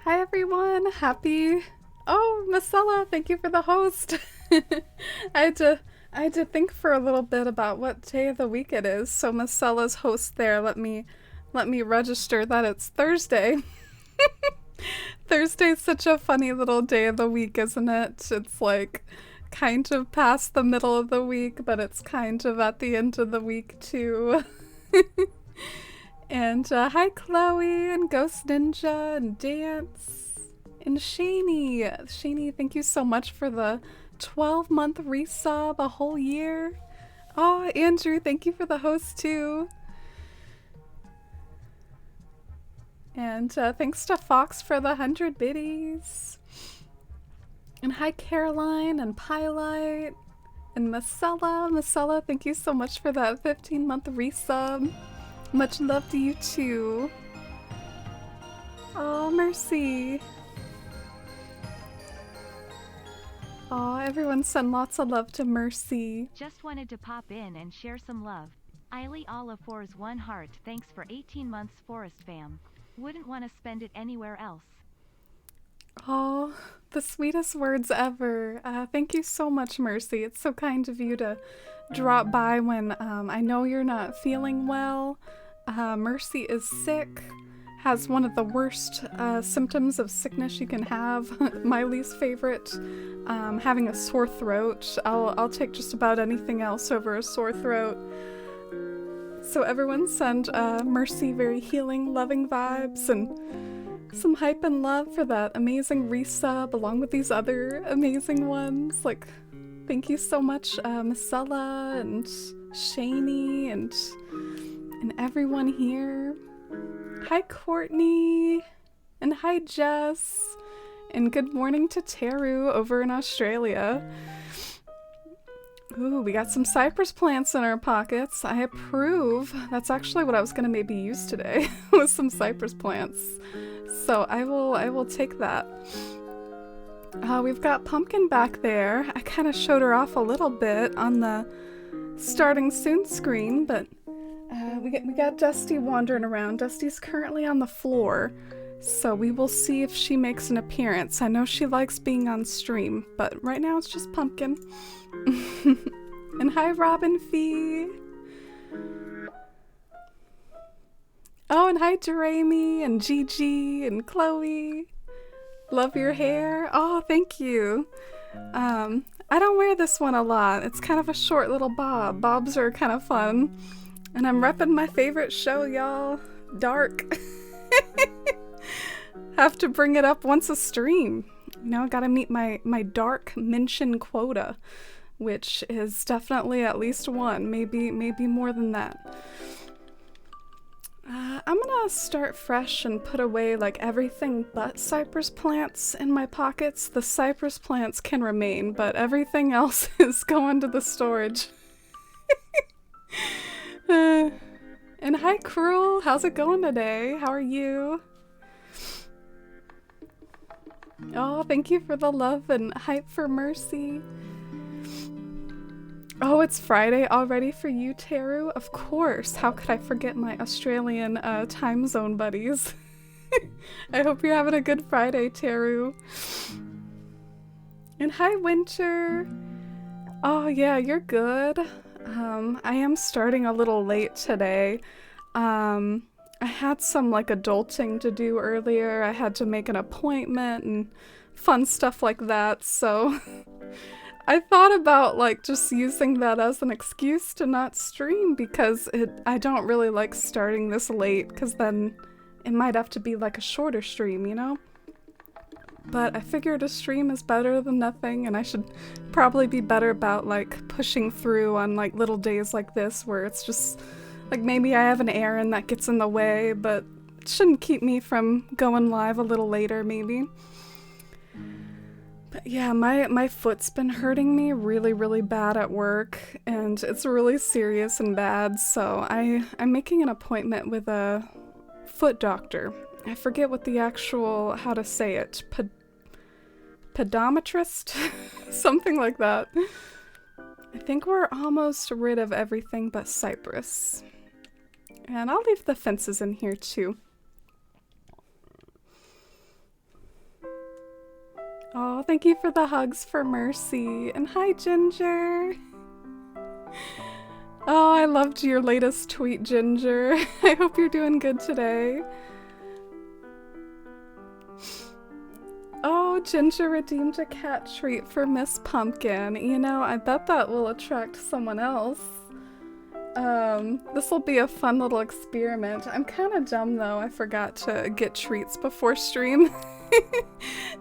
Hi everyone, happy. Oh, Marcella, thank you for the host. I had to I had to think for a little bit about what day of the week it is. So Marcella's host there. Let me register that it's Thursday. Thursday's such a funny little day of the week, isn't it? It's like kind of past the middle of the week, but it's kind of at the end of the week too. And hi, Chloe and Ghost Ninja and Dance and Shani. Shani, thank you so much for the 12-month resub, a whole year. Oh, Andrew, thank you for the host too. And thanks to Fox for the 100 biddies. And hi, Caroline and Pylite and Marcella. Marcella, thank you so much for that 15-month resub. Much love to you too. Oh, Mercy. Oh, everyone send lots of love to Mercy. Just wanted to pop in and share some love. Eily Olafor's one heart, thanks for 18 months Forest fam. Wouldn't want to spend it anywhere else. Oh, the sweetest words ever. Thank you so much, Mercy. It's so kind of you to drop by when I know you're not feeling well. Mercy is sick, has one of the worst symptoms of sickness you can have. My least favorite, having a sore throat. I'll take just about anything else over a sore throat. So everyone send Mercy very healing, loving vibes and some hype and love for that amazing resub along with these other amazing ones. Like, thank you so much, Marcella and Shani and everyone here. Hi, Courtney, and hi, Jess, and good morning to Teru over in Australia. Ooh, we got some cypress plants in our pockets. I approve. That's actually what I was gonna maybe use today, was some cypress plants. So I will take that. We've got Pumpkin back there. I kind of showed her off a little bit on the starting soon screen, but we got Dusty wandering around. Dusty's currently on the floor, so we will see if she makes an appearance. I know she likes being on stream, but right now it's just Pumpkin. And hi, Robin Fee. Oh, and hi, Jeremy and Gigi and Chloe. Love your hair. Oh, thank you. I don't wear this one a lot. It's kind of a short little bob. Bobs are kind of fun. And I'm repping my favorite show, y'all. Dark. Have to bring it up once a stream. You know, gotta meet my dark mention quota, which is definitely at least one, maybe more than that. I'm gonna start fresh and put away like everything but cypress plants in my pockets. The cypress plants can remain, but everything else is going to the storage. And hi, Cruel. How's it going today? How are you? Oh, thank you for the love and hype for Mercy. Oh, it's Friday already for you, Teru? Of course. How could I forget my Australian time zone buddies? I hope you're having a good Friday, Teru. And hi, Winter. Oh, yeah, you're good. I am starting a little late today. I had some like adulting to do earlier. I had to make an appointment and fun stuff like that, so I thought about like just using that as an excuse to not stream because I don't really like starting this late because then it might have to be like a shorter stream, you know? But I figured a stream is better than nothing and I should probably be better about like pushing through on like little days like this where it's just like maybe I have an errand that gets in the way, but it shouldn't keep me from going live a little later maybe. But yeah, my foot's been hurting me really, really bad at work and it's really serious and bad, so I'm making an appointment with a foot doctor. I forget what the actual, how to say it, pedometrist? Something like that. I think we're almost rid of everything but cypress. And I'll leave the fences in here too. Oh, thank you for the hugs for Mercy. And hi, Ginger. Oh, I loved your latest tweet, Ginger. I hope you're doing good today. Oh, Ginger redeemed a cat treat for Miss Pumpkin. You know, I bet that will attract someone else. This will be a fun little experiment. I'm kind of dumb though. I forgot to get treats before stream.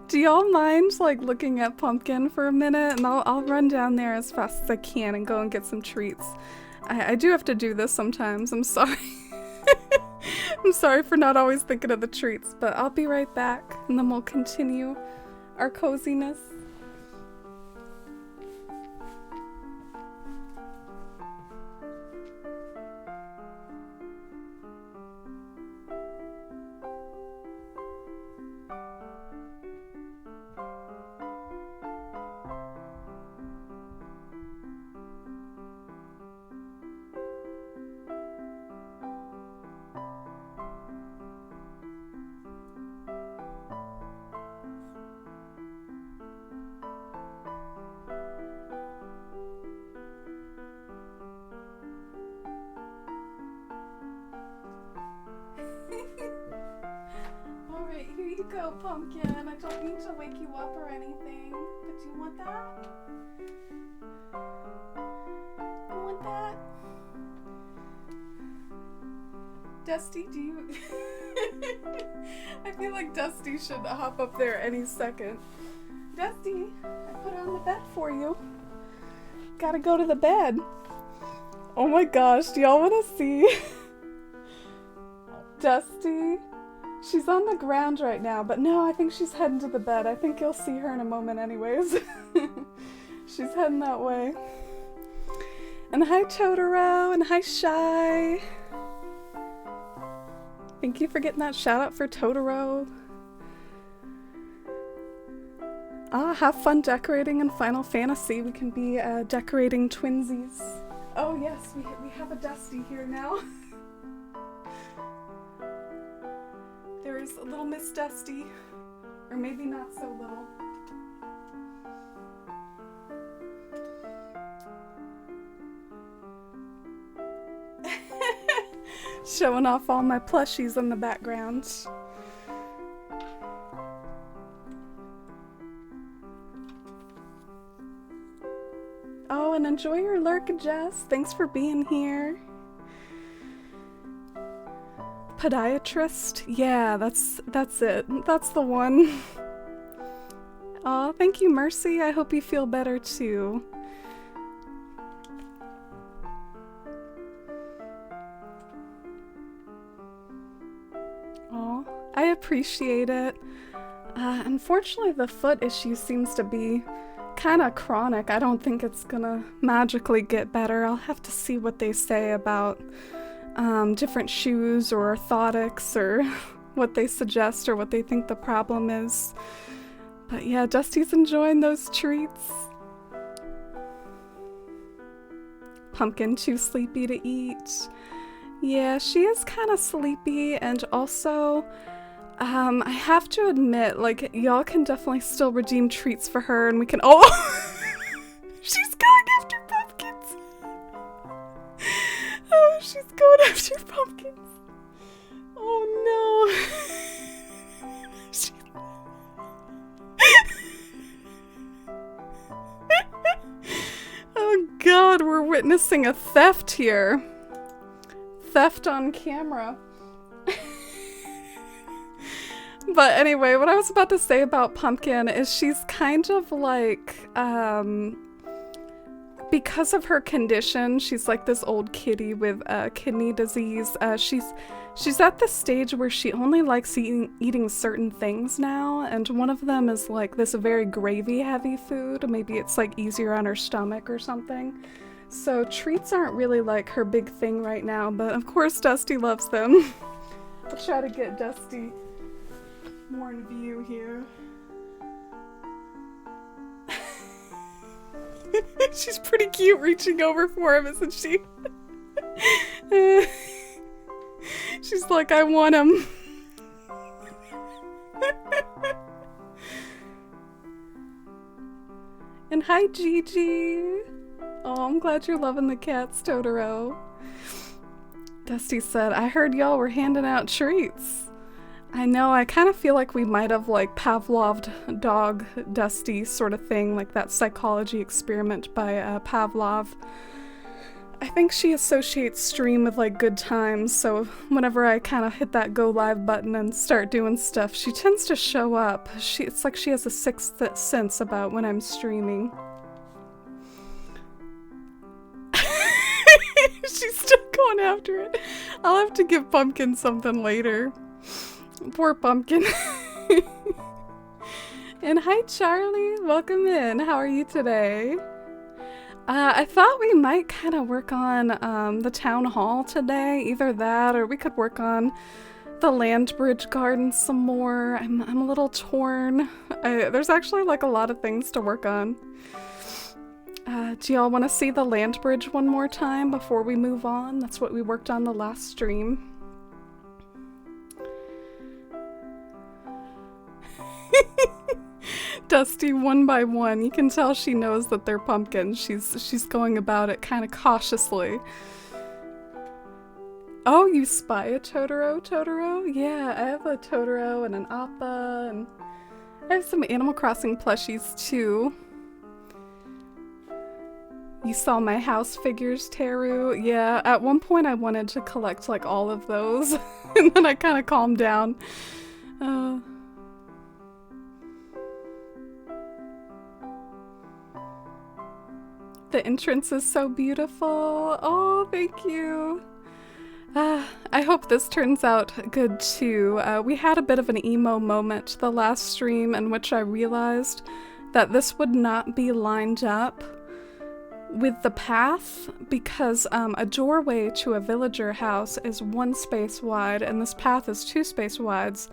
Do y'all mind like looking at Pumpkin for a minute? And I'll run down there as fast as I can and go and get some treats. I do have to do this sometimes. I'm sorry. I'm sorry for not always thinking of the treats, but I'll be right back and then we'll continue our coziness. Alright, here you go, Pumpkin. I don't mean to wake you up or anything, but do you want that? You want that? Dusty, do you... I feel like Dusty should hop up there any second. Dusty, I put on the bed for you. Gotta go to the bed. Oh my gosh, do y'all want to see? Dusty? She's on the ground right now, but no, I think she's heading to the bed. I think you'll see her in a moment anyways. She's heading that way. And hi Totoro, and hi Shy. Thank you for getting that shout out for Totoro. Have fun decorating in Final Fantasy. We can be decorating twinsies. Oh yes, we have a Dusty here now. There is a little Miss Dusty, or maybe not so little. Showing off all my plushies in the background. Oh, and enjoy your lurk, Jess. Thanks for being here. Podiatrist? Yeah, that's it. That's the one. Aw, thank you, Mercy. I hope you feel better too. Aw, I appreciate it. Unfortunately, the foot issue seems to be kind of chronic. I don't think it's gonna magically get better. I'll have to see what they say about different shoes or orthotics or what they suggest or what they think the problem is. But yeah, Dusty's enjoying those treats. Pumpkin too sleepy to eat. Yeah, she is kind of sleepy, and also I have to admit, like, y'all can definitely still redeem treats for her and we can— oh! She's going after pumpkins! Oh, she's going after pumpkins. Oh no. Oh god, we're witnessing a theft here. Theft on camera. But anyway, what I was about to say about Pumpkin is she's kind of like, because of her condition, she's like this old kitty with kidney disease. She's at the stage where she only likes eating certain things now, and one of them is like this very gravy-heavy food. Maybe it's like easier on her stomach or something. So treats aren't really like her big thing right now, but of course Dusty loves them. I'll try to get Dusty more in view here. She's pretty cute reaching over for him, isn't she? She's like, I want him. And hi, Gigi. Oh, I'm glad you're loving the cats, Totoro. Dusty said, I heard y'all were handing out treats. I know, I kind of feel like we might have like Pavloved dog Dusty sort of thing, like that psychology experiment by Pavlov. I think she associates stream with like good times, so whenever I kind of hit that go live button and start doing stuff, she tends to show up. It's like she has a sixth sense about when I'm streaming. She's still going after it. I'll have to give Pumpkin something later. Poor Pumpkin. And hi, Charlie. Welcome in. How are you today? I thought we might kind of work on the town hall today. Either that or we could work on the land bridge garden some more. I'm a little torn. There's actually like a lot of things to work on. Do y'all want to see the land bridge one more time before we move on? That's what we worked on the last stream. Dusty, one by one. You can tell she knows that they're pumpkins. She's going about it kind of cautiously. Oh, you spy a Totoro? Yeah, I have a Totoro and an Appa, and I have some Animal Crossing plushies too. You saw my house figures, Teru? Yeah, at one point I wanted to collect like all of those, and then I kind of calmed down. The entrance is so beautiful. Oh, thank you. I hope this turns out good too. We had a bit of an emo moment the last stream in which I realized that this would not be lined up with the path because a doorway to a villager house is 1 space wide and this path is 2 space wides,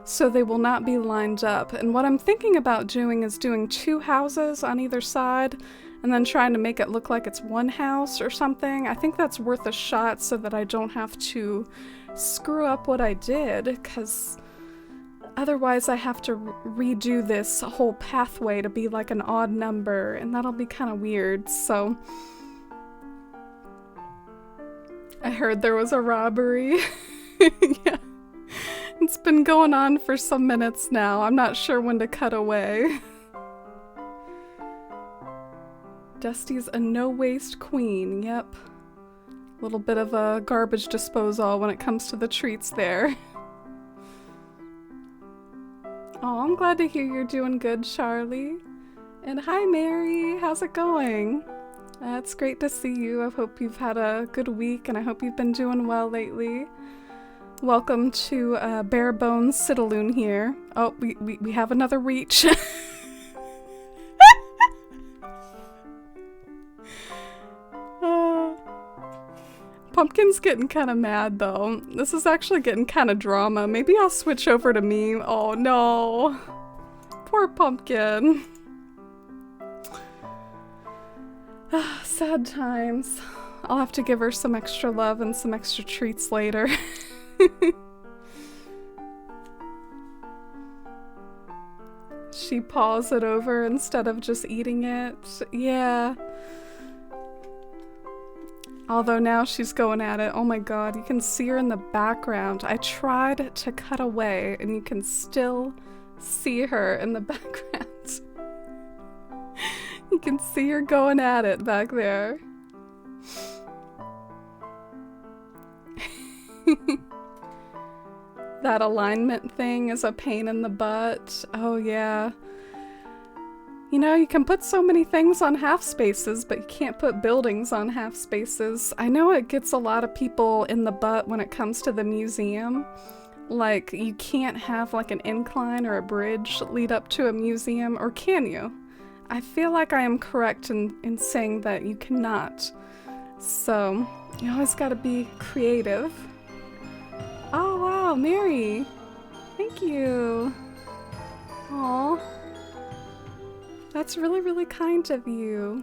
so they will not be lined up. And what I'm thinking about doing is doing 2 houses on either side and then trying to make it look like it's 1 house or something. I think that's worth a shot so that I don't have to screw up what I did, because otherwise I have to redo this whole pathway to be like an odd number, and that'll be kind of weird, so... I heard there was a robbery. Yeah. It's been going on for some minutes now. I'm not sure when to cut away. Dusty's a no-waste queen, yep. A little bit of a garbage disposal when it comes to the treats there. Oh, I'm glad to hear you're doing good, Charlie. And hi, Mary. How's it going? It's great to see you. I hope you've had a good week, and I hope you've been doing well lately. Welcome to Bare Bones Citalune here. Oh, we have another reach. Pumpkin's getting kind of mad, though. This is actually getting kind of drama. Maybe I'll switch over to me. Oh, no. Poor Pumpkin. Sad times. I'll have to give her some extra love and some extra treats later. She paws it over instead of just eating it. Yeah. Although now she's going at it. Oh my god, you can see her in the background. I tried to cut away and you can still see her in the background. You can see her going at it back there. That alignment thing is a pain in the butt. Oh yeah. You know, you can put so many things on half spaces, but you can't put buildings on half spaces. I know it gets a lot of people in the butt when it comes to the museum. Like, you can't have like an incline or a bridge lead up to a museum, or can you? I feel like I am correct in saying that you cannot. So, you always gotta be creative. Oh wow, Mary! Thank you! Aww. That's really, really kind of you.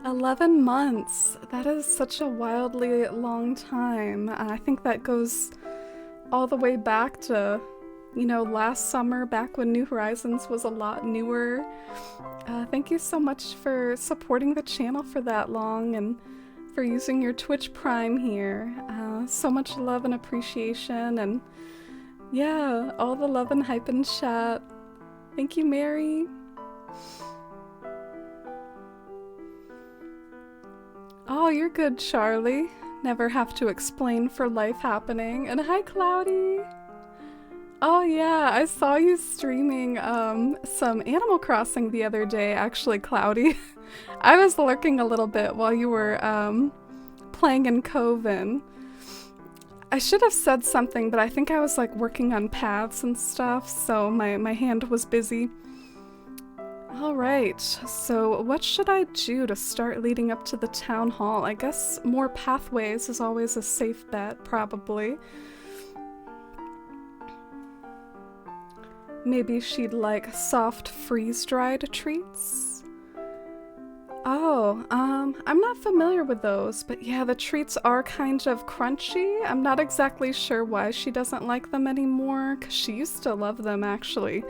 11 months. That is such a wildly long time. I think that goes all the way back to last summer back when New Horizons was a lot newer. Thank you so much for supporting the channel for that long and for using your Twitch Prime here. So much love and appreciation, and yeah, all the love and hype in chat. Thank you, Mary. Oh, you're good, Charlie. Never have to explain for life happening. And hi, Cloudy. Oh yeah, I saw you streaming some Animal Crossing the other day, actually, Cloudy. I was lurking a little bit while you were playing in Coven. I should have said something, but I think I was like working on paths and stuff, so my hand was busy. Alright, so what should I do to start leading up to the town hall? I guess more pathways is always a safe bet, probably. Maybe she'd like soft freeze-dried treats? Oh, I'm not familiar with those, but yeah, the treats are kind of crunchy. I'm not exactly sure why she doesn't like them anymore, because she used to love them, actually.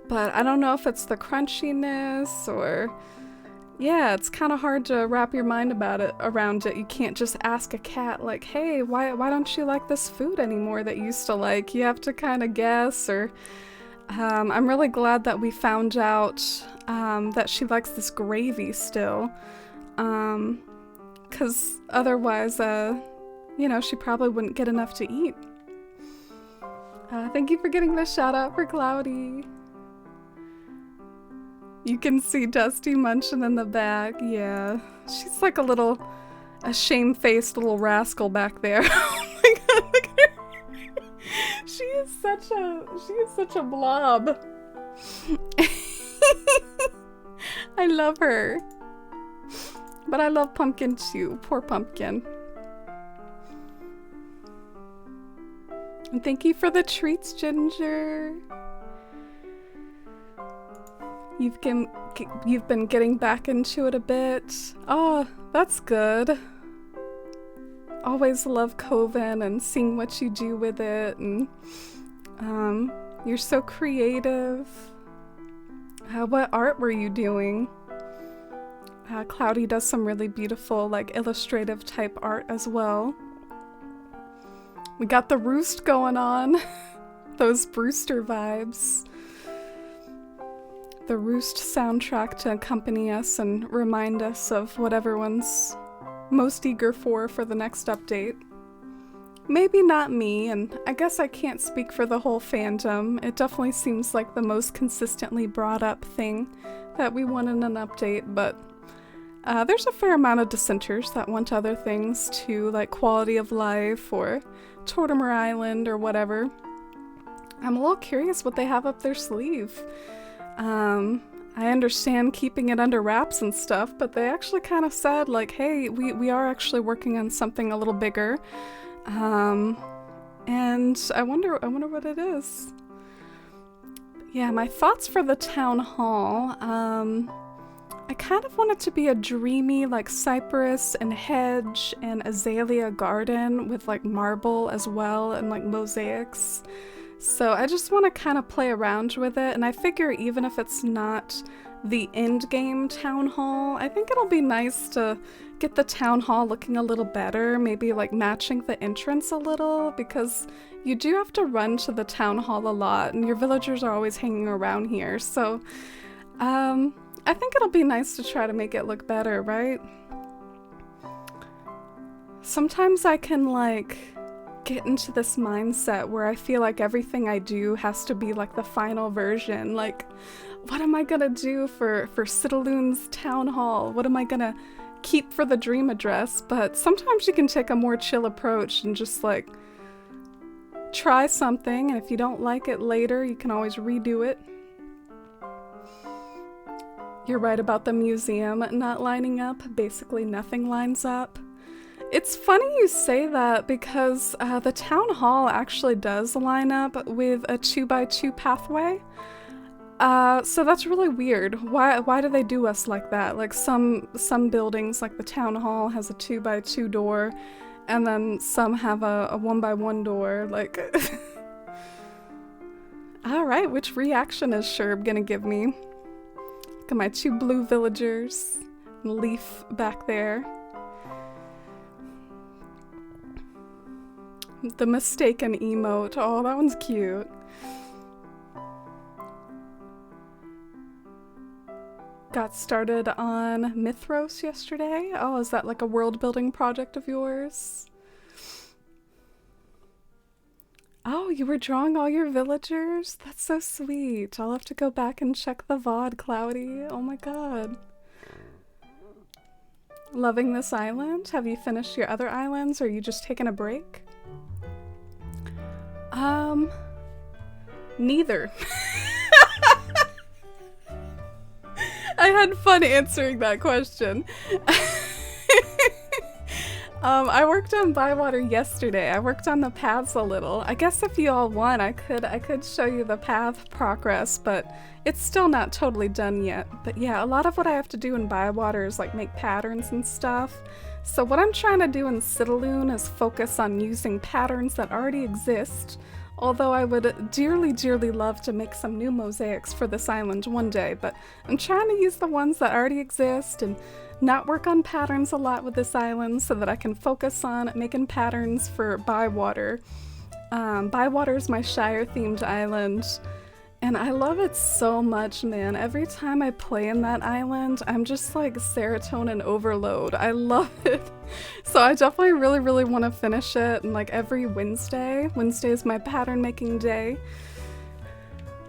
But I don't know if it's the crunchiness or... Yeah, it's kind of hard to wrap your mind around it. You can't just ask a cat, like, hey, why don't you like this food anymore that you used to like? You have to kind of guess, or... I'm really glad that we found out that she likes this gravy still. 'Cause otherwise, she probably wouldn't get enough to eat. Thank you for getting the shout out for Cloudy. You can see Dusty munching in the back. Yeah, she's like a shame-faced little rascal back there. Oh my god, look at her. She is such a blob. I love her. But I love Pumpkin too. Poor Pumpkin. And thank you for the treats, Ginger. You've been getting back into it a bit. Oh, that's good. Always love Coven and seeing what you do with it, and you're so creative. What art were you doing? Cloudy does some really beautiful, like, illustrative type art as well. We got the roost going on. Those Brewster vibes. The Roost soundtrack to accompany us and remind us of what everyone's most eager for the next update. Maybe not me, and I guess I can't speak for the whole fandom. It definitely seems like the most consistently brought up thing that we want in an update, but there's a fair amount of dissenters that want other things too, like quality of life or Tortimer Island or whatever. I'm a little curious what they have up their sleeve. I understand keeping it under wraps and stuff, but they actually kind of said, like, hey, we are actually working on something a little bigger. And I wonder what it is. But yeah, my thoughts for the town hall. I kind of want it to be a dreamy, like, cypress and hedge and azalea garden with, like, marble as well and, like, mosaics. So I just want to kind of play around with it, and I figure even if it's not the end game town hall, I think it'll be nice to get the town hall looking a little better, maybe like matching the entrance a little, because you do have to run to the town hall a lot, and your villagers are always hanging around here, so I think it'll be nice to try to make it look better, right? Sometimes I can, like, get into this mindset where I feel like everything I do has to be like the final version. Like, what am I gonna do for Citalune's town hall? What am I gonna keep for the dream address? But sometimes you can take a more chill approach and just like try something, and if you don't like it later, you can always redo it. You're right about the museum not lining up. Basically nothing lines up. It's funny you say that because the town hall actually does line up with a 2x2 pathway. So that's really weird. Why do they do us like that? Like some buildings, like the town hall, has a 2x2 door, and then some have a 1x1 door. Like, Alright, which reaction is Sherb gonna give me? Look at my 2 blue villagers. And Leaf back there. The mistaken emote. Oh, that one's cute. Got started on Mythros yesterday. Oh, is that like a world building project of yours? Oh, you were drawing all your villagers? That's so sweet. I'll have to go back and check the VOD, Cloudy. Oh my god. Loving this island? Have you finished your other islands, or are you just taking a break? Neither. I had fun answering that question. I worked on Bywater yesterday. I worked on the paths a little. I guess if you all want, I could show you the path progress, but it's still not totally done yet. But yeah, a lot of what I have to do in Bywater is like make patterns and stuff. So what I'm trying to do in Citalune is focus on using patterns that already exist. Although I would dearly, dearly love to make some new mosaics for this island one day, but I'm trying to use the ones that already exist and not work on patterns a lot with this island so that I can focus on making patterns for Bywater. Bywater is my Shire-themed island, and I love it so much, man. Every time I play in that island, I'm just like serotonin overload. I love it. So I definitely really, really want to finish it, and like every Wednesday. Wednesday is my pattern making day.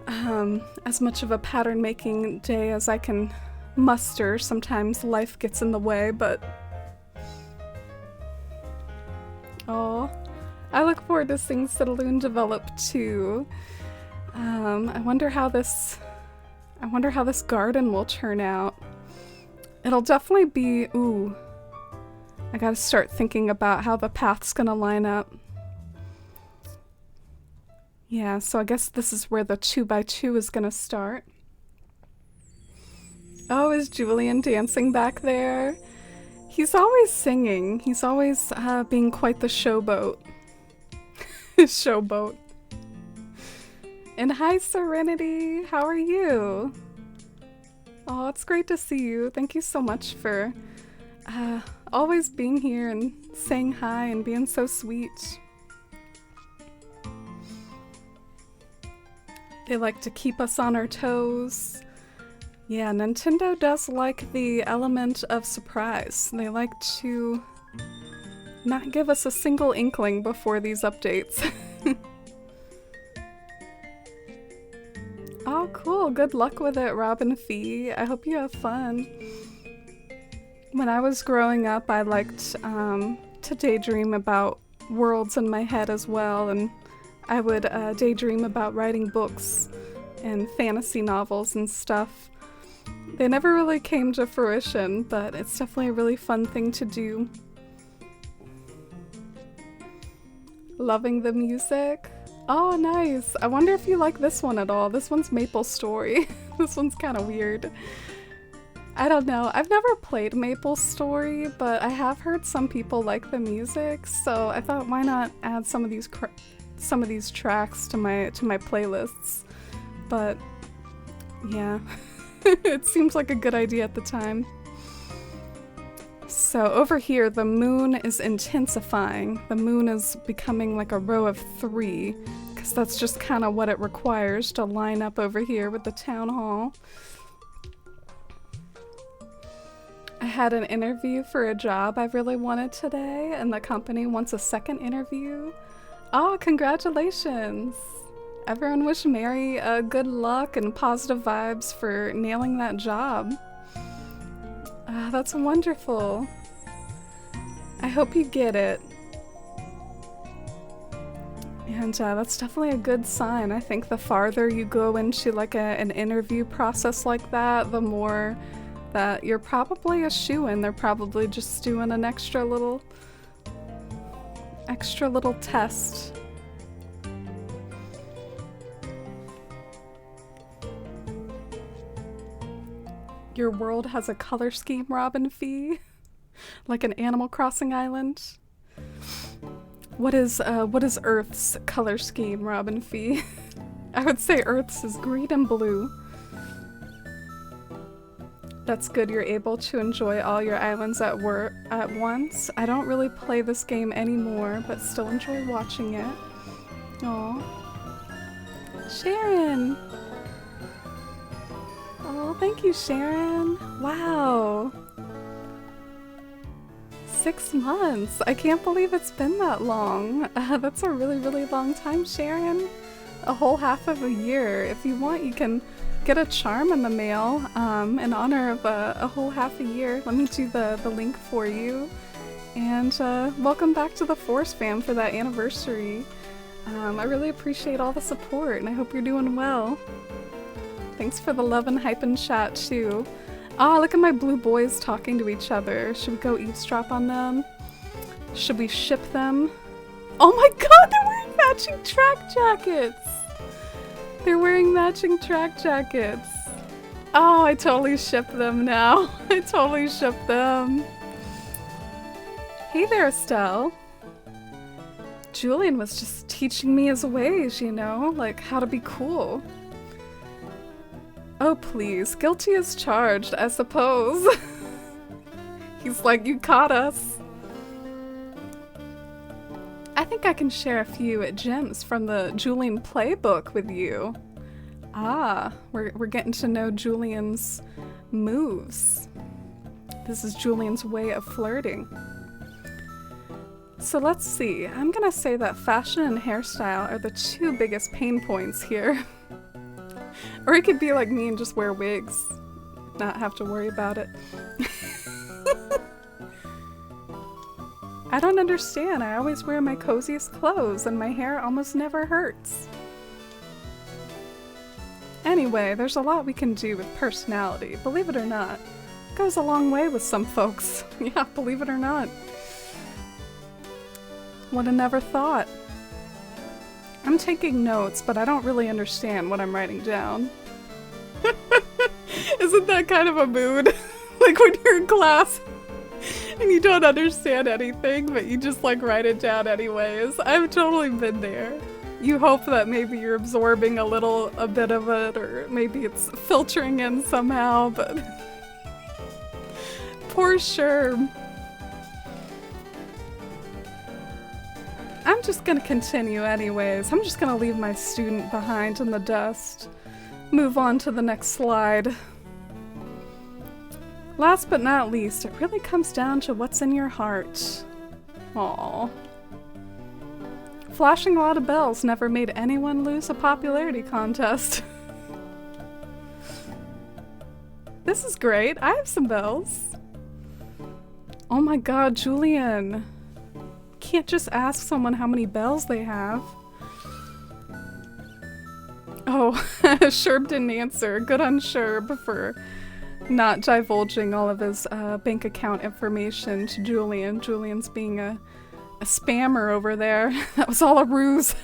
As much of a pattern making day as I can muster. Sometimes life gets in the way, but oh, I look forward to seeing Citalune develop too. I wonder how this garden will turn out. It'll definitely be, ooh, I gotta start thinking about how the path's gonna line up. Yeah, so I guess this is where the 2x2 is gonna start. Oh, is Julian dancing back there? He's always singing. He's always being quite the showboat. Showboat. And hi, Serenity. How are you? Oh, it's great to see you. Thank you so much for always being here and saying hi and being so sweet. They like to keep us on our toes. Yeah, Nintendo does like the element of surprise. They like to not give us a single inkling before these updates. Oh, cool. Good luck with it, Robin Fee. I hope you have fun. When I was growing up, I liked to daydream about worlds in my head as well, and I would daydream about writing books and fantasy novels and stuff. They never really came to fruition, but it's definitely a really fun thing to do. Loving the music. Oh, nice. I wonder if you like this one at all. This one's Maple Story. This one's kind of weird. I don't know. I've never played Maple Story, but I have heard some people like the music, so I thought, why not add some of these tracks to my playlists. But yeah, it seems like a good idea at the time. So over here, the moon is intensifying. The moon is becoming like a row of 3, because that's just kind of what it requires to line up over here with the town hall. I had an interview for a job I really wanted today, and the company wants a second interview. Oh, congratulations! Everyone wish Mary good luck and positive vibes for nailing that job. That's wonderful. I hope you get it. And that's definitely a good sign. I think the farther you go into like an interview process like that, the more that you're probably a shoo-in. They're probably just doing an extra little test. Your world has a color scheme, Robin Fee? Like an Animal Crossing island? What is Earth's color scheme, Robin Fee? I would say Earth's is green and blue. That's good, you're able to enjoy all your islands at once. I don't really play this game anymore, but still enjoy watching it. Aw. Sharon! Oh, thank you, Sharon. Wow. 6 months. I can't believe it's been that long. That's a really, really long time, Sharon. A whole half of a year. If you want, you can get a charm in the mail in honor of a whole half a year. Let me do the link for you. And welcome back to the Force fam for that anniversary. I really appreciate all the support, and I hope you're doing well. Thanks for the love and hype in chat, too. Ah, look at my blue boys talking to each other. Should we go eavesdrop on them? Should we ship them? Oh my god, they're wearing matching track jackets! They're wearing matching track jackets. Oh, I totally ship them now. I totally ship them. Hey there, Estelle. Julian was just teaching me his ways, you know, like how to be cool. Oh please, guilty as charged, I suppose. He's like, you caught us. I think I can share a few gems from the Julian playbook with you. Ah, we're getting to know Julian's moves. This is Julian's way of flirting. So let's see, I'm gonna say that fashion and hairstyle are the two biggest pain points here. Or he could be like me and just wear wigs, not have to worry about it. I don't understand. I always wear my coziest clothes and my hair almost never hurts. Anyway, there's a lot we can do with personality, believe it or not. It goes a long way with some folks. Yeah, believe it or not. Would have never thought. I'm taking notes, but I don't really understand what I'm writing down. Isn't that kind of a mood? Like when you're in class and you don't understand anything, but you just like write it down anyways. I've totally been there. You hope that maybe you're absorbing a bit of it, or maybe it's filtering in somehow, but poor Sherm. I'm just gonna continue anyways. I'm just gonna leave my student behind in the dust. Move on to the next slide. Last but not least, it really comes down to what's in your heart. Aww. Flashing a lot of bells never made anyone lose a popularity contest. This is great. I have some bells. Oh my god, Julian. Can't just ask someone how many bells they have. Oh, Sherb didn't answer. Good on Sherb for not divulging all of his bank account information to Julian. Julian's being a spammer over there. That was all a ruse.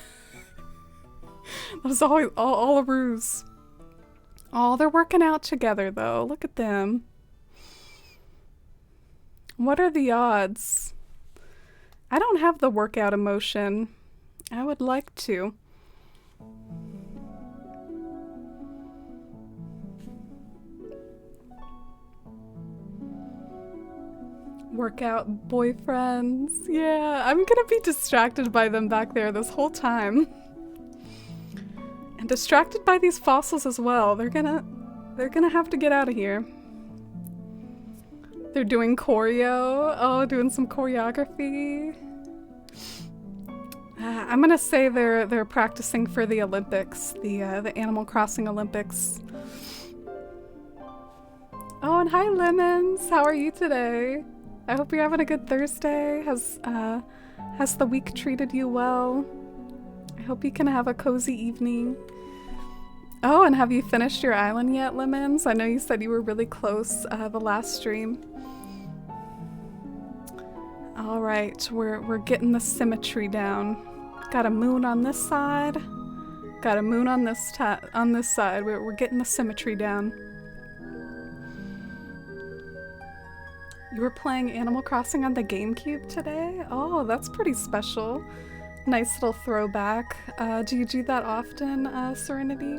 That was all a ruse. Oh, they're working out together though. Look at them. What are the odds? I don't have the workout emotion. I would like to. Workout boyfriends. Yeah, I'm gonna be distracted by them back there this whole time. And distracted by these fossils as well. They're gonna have to get out of here. They're doing choreo. Oh, doing some choreography. I'm gonna say they're practicing for the Olympics, the Animal Crossing Olympics. Oh, and hi Lemons. How are you today? I hope you're having a good Thursday. Has the week treated you well? I hope you can have a cozy evening. Oh, and have you finished your island yet, Lemons? I know you said you were really close the last stream. All right, we're getting the symmetry down. Got a moon on this side. Got a moon on this side. We're getting the symmetry down. You were playing Animal Crossing on the GameCube today? Oh, that's pretty special. Nice little throwback. Do you do that often, Serenity?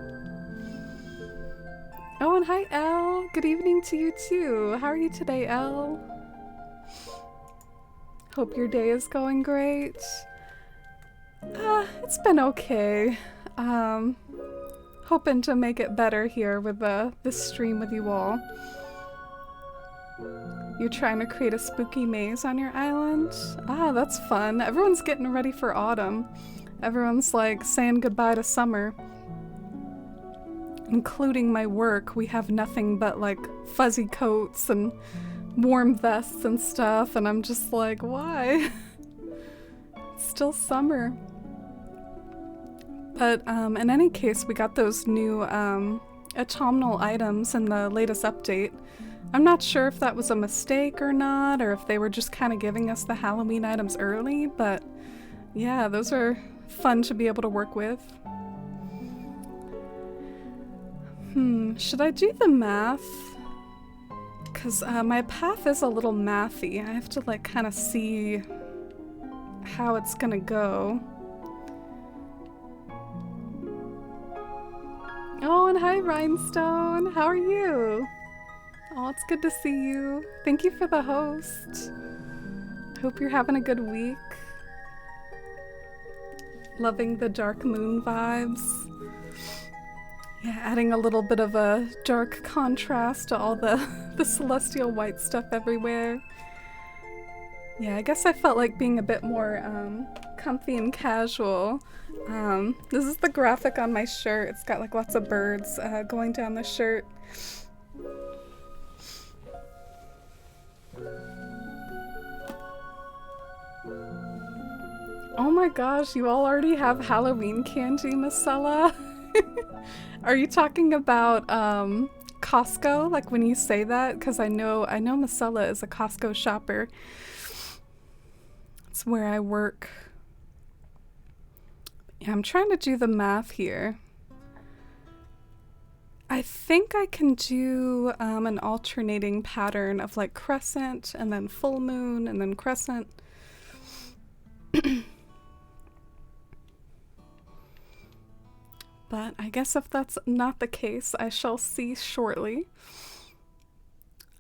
Oh, and hi, Elle. Good evening to you too. How are you today, Elle? Hope your day is going great. It's been okay. Hoping to make it better here with this stream with you all. You're trying to create a spooky maze on your island? Ah, that's fun. Everyone's getting ready for autumn. Everyone's like saying goodbye to summer. Including my work, we have nothing but like fuzzy coats and warm vests and stuff, and I'm just like, why? It's still summer. But in any case, we got those new autumnal items in the latest update. I'm not sure if that was a mistake or not, or if they were just kind of giving us the Halloween items early, but yeah, those are fun to be able to work with. Should I do the math? Because my path is a little mathy. I have to like kind of see how it's gonna go. Oh, and hi Rhinestone, how are you? Oh, it's good to see you. Thank you for the host. Hope you're having a good week. Loving the dark moon vibes. Yeah, adding a little bit of a dark contrast to all the celestial white stuff everywhere. Yeah, I guess I felt like being a bit more comfy and casual. This is the graphic on my shirt. It's got like lots of birds going down the shirt. Oh my gosh, you all already have Halloween candy, Marcella? Are you talking about Costco? Like when you say that? Because I know Marcella is a Costco shopper. It's where I work. Yeah, I'm trying to do the math here. I think I can do an alternating pattern of like crescent and then full moon and then crescent. But I guess if that's not the case, I shall see shortly.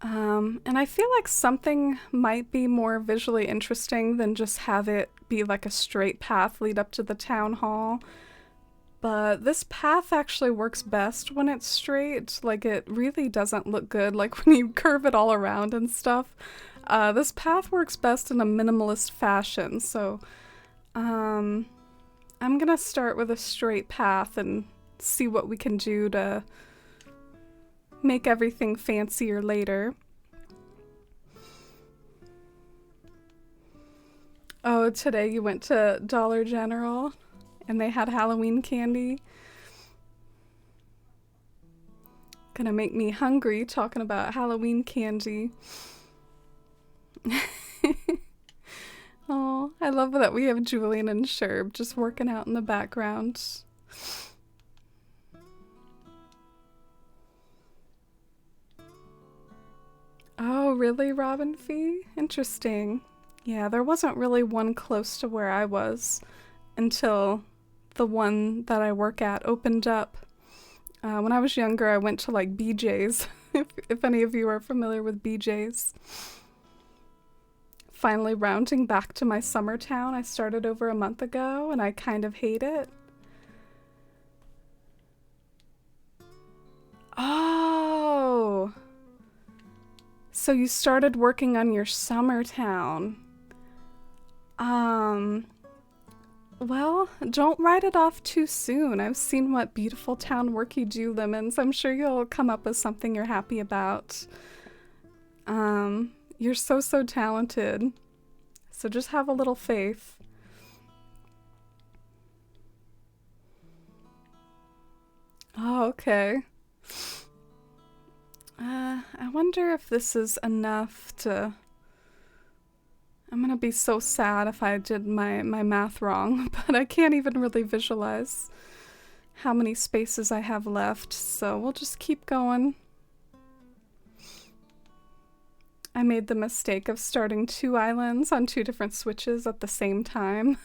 And I feel like something might be more visually interesting than just have it be like a straight path lead up to the town hall. But this path actually works best when it's straight. Like it really doesn't look good like when you curve it all around and stuff. This path works best in a minimalist fashion, so I'm gonna start with a straight path and see what we can do to make everything fancier later. Oh, today you went to Dollar General and they had Halloween candy. Gonna make me hungry talking about Halloween candy. Oh, I love that we have Julian and Sherb just working out in the background. Oh, really, Robin Fee? Interesting. Yeah, there wasn't really one close to where I was until the one that I work at opened up. When I was younger, I went to like BJ's, if any of you are familiar with BJ's. Finally rounding back to my summer town. I started over a month ago and I kind of hate it. Oh! So you started working on your summer town. Well, don't write it off too soon. I've seen what beautiful town work you do, Lemons. I'm sure you'll come up with something you're happy about. You're so talented. So just have a little faith. Oh, okay. I wonder if this is enough to... I'm gonna be so sad if I did my math wrong, but I can't even really visualize how many spaces I have left, so we'll just keep going. I made the mistake of starting 2 islands on 2 different switches at the same time.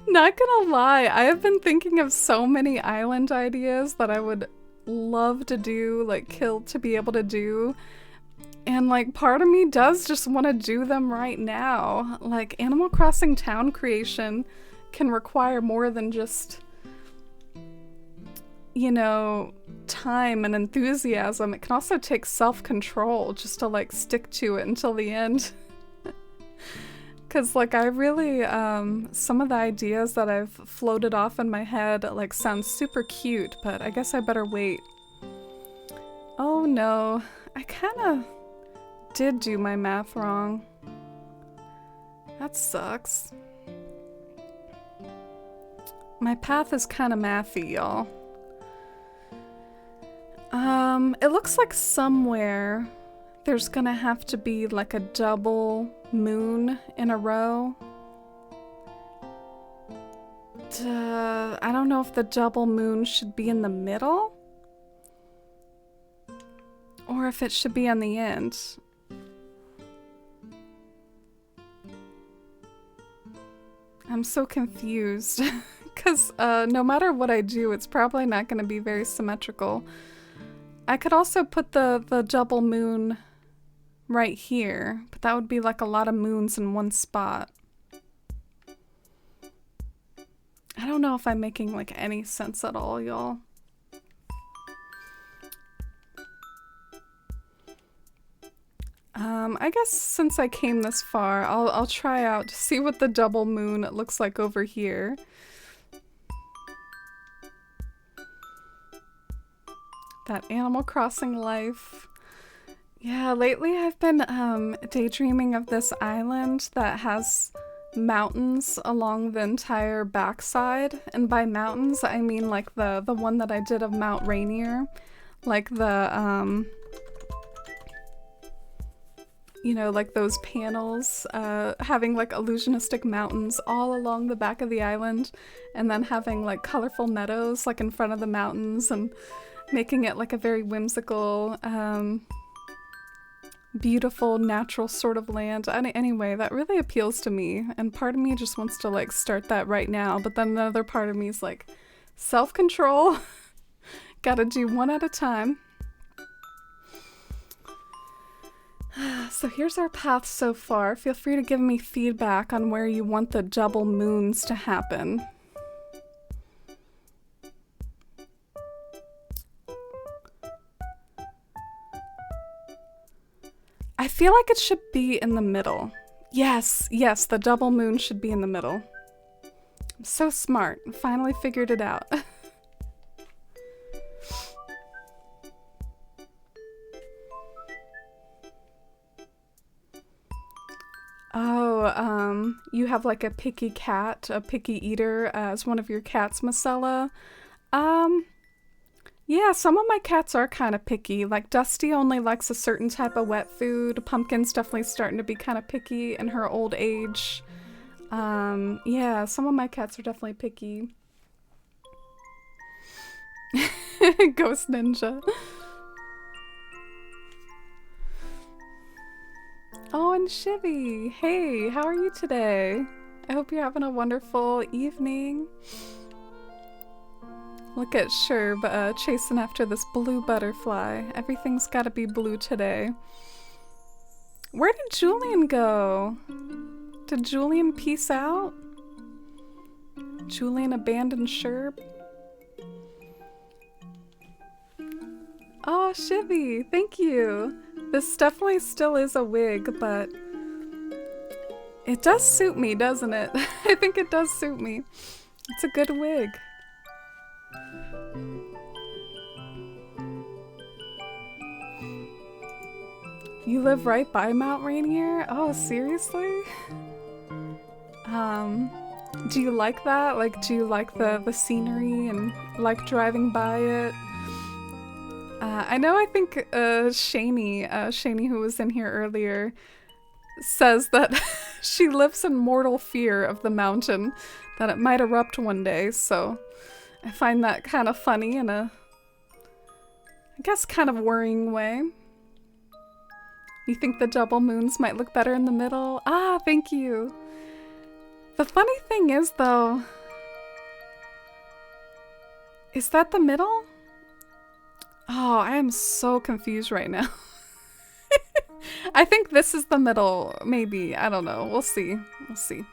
Not gonna lie, I have been thinking of so many island ideas that I would love to do, like kill to be able to do. And like part of me does just want to do them right now. Like Animal Crossing town creation can require more than just, you know, time and enthusiasm. It can also take self-control just to like stick to it until the end. Cause like I really, some of the ideas that I've floated off in my head like sound super cute, but I guess I better wait. Oh no, I kinda did do my math wrong. That sucks. My path is kinda mathy, y'all. It looks like somewhere there's gonna have to be like a double moon in a row. I don't know if the double moon should be in the middle or if it should be on the end. I'm so confused because no matter what I do, it's probably not going to be very symmetrical. I could also put the double moon right here, but that would be like a lot of moons in one spot. I don't know if I'm making like any sense at all, y'all. I guess since I came this far, I'll try out to see what the double moon looks like over here. That Animal Crossing life. Yeah, lately I've been daydreaming of this island that has mountains along the entire backside. And by mountains, I mean like the one that I did of Mount Rainier. Like the, you know, like those panels, having like illusionistic mountains all along the back of the island, and then having like colorful meadows like in front of the mountains and making it like a very whimsical, beautiful, natural sort of land. Anyway, that really appeals to me, and part of me just wants to like start that right now, but then the other part of me is like, self-control. Gotta do one at a time. So here's our path so far. Feel free to give me feedback on where you want the double moons to happen. I feel like it should be in the middle. Yes, the double moon should be in the middle. I'm so smart. Finally figured it out. Oh, you have like a picky cat, a picky eater as one of your cats, Marcella. Yeah, some of my cats are kind of picky. Like Dusty only likes a certain type of wet food. Pumpkin's definitely starting to be kind of picky in her old age. Yeah, some of my cats are definitely picky. Ghost Ninja. Oh, and Shivy. Hey, how are you today? I hope you're having a wonderful evening. Look at Sherb chasing after this blue butterfly. Everything's gotta be blue today. Where did Julian go? Did Julian peace out? Julian abandoned Sherb? Oh, Shivy, thank you. This definitely still is a wig, but it does suit me, doesn't it? I think it does suit me. It's a good wig. You live right by Mount Rainier? Oh, seriously? Do you like that? Like, do you like the scenery and like driving by it? I know, I think Shani, who was in here earlier, says that she lives in mortal fear of the mountain, that it might erupt one day, so I find that kind of funny in a, I guess, kind of worrying way. You think the double moons might look better in the middle? Ah, thank you. The funny thing is, though, Is that the middle? Oh, I am so confused right now. I think this is the middle, maybe. I don't know. We'll see. We'll see.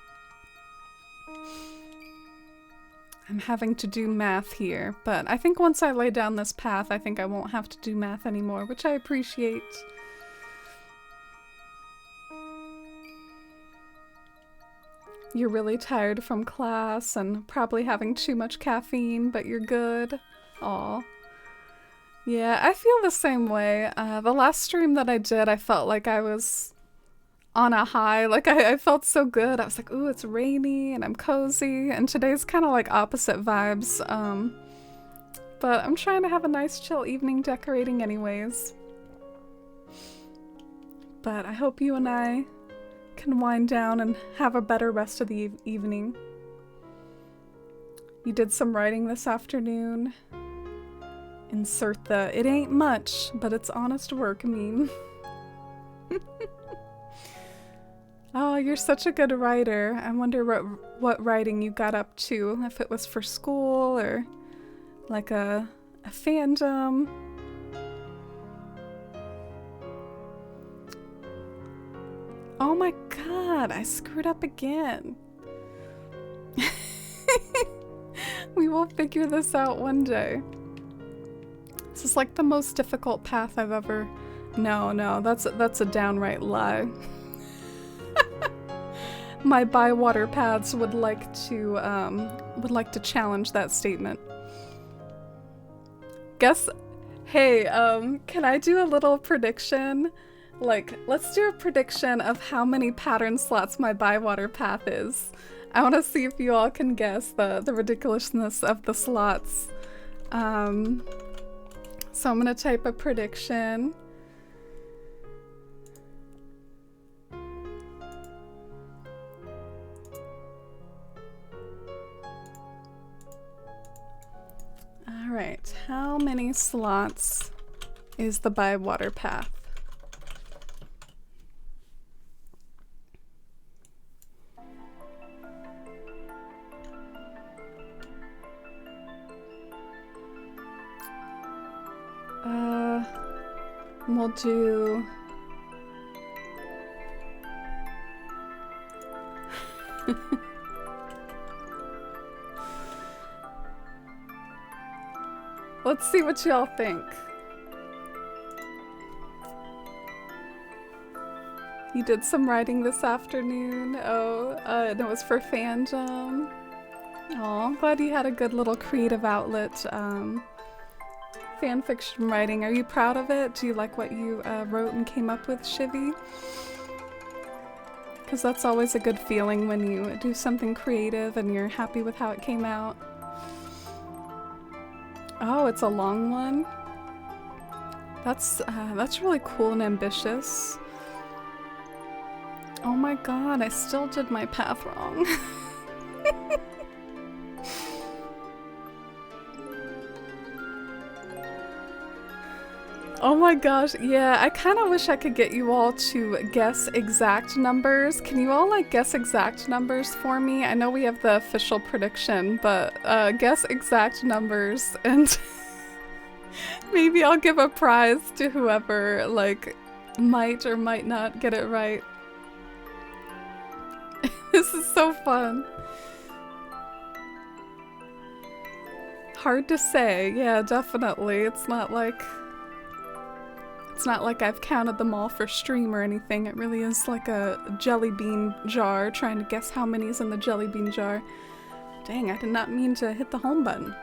I'm having to do math here, but I think once I lay down this path, I think I won't have to do math anymore, which I appreciate. You're really tired from class and probably having too much caffeine, but you're good. Aw. Yeah, I feel the same way. The last stream that I did, I felt like I was on a high. Like, I felt so good. I was like, ooh, it's rainy and I'm cozy. And today's kind of like opposite vibes. But I'm trying to have a nice chill evening decorating anyways. But I hope you and I can wind down and have a better rest of the evening. You did some writing this afternoon. Insert the "it ain't much, but it's honest work" meme. Oh, you're such a good writer. I wonder what writing you got up to, if it was for school or like a fandom. Oh my god, I screwed up again. We will figure this out one day. This is like the most difficult path I've ever... No, that's a downright lie. My Bywater paths would like to challenge that statement. Guess... Hey, can I do a little prediction? Like, let's do a prediction of how many pattern slots my Bywater path is. I want to see if you all can guess the ridiculousness of the slots. So I'm gonna type a prediction. Alright, how many slots is the Bywater path? We'll do... Let's see what y'all think. You did some writing this afternoon. Oh, and it was for fandom. Oh, I'm glad you had a good little creative outlet. Fanfiction writing. Are you proud of it? Do you like what you wrote and came up with, Shivy? Because that's always a good feeling when you do something creative and you're happy with how it came out. Oh, it's a long one. That's really cool and ambitious. Oh my god, I still did my path wrong. Oh my gosh, yeah, I kind of wish I could get you all to guess exact numbers. Can you all like guess exact numbers for me? I know we have the official prediction, but guess exact numbers and maybe I'll give a prize to whoever like might or might not get it right. This is so fun. Hard to say, yeah, definitely. It's not like I've counted them all for stream or anything. It really is like a jelly bean jar, trying to guess how many's in the jelly bean jar. Dang, I did not mean to hit the home button.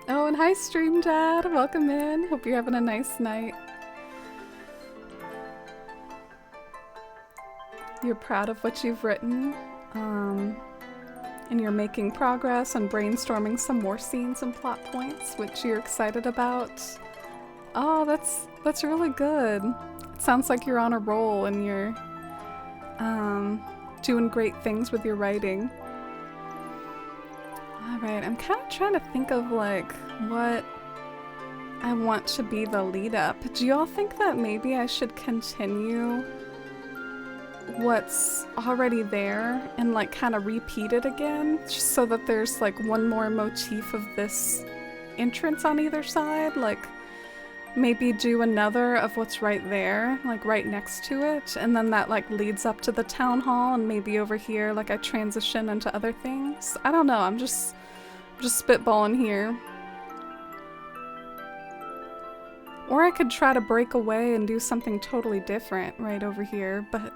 Oh, and hi Stream Dad, welcome in. Hope you're having a nice night. You're proud of what you've written, and you're making progress and brainstorming some more scenes and plot points, which you're excited about. Oh, that's really good. It sounds like you're on a roll and you're doing great things with your writing. Alright, I'm kind of trying to think of like what I want to be the lead up. Do y'all think that maybe I should continue what's already there and like kind of repeat it again, just so that there's like one more motif of this entrance on either side. Like maybe do another of what's right there, like right next to it, and then that like leads up to the town hall, and maybe over here like I transition into other things. I don't know, I'm just spitballing here. Or I could try to break away and do something totally different right over here, but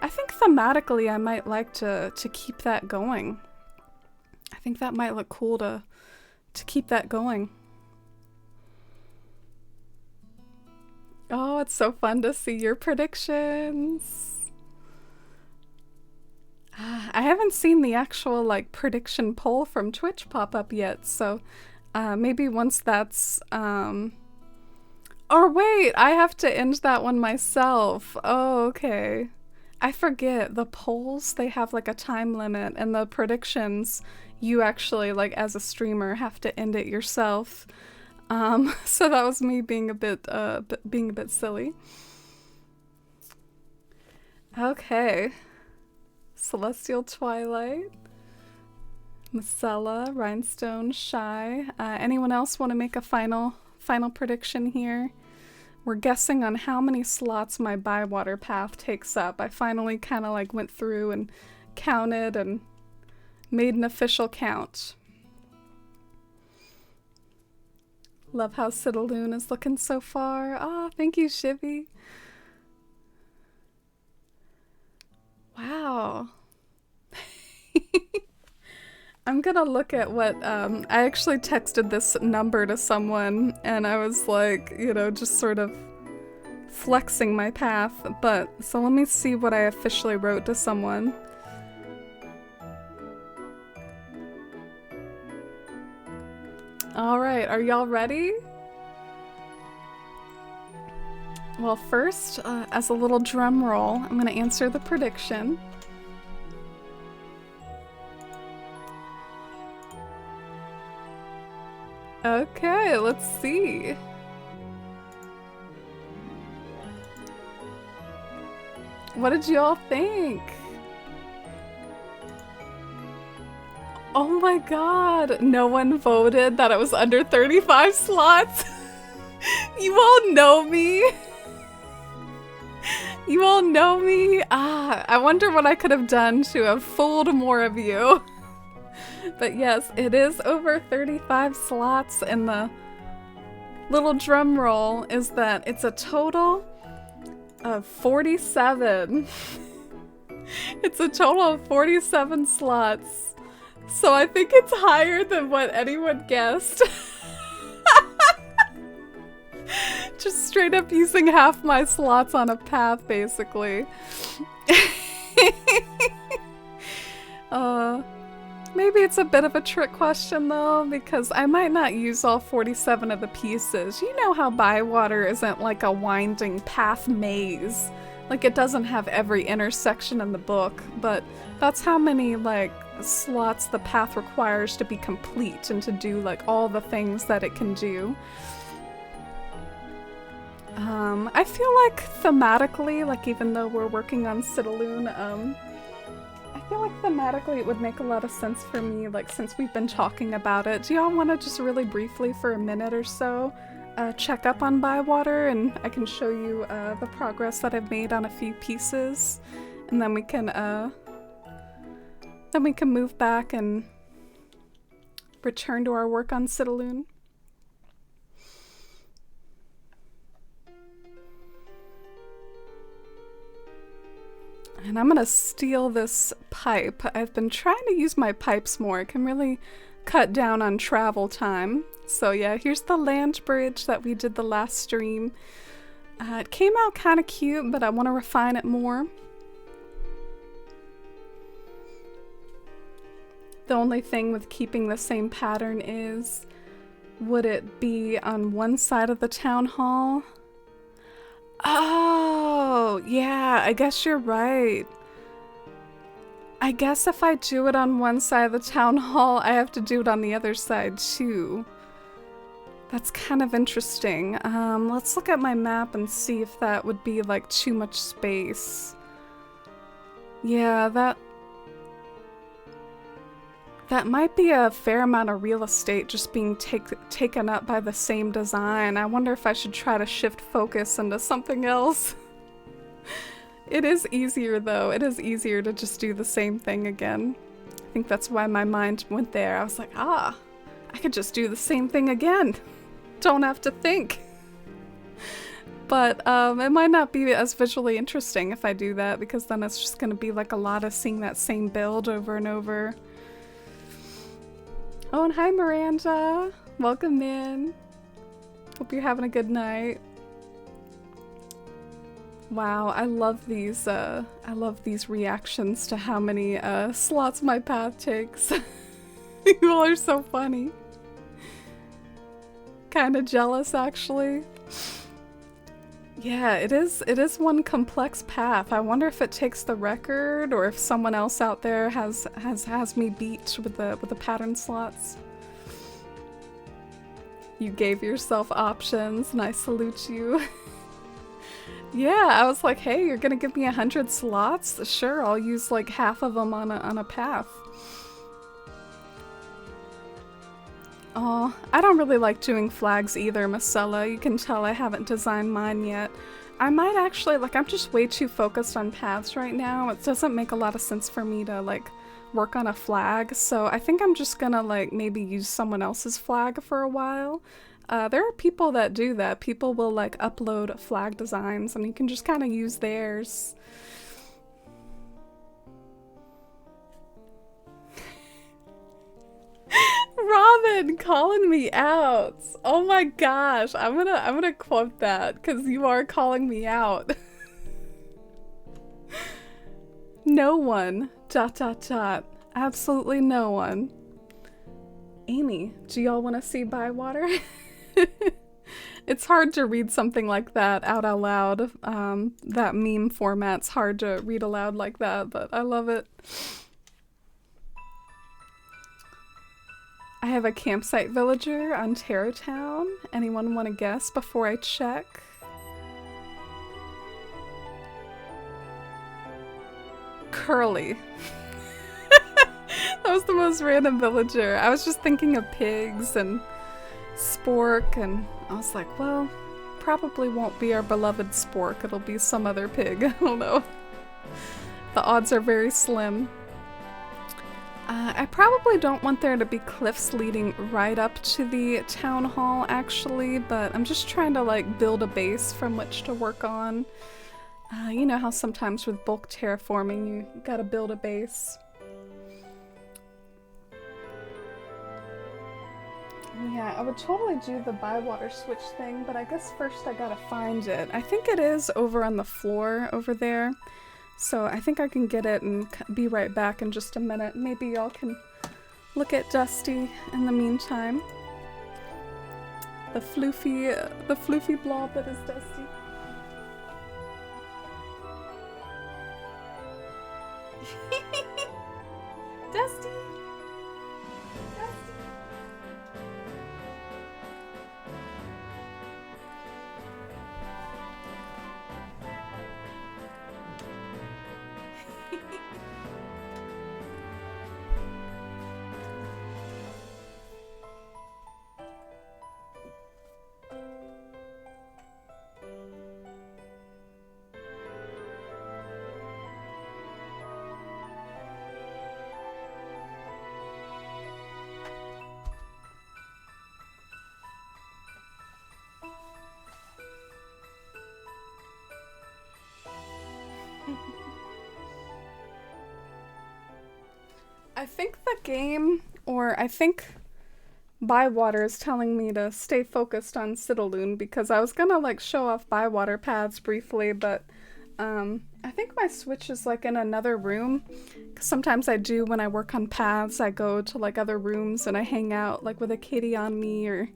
I think thematically I might like to keep that going. I think that might look cool to keep that going. Oh, it's so fun to see your predictions. I haven't seen the actual like prediction poll from Twitch pop up yet, so maybe once that's or wait, I have to end that one myself. Oh, okay. I forget, the polls, they have like a time limit, and the predictions, you actually, like as a streamer, have to end it yourself. So that was me being a bit silly. Okay. Celestial Twilight, Macella, Rhinestone, Shy. Anyone else want to make a final prediction here? We're guessing on how many slots my Bywater path takes up. I finally kind of like went through and counted and made an official count. Love how Citalune is looking so far. Oh, thank you, Shivy. Wow. I'm gonna look at what, I actually texted this number to someone, and I was like, you know, just sort of flexing my path, but, so let me see what I officially wrote to someone. Alright, are y'all ready? Well, first, as a little drum roll, I'm gonna answer the prediction. Okay, let's see. What did you all think? Oh my god, no one voted that it was under 35 slots? You all know me. You all know me. I wonder what I could have done to have fooled more of you. But yes, it is over 35 slots, and the little drum roll is that it's a total of 47. It's a total of 47 slots. So I think it's higher than what anyone guessed. Just straight up using half my slots on a path, basically. Maybe it's a bit of a trick question though, because I might not use all 47 of the pieces. You know how Bywater isn't like a winding path maze. Like, it doesn't have every intersection in the book, but that's how many like slots the path requires to be complete and to do like all the things that it can do. I feel like thematically, like even though we're working on Citalune, I feel like thematically it would make a lot of sense for me, like since we've been talking about it. Do y'all want to just really briefly for a minute or so check up on Bywater, and I can show you the progress that I've made on a few pieces, and then we can move back and return to our work on Citalune. And I'm gonna steal this pipe. I've been trying to use my pipes more. It can really cut down on travel time. So yeah, here's the land bridge that we did the last stream. It came out kind of cute, but I want to refine it more. The only thing with keeping the same pattern is, would it be on one side of the town hall? Oh, yeah, I guess you're right. I guess if I do it on one side of the town hall, I have to do it on the other side too. That's kind of interesting. Let's look at my map and see if that would be like too much space. Yeah, that might be a fair amount of real estate just being taken up by the same design. I wonder if I should try to shift focus into something else. It is easier though. It is easier to just do the same thing again. I think that's why my mind went there. I was like, I could just do the same thing again. Don't have to think. But it might not be as visually interesting if I do that, because then it's just gonna be like a lot of seeing that same build over and over. Oh, and hi Miranda! Welcome in. Hope you're having a good night. Wow, I love these reactions to how many slots my path takes. You all are so funny. Kinda jealous actually. Yeah, it is one complex path. I wonder if it takes the record or if someone else out there has me beat with the pattern slots. You gave yourself options and I salute you. Yeah, I was like, hey, you're gonna give me 100 slots? Sure, I'll use like half of them on a path. Oh, I don't really like doing flags either, Marcella. You can tell I haven't designed mine yet. I might actually, like, I'm just way too focused on paths right now. It doesn't make a lot of sense for me to, like, work on a flag. So I think I'm just gonna, like, maybe use someone else's flag for a while. There are people that do that. People will, like, upload flag designs and you can just kind of use theirs. Robin calling me out. Oh my gosh, I'm gonna quote that because you are calling me out. No one. ... Absolutely no one. Amy, do y'all want to see Bywater? It's hard to read something like that out loud. That meme format's hard to read aloud like that, but I love it. I have a campsite villager on Terratown. Anyone want to guess before I check? Curly. That was the most random villager. I was just thinking of pigs and spork, and I was like, well, probably won't be our beloved spork. It'll be some other pig. I don't know. The odds are very slim. I probably don't want there to be cliffs leading right up to the town hall, actually, but I'm just trying to, like, build a base from which to work on. You know how sometimes with bulk terraforming, you gotta build a base. Yeah, I would totally do the Bywater switch thing, but I guess first I gotta find it. I think it is over on the floor over there. So I think I can get it and be right back in just a minute. Maybe y'all can look at Dusty in the meantime. The floofy blob that is Dusty. Dusty! I think the game, or I think Bywater is telling me to stay focused on Citalune, because I was gonna like show off Bywater paths briefly, but I think my switch is like in another room. 'Cause sometimes I do when I work on paths, I go to like other rooms and I hang out like with a kitty on me or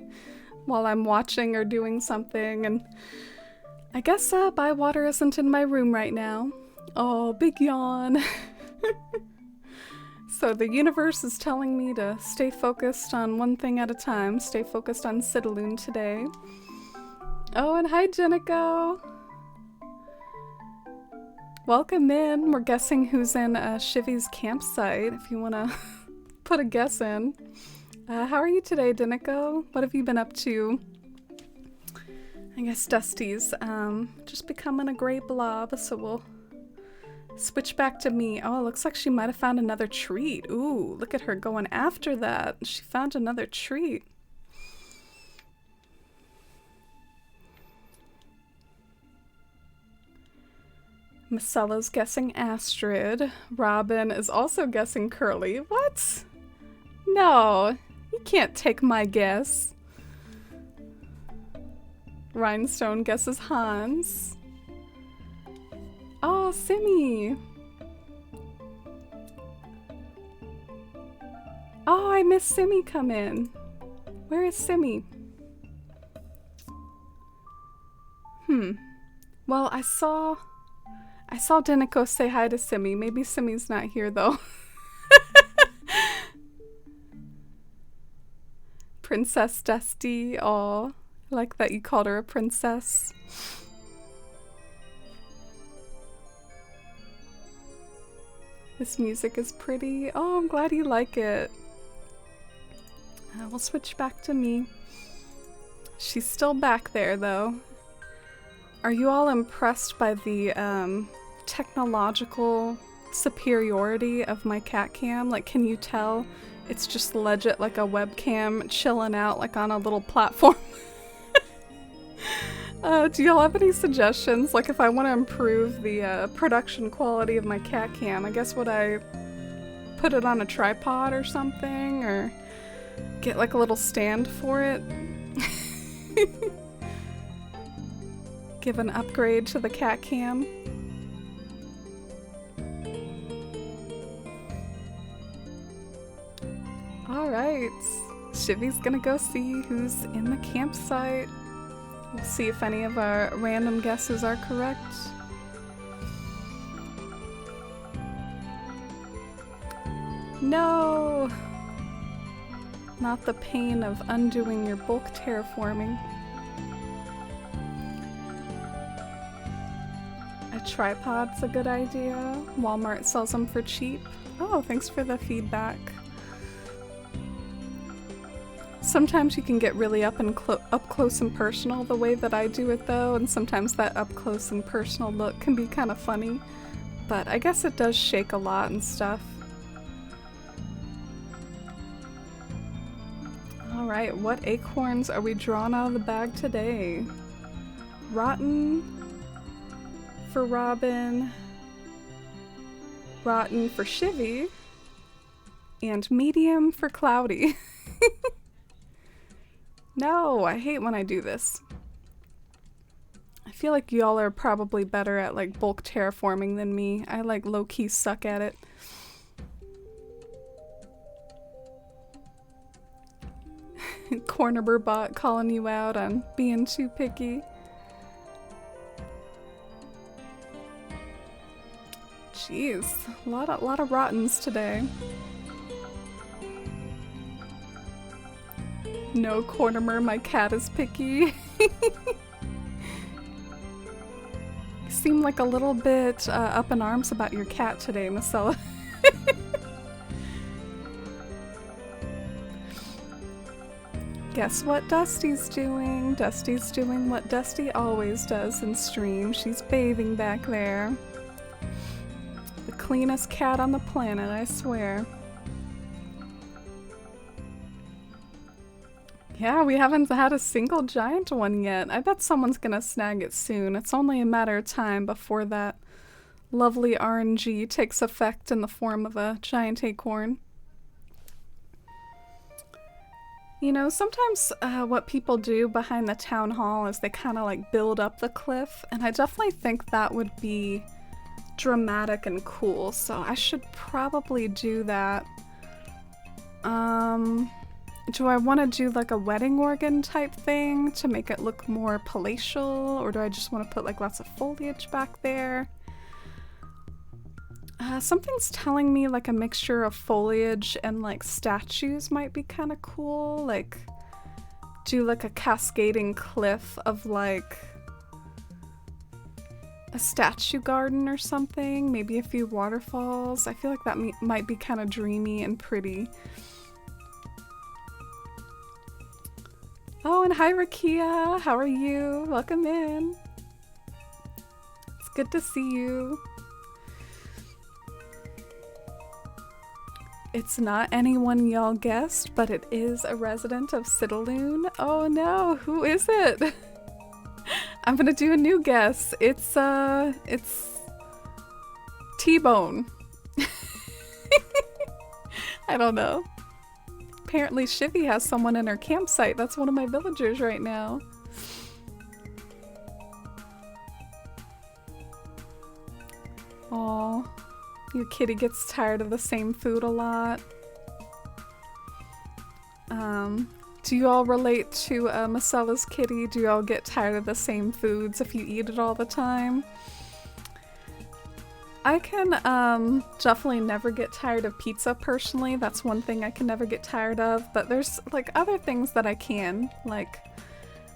while I'm watching or doing something, and I guess Bywater isn't in my room right now. Oh, big yawn. So the universe is telling me to stay focused on one thing at a time, stay focused on Citalune today. Oh, and hi, Jenico! Welcome in. We're guessing who's in Shivy's campsite, if you want to put a guess in. How are you today, Dinico? What have you been up to? I guess Dusty's just becoming a gray blob, so we'll switch back to me. Oh, it looks like she might have found another treat. Ooh, look at her going after that. She found another treat. Macella's guessing Astrid. Robin is also guessing Curly. What? No, you can't take my guess. Rhinestone guesses Hans. Oh, Simmy. Oh, I missed Simmy come in. Where is Simmy? Well, I saw Dinico say hi to Simmy. Maybe Simmy's not here though. Princess Dusty. Aw, I like that you called her a princess. This music is pretty. Oh, I'm glad you like it. We'll switch back to me. She's still back there though. Are you all impressed by the technological superiority of my cat cam? Like, can you tell it's just legit like a webcam chilling out like on a little platform? Do y'all have any suggestions? Like, if I want to improve the production quality of my cat cam, I guess would I put it on a tripod or something? Or get like a little stand for it? Give an upgrade to the cat cam? Alright, Shivy's gonna go see who's in the campsite. We'll see if any of our random guesses are correct. No! Not the pain of undoing your bulk terraforming. A tripod's a good idea. Walmart sells them for cheap. Oh, thanks for the feedback. Sometimes you can get really up close and personal the way that I do it though, and sometimes that up close and personal look can be kind of funny, but I guess it does shake a lot and stuff. Alright, what acorns are we drawing out of the bag today? Rotten for Robin, rotten for Shivy, and medium for Cloudy. No, I hate when I do this. I feel like y'all are probably better at like bulk terraforming than me. I like low-key suck at it. Corner bot calling you out on being too picky. Jeez, a lot of rottens today. No, Cornimer, my cat is picky. You seem like a little bit up in arms about your cat today, Marcella. Guess what Dusty's doing? Dusty's doing what Dusty always does in stream. She's bathing back there. The cleanest cat on the planet, I swear. Yeah, we haven't had a single giant one yet. I bet someone's gonna snag it soon. It's only a matter of time before that lovely RNG takes effect in the form of a giant acorn. You know, sometimes what people do behind the town hall is they kind of like build up the cliff, and I definitely think that would be dramatic and cool, so I should probably do that. Do I want to do like a wedding organ type thing to make it look more palatial, or do I just want to put like lots of foliage back there? Something's telling me like a mixture of foliage and like statues might be kind of cool. Like do like a cascading cliff of like a statue garden or something, maybe a few waterfalls. I feel like that might be kind of dreamy and pretty. Oh, and hi Rakia, how are you? Welcome in. It's good to see you. It's not anyone y'all guessed, but it is a resident of Citalune. Oh no, who is it? I'm gonna do a new guess. It's T-Bone. I don't know. Apparently Shivy has someone in her campsite. That's one of my villagers right now. Aw, your kitty gets tired of the same food a lot. Do you all relate to Macella's kitty? Do you all get tired of the same foods if you eat it all the time? I can definitely never get tired of pizza personally. That's one thing I can never get tired of, but there's like other things that I can. Like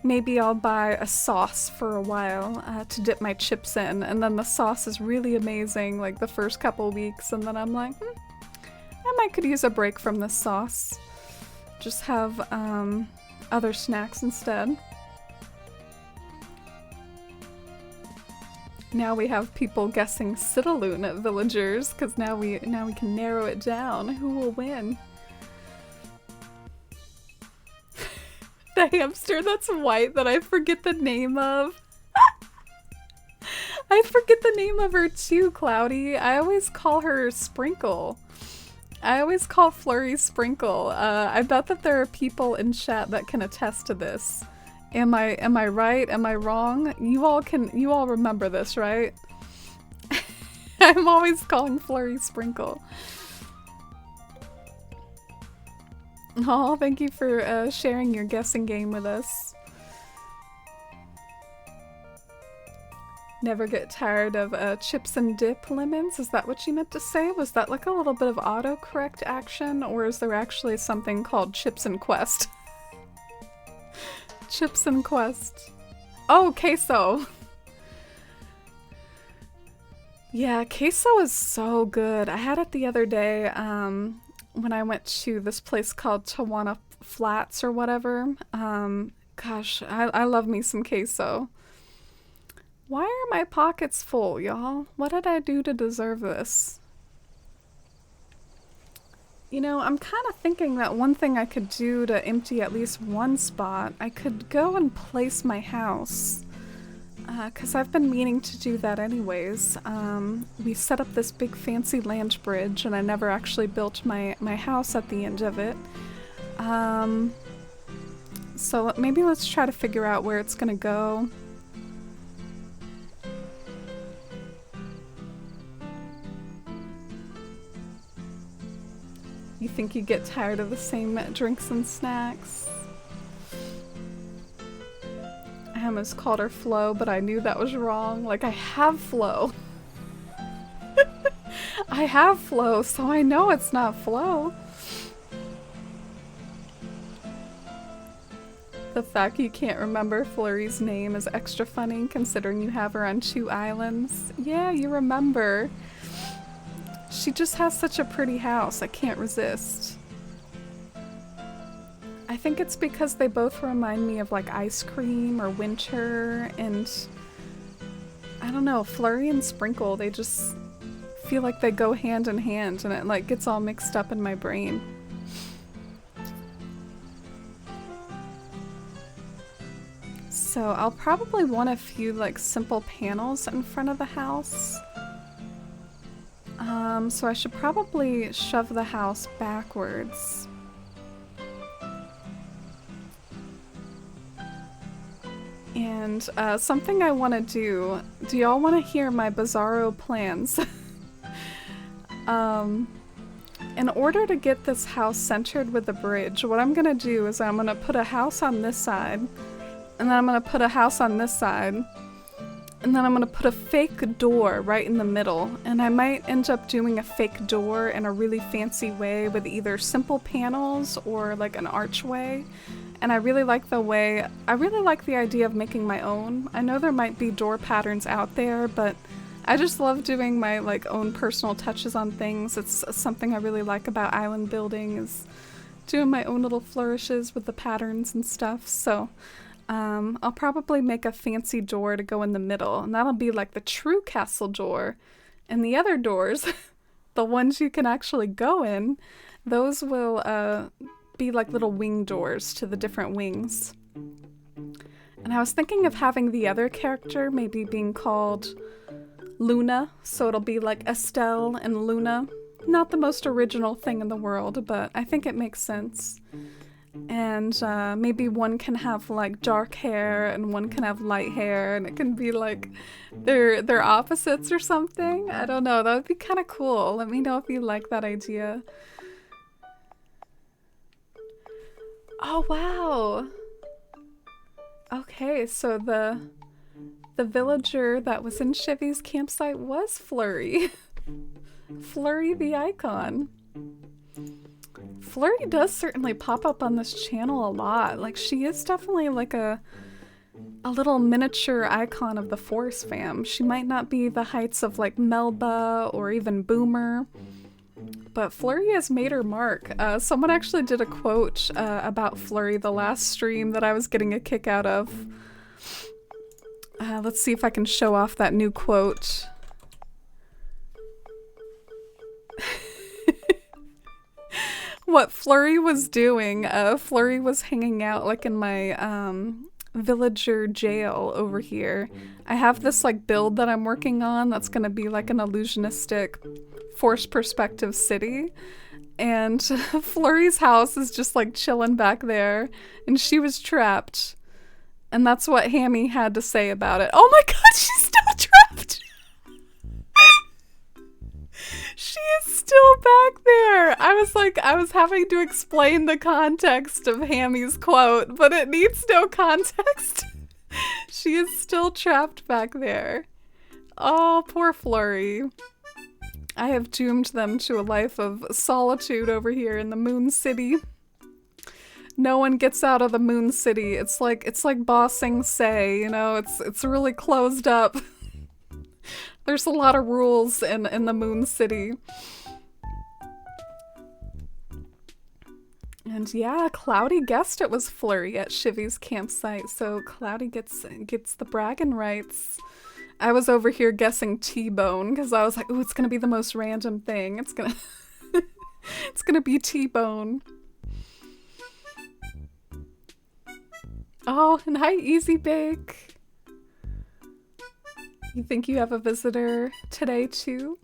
maybe I'll buy a sauce for a while to dip my chips in, and then the sauce is really amazing like the first couple weeks, and then I'm like, I might could use a break from this sauce. Just have other snacks instead. Now we have people guessing Citalune villagers, because now we can narrow it down. Who will win? The hamster that's white that I forget the name of. I forget the name of her too, Cloudy. I always call her Sprinkle. I always call Flurry Sprinkle. I bet that there are people in chat that can attest to this. Am I right? Am I wrong? You all remember this, right? I'm always calling Flurry Sprinkle. Oh, thank you for sharing your guessing game with us. Never get tired of chips and dip lemons? Is that what you meant to say? Was that like a little bit of autocorrect action, or is there actually something called Chips and Quest? Chips and Quest. Oh, queso. Yeah, queso is so good. I had it the other day when I went to this place called Tawana Flats or whatever. Gosh, I love me some queso. Why are my pockets full, y'all? What did I do to deserve this? You know, I'm kind of thinking that one thing I could do to empty at least one spot, I could go and place my house. Because I've been meaning to do that anyways. We set up this big fancy land bridge, and I never actually built my house at the end of it. So maybe let's try to figure out where it's gonna go. You think you get tired of the same drinks and snacks? I almost called her Flo, but I knew that was wrong. Like, I have Flo. I have Flo, so I know it's not Flo. The fact you can't remember Flurry's name is extra funny, considering you have her on 2 islands. Yeah, you remember. She just has such a pretty house, I can't resist. I think it's because they both remind me of like ice cream or winter, and I don't know, Flurry and Sprinkle, they just feel like they go hand in hand, and it like gets all mixed up in my brain. So I'll probably want a few like simple panels in front of the house. So I should probably shove the house backwards. And something I want to do y'all want to hear my bizarro plans? In order to get this house centered with the bridge, what I'm gonna do is I'm gonna put a house on this side, and then I'm gonna put a house on this side, and then I'm gonna put a fake door right in the middle, and I might end up doing a fake door in a really fancy way with either simple panels or like an archway, And I really like the idea of making my own. I know there might be door patterns out there, but I just love doing my like own personal touches on things. It's something I really like about island building is doing my own little flourishes with the patterns and stuff. So I'll probably make a fancy door to go in the middle, and that'll be like the true castle door. And the other doors, the ones you can actually go in, those will be like little wing doors to the different wings. And I was thinking of having the other character maybe being called Luna, so it'll be like Estelle and Luna. Not the most original thing in the world, but I think it makes sense. And maybe one can have like dark hair and one can have light hair, and it can be like they're opposites or something. I don't know, that would be kind of cool. Let me know if you like that idea. Oh wow. Okay, so the villager that was in Chivy's campsite was Flurry. Flurry the icon. Flurry does certainly pop up on this channel a lot. Like, she is definitely like a little miniature icon of the Forest fam. She might not be the heights of like Melba or even Boomer, but Flurry has made her mark. Someone actually did a quote about Flurry the last stream that I was getting a kick out of. Let's see if I can show off that new quote. What Flurry was doing, Flurry was hanging out like in my villager jail over here. I have this like build that I'm working on that's gonna be like an illusionistic forced perspective city. And Flurry's house is just like chilling back there, and she was trapped. And that's what Hammy had to say about it. Oh my god, she's still trapped! She is still back there! I was having to explain the context of Hammy's quote, but it needs no context. She is still trapped back there. Oh, poor Flurry. I have doomed them to a life of solitude over here in the Moon City. No one gets out of the Moon City. It's like Ba Sing Se, you know, it's really closed up. There's a lot of rules in the Moon City. And yeah, Cloudy guessed it was Flurry at Chivy's campsite, so Cloudy gets the bragging rights. I was over here guessing T-Bone because I was like, ooh, it's gonna be the most random thing. It's gonna it's gonna be T-Bone. Oh, and hi, Easy Bake. You think you have a visitor today too?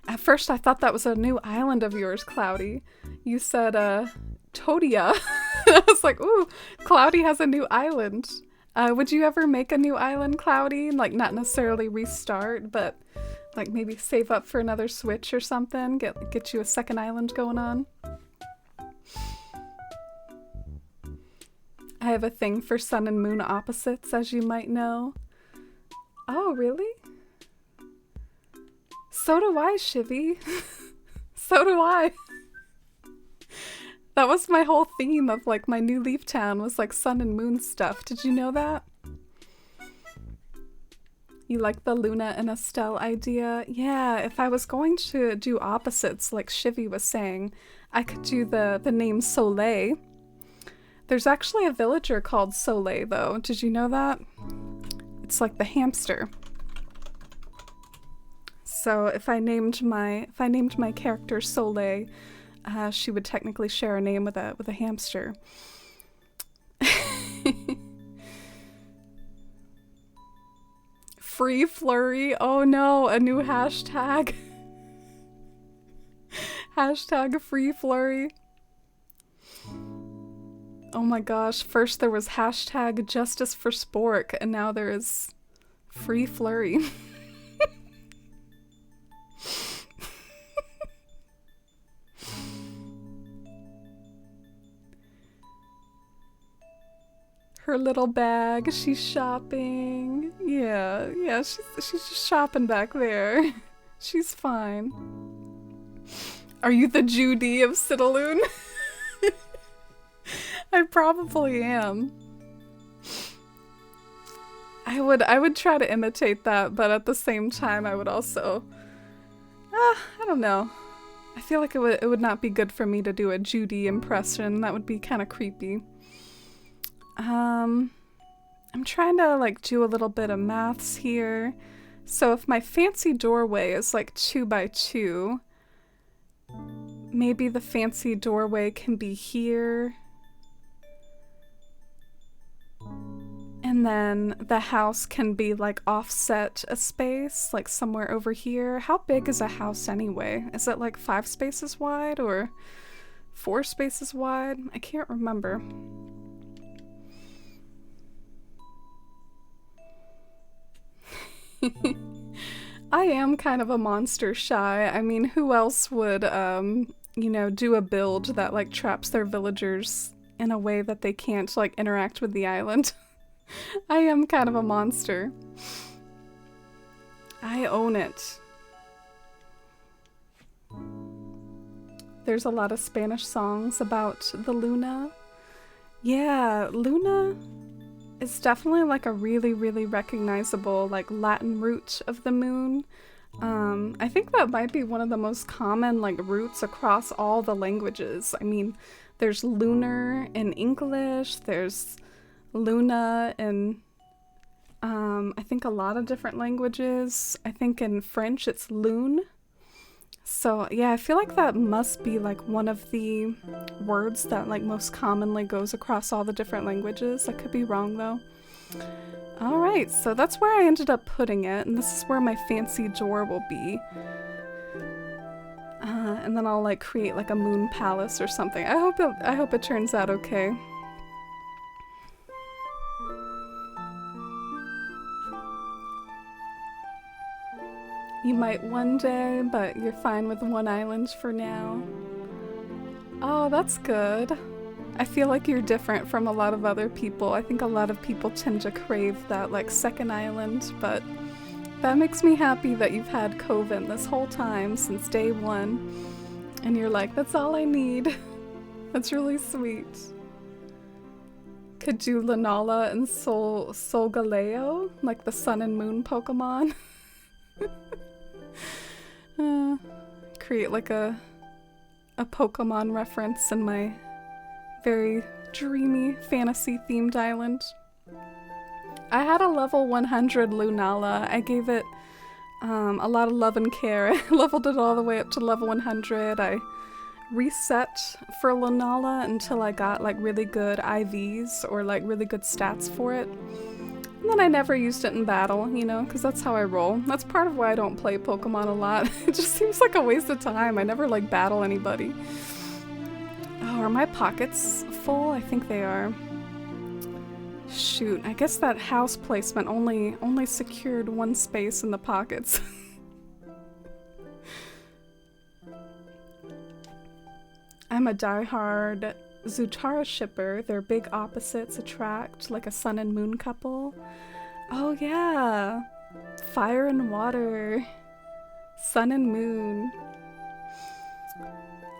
At first I thought that was a new island of yours, Cloudy. You said, Todia. I was like, ooh, Cloudy has a new island. Would you ever make a new island, Cloudy? Like, not necessarily restart, but like maybe save up for another Switch or something? Get you a second island going on? I have a thing for sun and moon opposites, as you might know. Oh, really? So do I, Chivy. So do I. That was my whole theme of like my new Leaf Town was like sun and moon stuff. Did you know that? You like the Luna and Estelle idea? Yeah, if I was going to do opposites like Chivy was saying, I could do the name Soleil. There's actually a villager called Soleil though. Did you know that? It's like the hamster. So if I named my character Soleil, she would technically share a name with a hamster. Free Flurry. Oh no, a new hashtag. Hashtag Free Flurry. Oh my gosh, first there was hashtag Justice for Spork, and now there is Free Flurry. Her little bag, she's shopping. Yeah, she's just shopping back there. She's fine. Are you the Judy of Citalune? I probably am. I would try to imitate that, but at the same time I would also I don't know. I feel like it would not be good for me to do a Judy impression. That would be kind of creepy. I'm trying to like do a little bit of maths here. So if my fancy doorway is like 2 by 2, maybe the fancy doorway can be here. And then the house can be like offset a space, like somewhere over here. How big is a house anyway? Is it like 5 spaces wide or 4 spaces wide? I can't remember. I am kind of a monster shy. I mean, who else would, do a build that like traps their villagers in a way that they can't like interact with the island? I am kind of a monster. I own it. There's a lot of Spanish songs about the Luna. Yeah, Luna is definitely like a really, really recognizable like Latin root of the moon. I think that might be one of the most common like roots across all the languages. I mean, there's lunar in English, there's Luna in I think a lot of different languages. I think in French it's lune. So yeah, I feel like that must be like one of the words that like most commonly goes across all the different languages. I could be wrong though. Alright, so that's where I ended up putting it, and this is where my fancy door will be. And then I'll like create like a moon palace or something. I hope it turns out okay. You might one day, but you're fine with one island for now. Oh, that's good. I feel like you're different from a lot of other people. I think a lot of people tend to crave that like second island, but that makes me happy that you've had Coven this whole time since day one. And you're like, that's all I need. That's really sweet. Could do Lunala and Solgaleo, like the sun and moon Pokemon. Create like a Pokemon reference in my very dreamy fantasy themed island. I had a level 100 Lunala. I gave it a lot of love and care. I leveled it all the way up to level 100. I reset for Lunala until I got like really good IVs or like really good stats for it. And then I never used it in battle, you know, because that's how I roll. That's part of why I don't play Pokemon a lot. It just seems like a waste of time. I never like battle anybody. Oh, are my pockets full? I think they are. Shoot, I guess that house placement only secured one space in the pockets. I'm a diehard Zutara shipper. Their big opposites attract, like a sun and moon couple. Oh yeah, fire and water, sun and moon.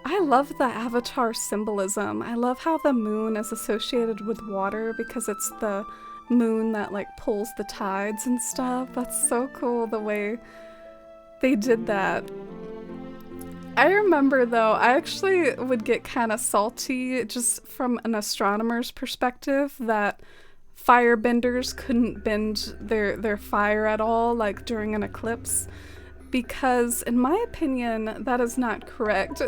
I love the Avatar symbolism. I love how the moon is associated with water because it's the moon that like pulls the tides and stuff. That's so cool the way they did that. I remember though, I actually would get kind of salty just from an astronomer's perspective that firebenders couldn't bend their fire at all like during an eclipse. Because in my opinion, that is not correct.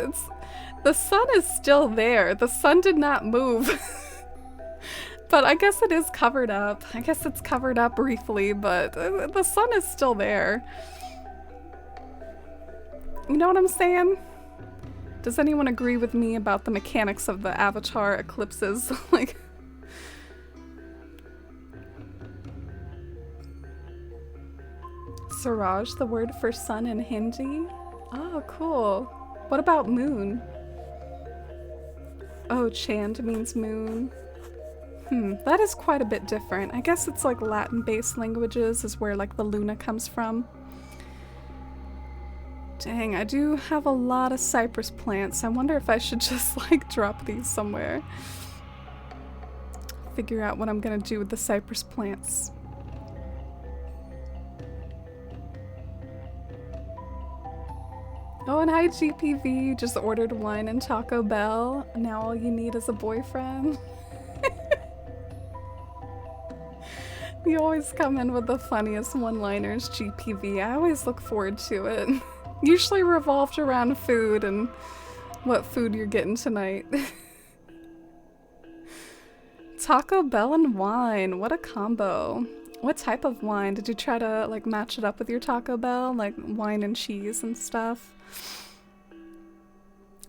The sun is still there. The sun did not move. But I guess it is covered up. I guess it's covered up briefly, but the sun is still there. You know what I'm saying? Does anyone agree with me about the mechanics of the Avatar eclipses? Like, Suraj, the word for sun in Hindi? Oh, cool. What about moon? Oh, Chand means moon. That is quite a bit different. I guess it's like Latin-based languages is where like the Luna comes from. Dang, I do have a lot of cypress plants. I wonder if I should just like drop these somewhere. figure out what I'm gonna do with the cypress plants. Oh, and hi GPV, you just ordered wine and Taco Bell. Now all you need is a boyfriend. You always come in with the funniest one-liners, GPV. I always look forward to it. Usually revolved around food and what food you're getting tonight. Taco Bell and wine, what a combo. What type of wine? Did you try to like match it up with your Taco Bell? Like wine and cheese and stuff?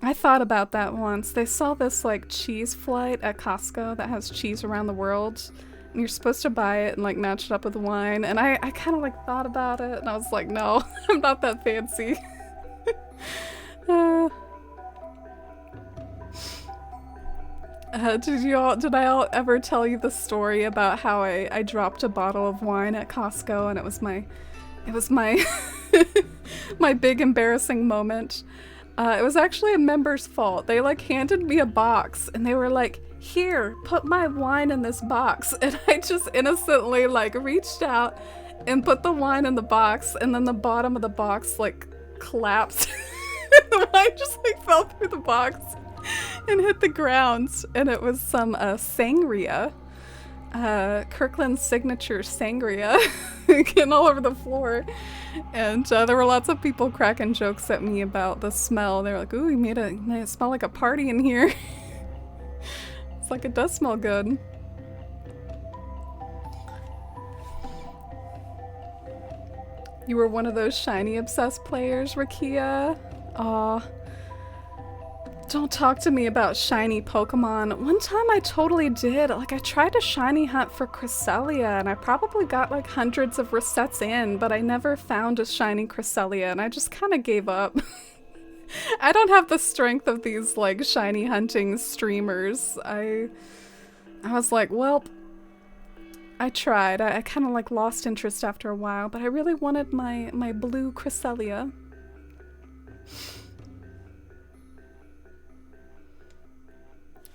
I thought about that once. They sell this like cheese flight at Costco that has cheese around the world. And you're supposed to buy it and like match it up with wine. And I kind of like thought about it and I was like, no, I'm not that fancy. Did I ever tell you the story about how I dropped a bottle of wine at Costco and it was my my big embarrassing moment. It was actually a member's fault. They like handed me a box and they were like, here, put my wine in this box. And I just innocently like reached out and put the wine in the box and then the bottom of the box like collapsed. The wine just like fell through the box and hit the ground. And it was some sangria. Kirkland's signature sangria getting all over the floor. And there were lots of people cracking jokes at me about the smell. They were like, ooh, you made it smell like a party in here. It's like it does smell good. You were one of those shiny obsessed players, Rakia? Aw. Don't talk to me about shiny Pokemon. One time I totally did. Like, I tried to shiny hunt for Cresselia, and I probably got like hundreds of resets in, but I never found a shiny Cresselia, and I just kind of gave up. I don't have the strength of these like shiny hunting streamers. I was like, well, I tried. I kind of like lost interest after a while, but I really wanted my blue Cresselia.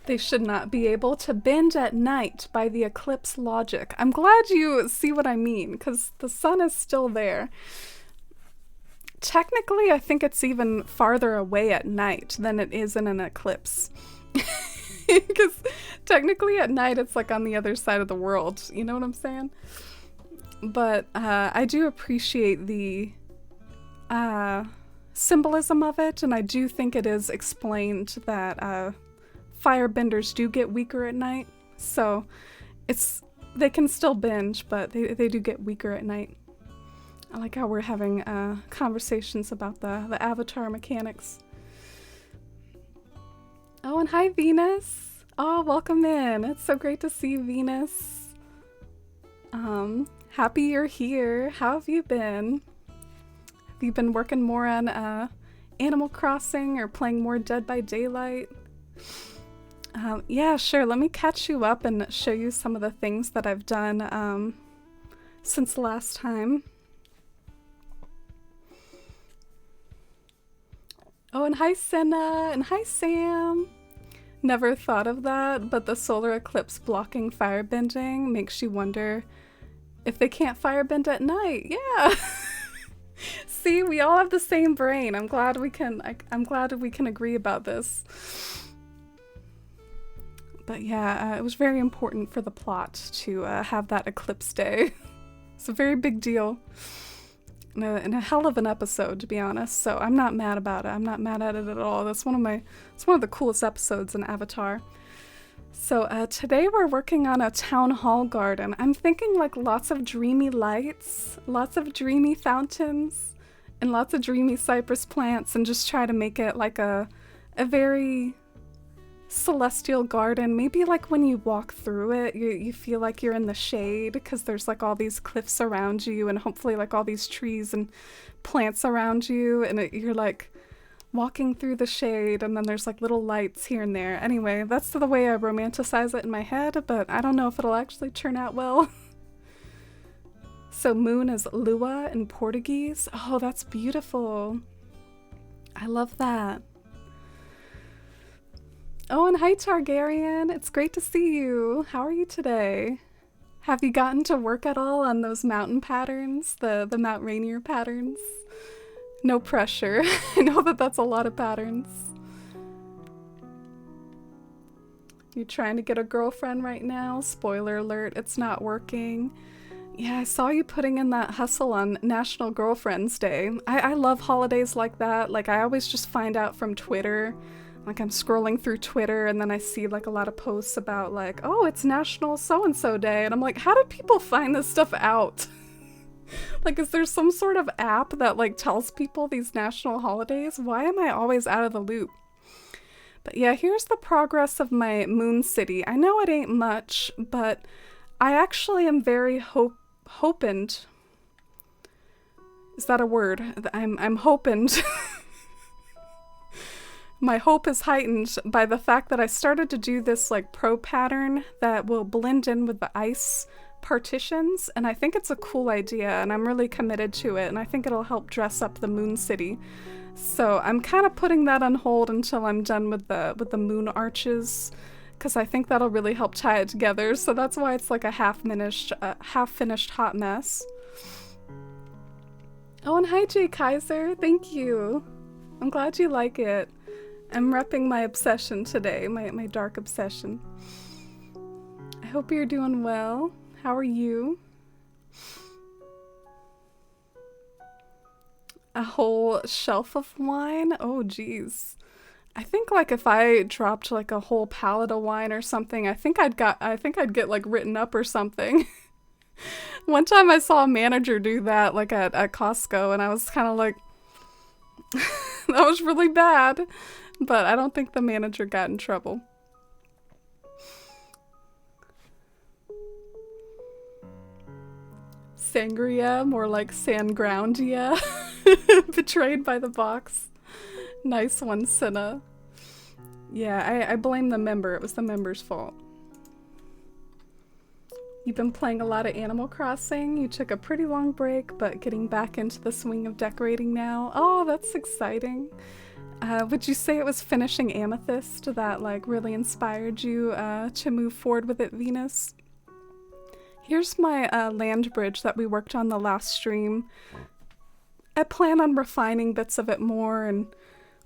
They should not be able to bend at night by the eclipse logic. I'm glad you see what I mean, because the sun is still there. Technically, I think it's even farther away at night than it is in an eclipse. Because technically at night it's like on the other side of the world, you know what I'm saying? But I do appreciate the symbolism of it, and I do think it is explained that firebenders do get weaker at night, so they can still binge, but they do get weaker at night. I like how we're having conversations about the avatar mechanics. Oh, and hi Venus! Oh, welcome in. It's so great to see you, Venus. Happy you're here. How have you been? Have you been working more on Animal Crossing or playing more Dead by Daylight? Yeah, sure. Let me catch you up and show you some of the things that I've done since last time. Oh, and hi Senna, and hi Sam. Never thought of that, but the solar eclipse blocking firebending makes you wonder if they can't firebend at night. Yeah. See, we all have the same brain. I'm glad we can agree about this. But yeah, it was very important for the plot to have that eclipse day. It's a very big deal. And a hell of an episode, to be honest. So I'm not mad about it. I'm not mad at it at all. It's one of the coolest episodes in Avatar. So today we're working on a town hall garden. I'm thinking like lots of dreamy lights, lots of dreamy fountains, and lots of dreamy cypress plants, and just try to make it like a very celestial garden. Maybe like when you walk through it, you feel like you're in the shade because there's like all these cliffs around you and hopefully like all these trees and plants around you, and you're like walking through the shade, and then there's like little lights here and there. Anyway, that's the way I romanticize it in my head, but I don't know if it'll actually turn out well. So moon is lua in Portuguese. Oh, that's beautiful. I love that. Oh, and hi, Targaryen. It's great to see you. How are you today? Have you gotten to work at all on those mountain patterns, the Mount Rainier patterns? No pressure. I know that that's a lot of patterns. You're trying to get a girlfriend right now? Spoiler alert, it's not working. Yeah, I saw you putting in that hustle on National Girlfriends Day. I love holidays like that. Like, I always just find out from Twitter. Like, I'm scrolling through Twitter and then I see like a lot of posts about like, oh, it's National so-and-so Day. And I'm like, how do people find this stuff out? Like, is there some sort of app that like tells people these national holidays? Why am I always out of the loop? But yeah, here's the progress of my Moon City. I know it ain't much, but I actually am very hoping. Is that a word? I'm hoping. My hope is heightened by the fact that I started to do this like pro pattern that will blend in with the ice partitions, and I think it's a cool idea and I'm really committed to it, and I think it'll help dress up the Moon City. So I'm kind of putting that on hold until I'm done with the moon arches, because I think that'll really help tie it together. So that's why it's like a half-finished hot mess. Oh, and hi Jay Kaiser, thank you. I'm glad you like it. I'm repping my obsession today, my dark obsession. I hope you're doing well. How are you? A whole shelf of wine? Oh, geez. I think like if I dropped like a whole pallet of wine or something, I think I'd get like written up or something. One time I saw a manager do that like at Costco, and I was kind of like, that was really bad. But I don't think the manager got in trouble. Sangria, more like Sangroundia. Betrayed by the box. Nice one, Cinna. Yeah, I blame the member. It was the member's fault. You've been playing a lot of Animal Crossing. You took a pretty long break, but getting back into the swing of decorating now. Oh, that's exciting. Would you say it was finishing Amethyst that like really inspired you to move forward with it, Venus? Here's my land bridge that we worked on the last stream. I plan on refining bits of it more, and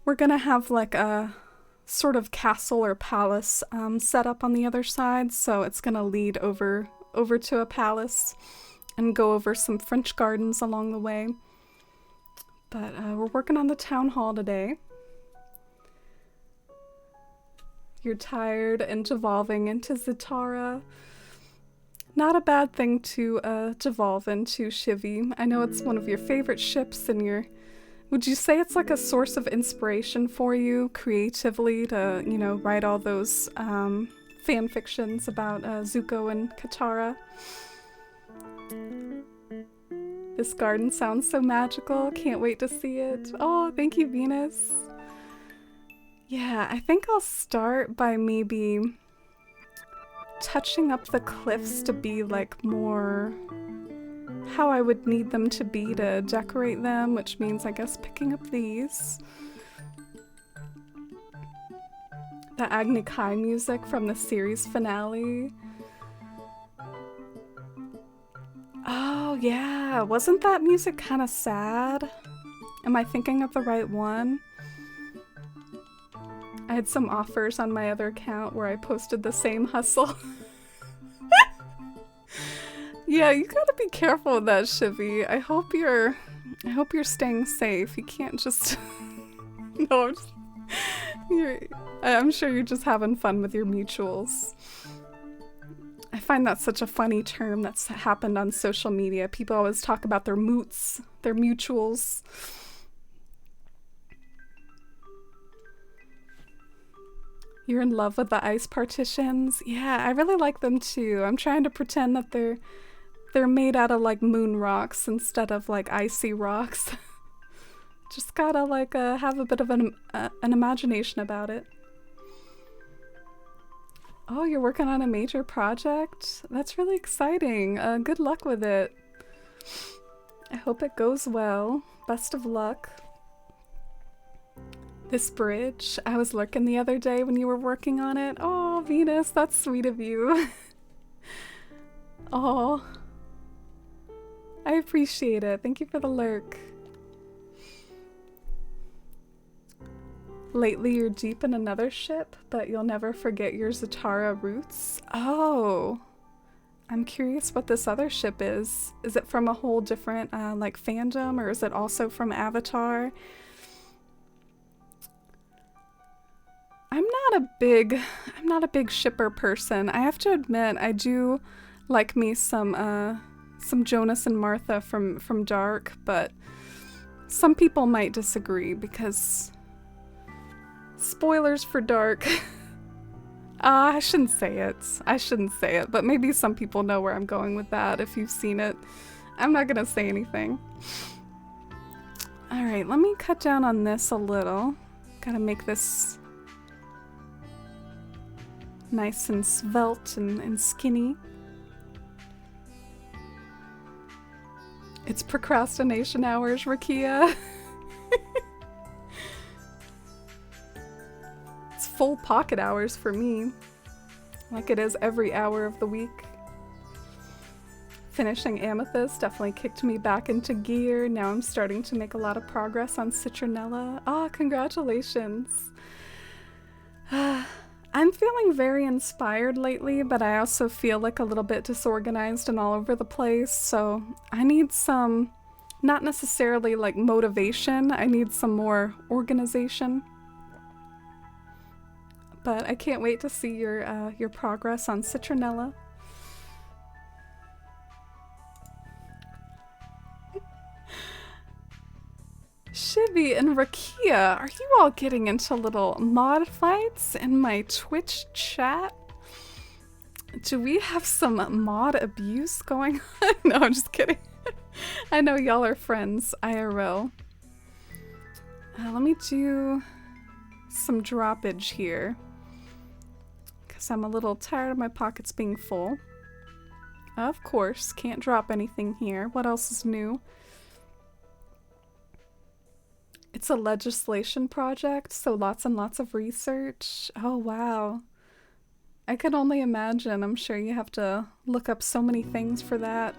we're gonna have like a sort of castle or palace set up on the other side, so it's gonna lead over to a palace and go over some French gardens along the way. But we're working on the town hall today. You're tired and devolving into Zitara. Not a bad thing to devolve into, Shivy. I know it's one of your favorite ships, and would you say it's like a source of inspiration for you creatively to, you know, write all those fan fictions about Zuko and Katara? This garden sounds so magical. Can't wait to see it. Oh, thank you, Venus. Yeah, I think I'll start by maybe touching up the cliffs to be like more how I would need them to be to decorate them, which means I guess picking up these. The Agni Kai music from the series finale. Oh yeah, wasn't that music kind of sad? Am I thinking of the right one? I had some offers on my other account where I posted the same hustle. Yeah, you gotta be careful with that, Shivy. I hope you're staying safe. You can't just no, I'm sure you're just having fun with your mutuals. I find that such a funny term that's happened on social media. People always talk about their moots, their mutuals. You're in love with the ice partitions? Yeah, I really like them too. I'm trying to pretend that they're made out of like moon rocks instead of like icy rocks. Just gotta like have a bit of an imagination about it. Oh, you're working on a major project? That's really exciting. Good luck with it. I hope it goes well. Best of luck. This bridge, I was lurking the other day when you were working on it. Oh, Venus, that's sweet of you. Oh, I appreciate it. Thank you for the lurk. Lately you're deep in another ship, but you'll never forget your Zatara roots. Oh, I'm curious what this other ship is. Is it from a whole different like fandom, or is it also from Avatar? I'm not a big shipper person. I have to admit, I do like me some Jonas and Martha from Dark, but some people might disagree because spoilers for Dark. I shouldn't say it. But maybe some people know where I'm going with that if you've seen it. I'm not gonna say anything. Alright, let me cut down on this a little. Gotta make this nice and svelte and skinny. It's procrastination hours, Rakia. It's full pocket hours for me, like it is every hour of the week. Finishing Amethyst definitely kicked me back into gear. Now I'm starting to make a lot of progress on Citronella. Ah, congratulations. I'm feeling very inspired lately, but I also feel like a little bit disorganized and all over the place, so I need some, not necessarily like motivation, I need some more organization. But I can't wait to see your progress on Citronella. Shivi and Rakia, are you all getting into little mod fights in my Twitch chat? Do we have some mod abuse going on? No, I'm just kidding. I know y'all are friends, IRL. Let me do some droppage here, because I'm a little tired of my pockets being full. Of course, can't drop anything here. What else is new? It's a legislation project, so lots and lots of research. Oh, wow. I can only imagine. I'm sure you have to look up so many things for that.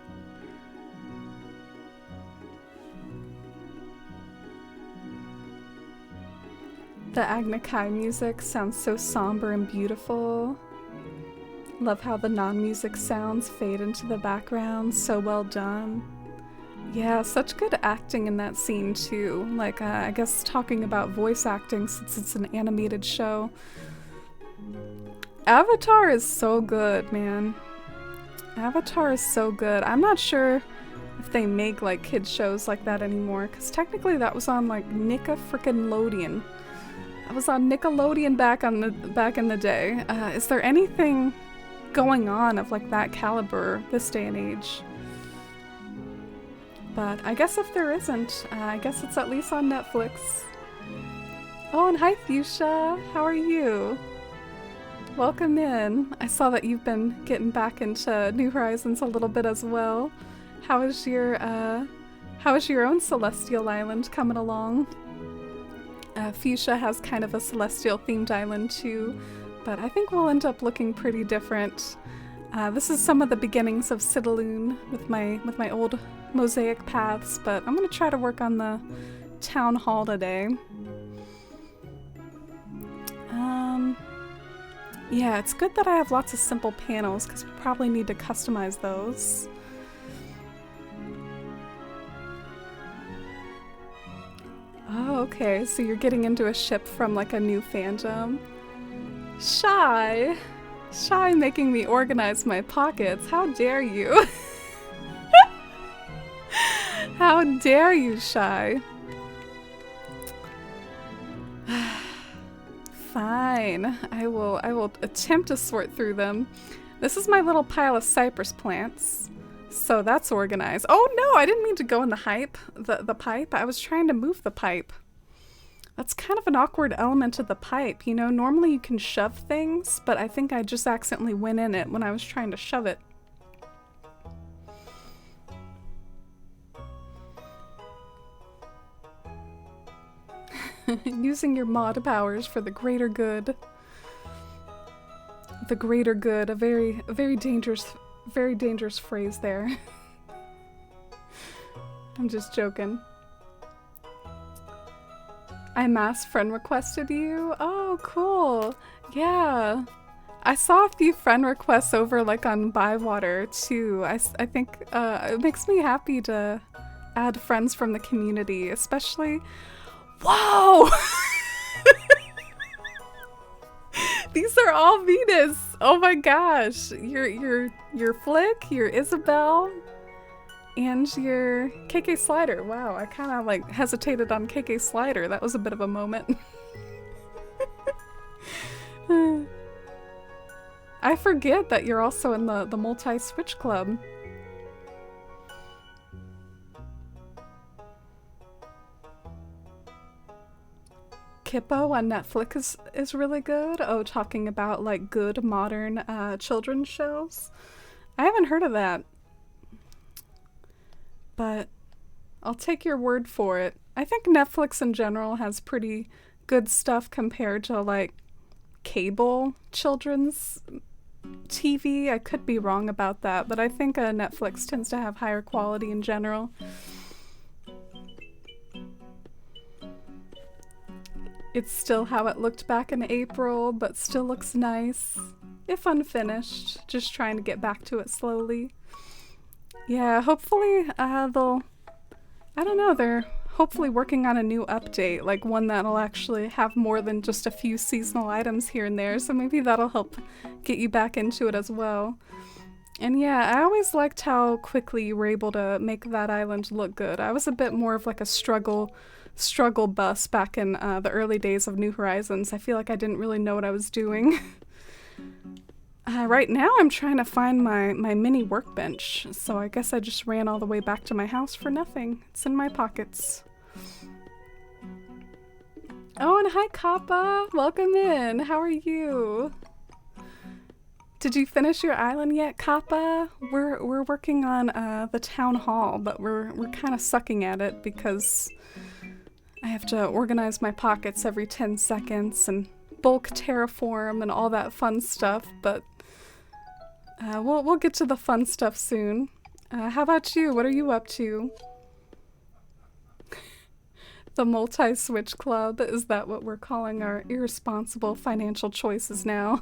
The Agna Kai music sounds so somber and beautiful. Love how the non-music sounds fade into the background. So well done. Yeah, such good acting in that scene too. Like, I guess talking about voice acting since it's an animated show. Avatar is so good, man. Avatar is so good. I'm not sure if they make like kids shows like that anymore, because technically that was on like Nicka-frickin-lodeon. That was on Nickelodeon back in the day. Is there anything going on of like that caliber this day and age? But I guess if there isn't, I guess it's at least on Netflix. Oh, and hi Fuchsia, how are you? Welcome in. I saw that you've been getting back into New Horizons a little bit as well. How is your own Celestial Island coming along? Fuchsia has kind of a celestial themed island too, but I think we'll end up looking pretty different. This is some of the beginnings of Citalune with my old mosaic paths, but I'm gonna try to work on the town hall today. Yeah, it's good that I have lots of simple panels because we probably need to customize those. Oh, okay, so you're getting into a ship from like a new fandom. Shy making me organize my pockets. How dare you? How dare you, Shy? Fine, I will attempt to sort through them. This is my little pile of cypress plants. So that's organized. Oh no, I didn't mean to go in the pipe. I was trying to move the pipe. That's kind of an awkward element of the pipe, you know? Normally you can shove things, but I think I just accidentally went in it when I was trying to shove it. Using your mod powers for the greater good. The greater good, a very dangerous phrase there. I'm just joking. I mass friend requested you? Oh, cool. Yeah. I saw a few friend requests over like on Bywater too. I think it makes me happy to add friends from the community, especially... Whoa! These are all Venus. Oh my gosh. Your Flick, your Isabel, and your KK Slider. Wow, I kind of like hesitated on KK Slider. That was a bit of a moment. I forget that you're also in the multi-switch club. Kippo on Netflix is really good. Oh, talking about like good modern children's shows. I haven't heard of that, but I'll take your word for it. I think Netflix in general has pretty good stuff compared to like cable children's TV. I could be wrong about that, but I think Netflix tends to have higher quality in general. It's still how it looked back in April, but still looks nice. If unfinished, just trying to get back to it slowly. Yeah, hopefully they'll... I don't know, they're hopefully working on a new update, like one that'll actually have more than just a few seasonal items here and there, so maybe that'll help get you back into it as well. And yeah, I always liked how quickly you were able to make that island look good. I was a bit more of like a struggle bus back in the early days of New Horizons. I feel like I didn't really know what I was doing. Right now I'm trying to find my mini workbench, so I guess I just ran all the way back to my house for nothing. It's in my pockets. Oh, and hi Kappa! Welcome in! How are you? Did you finish your island yet, Kappa? We're working on the town hall, but we're kind of sucking at it because I have to organize my pockets every 10 seconds and bulk terraform and all that fun stuff, but we'll get to the fun stuff soon. How about you? What are you up to? The multi-switch club, is that what we're calling our irresponsible financial choices now?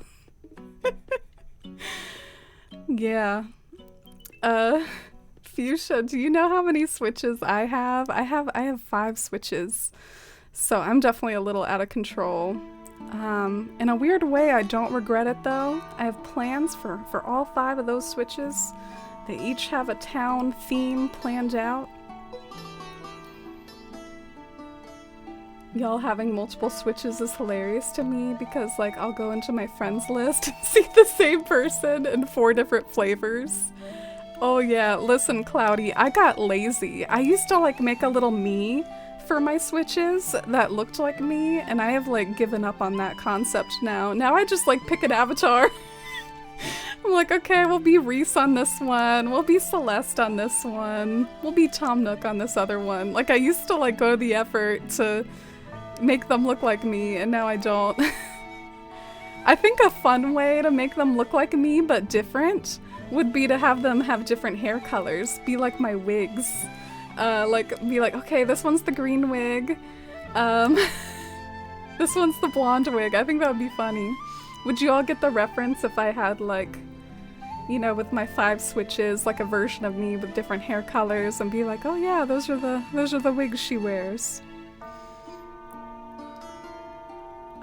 Yeah. Fuchsia, do you know how many switches I have? I have 5 switches, so I'm definitely a little out of control. In a weird way, I don't regret it though. I have plans for all 5 of those switches. They each have a town theme planned out. Y'all having multiple switches is hilarious to me because like I'll go into my friends list and see the same person in 4 different flavors. Oh yeah, listen Cloudy, I got lazy. I used to like make a little me for my switches that looked like me, and I have like given up on that concept now. Now I just like pick an avatar. I'm like, okay, we'll be Reese on this one, we'll be Celeste on this one, we'll be Tom Nook on this other one. Like I used to like go to the effort to make them look like me, and now I don't. I think a fun way to make them look like me but different would be to have them have different hair colors, be like my wigs. Be like, okay, this one's the green wig, this one's the blonde wig. I think that would be funny. Would you all get the reference if I had like, you know, with my 5 switches, like a version of me with different hair colors and be like, oh yeah, those are the wigs she wears.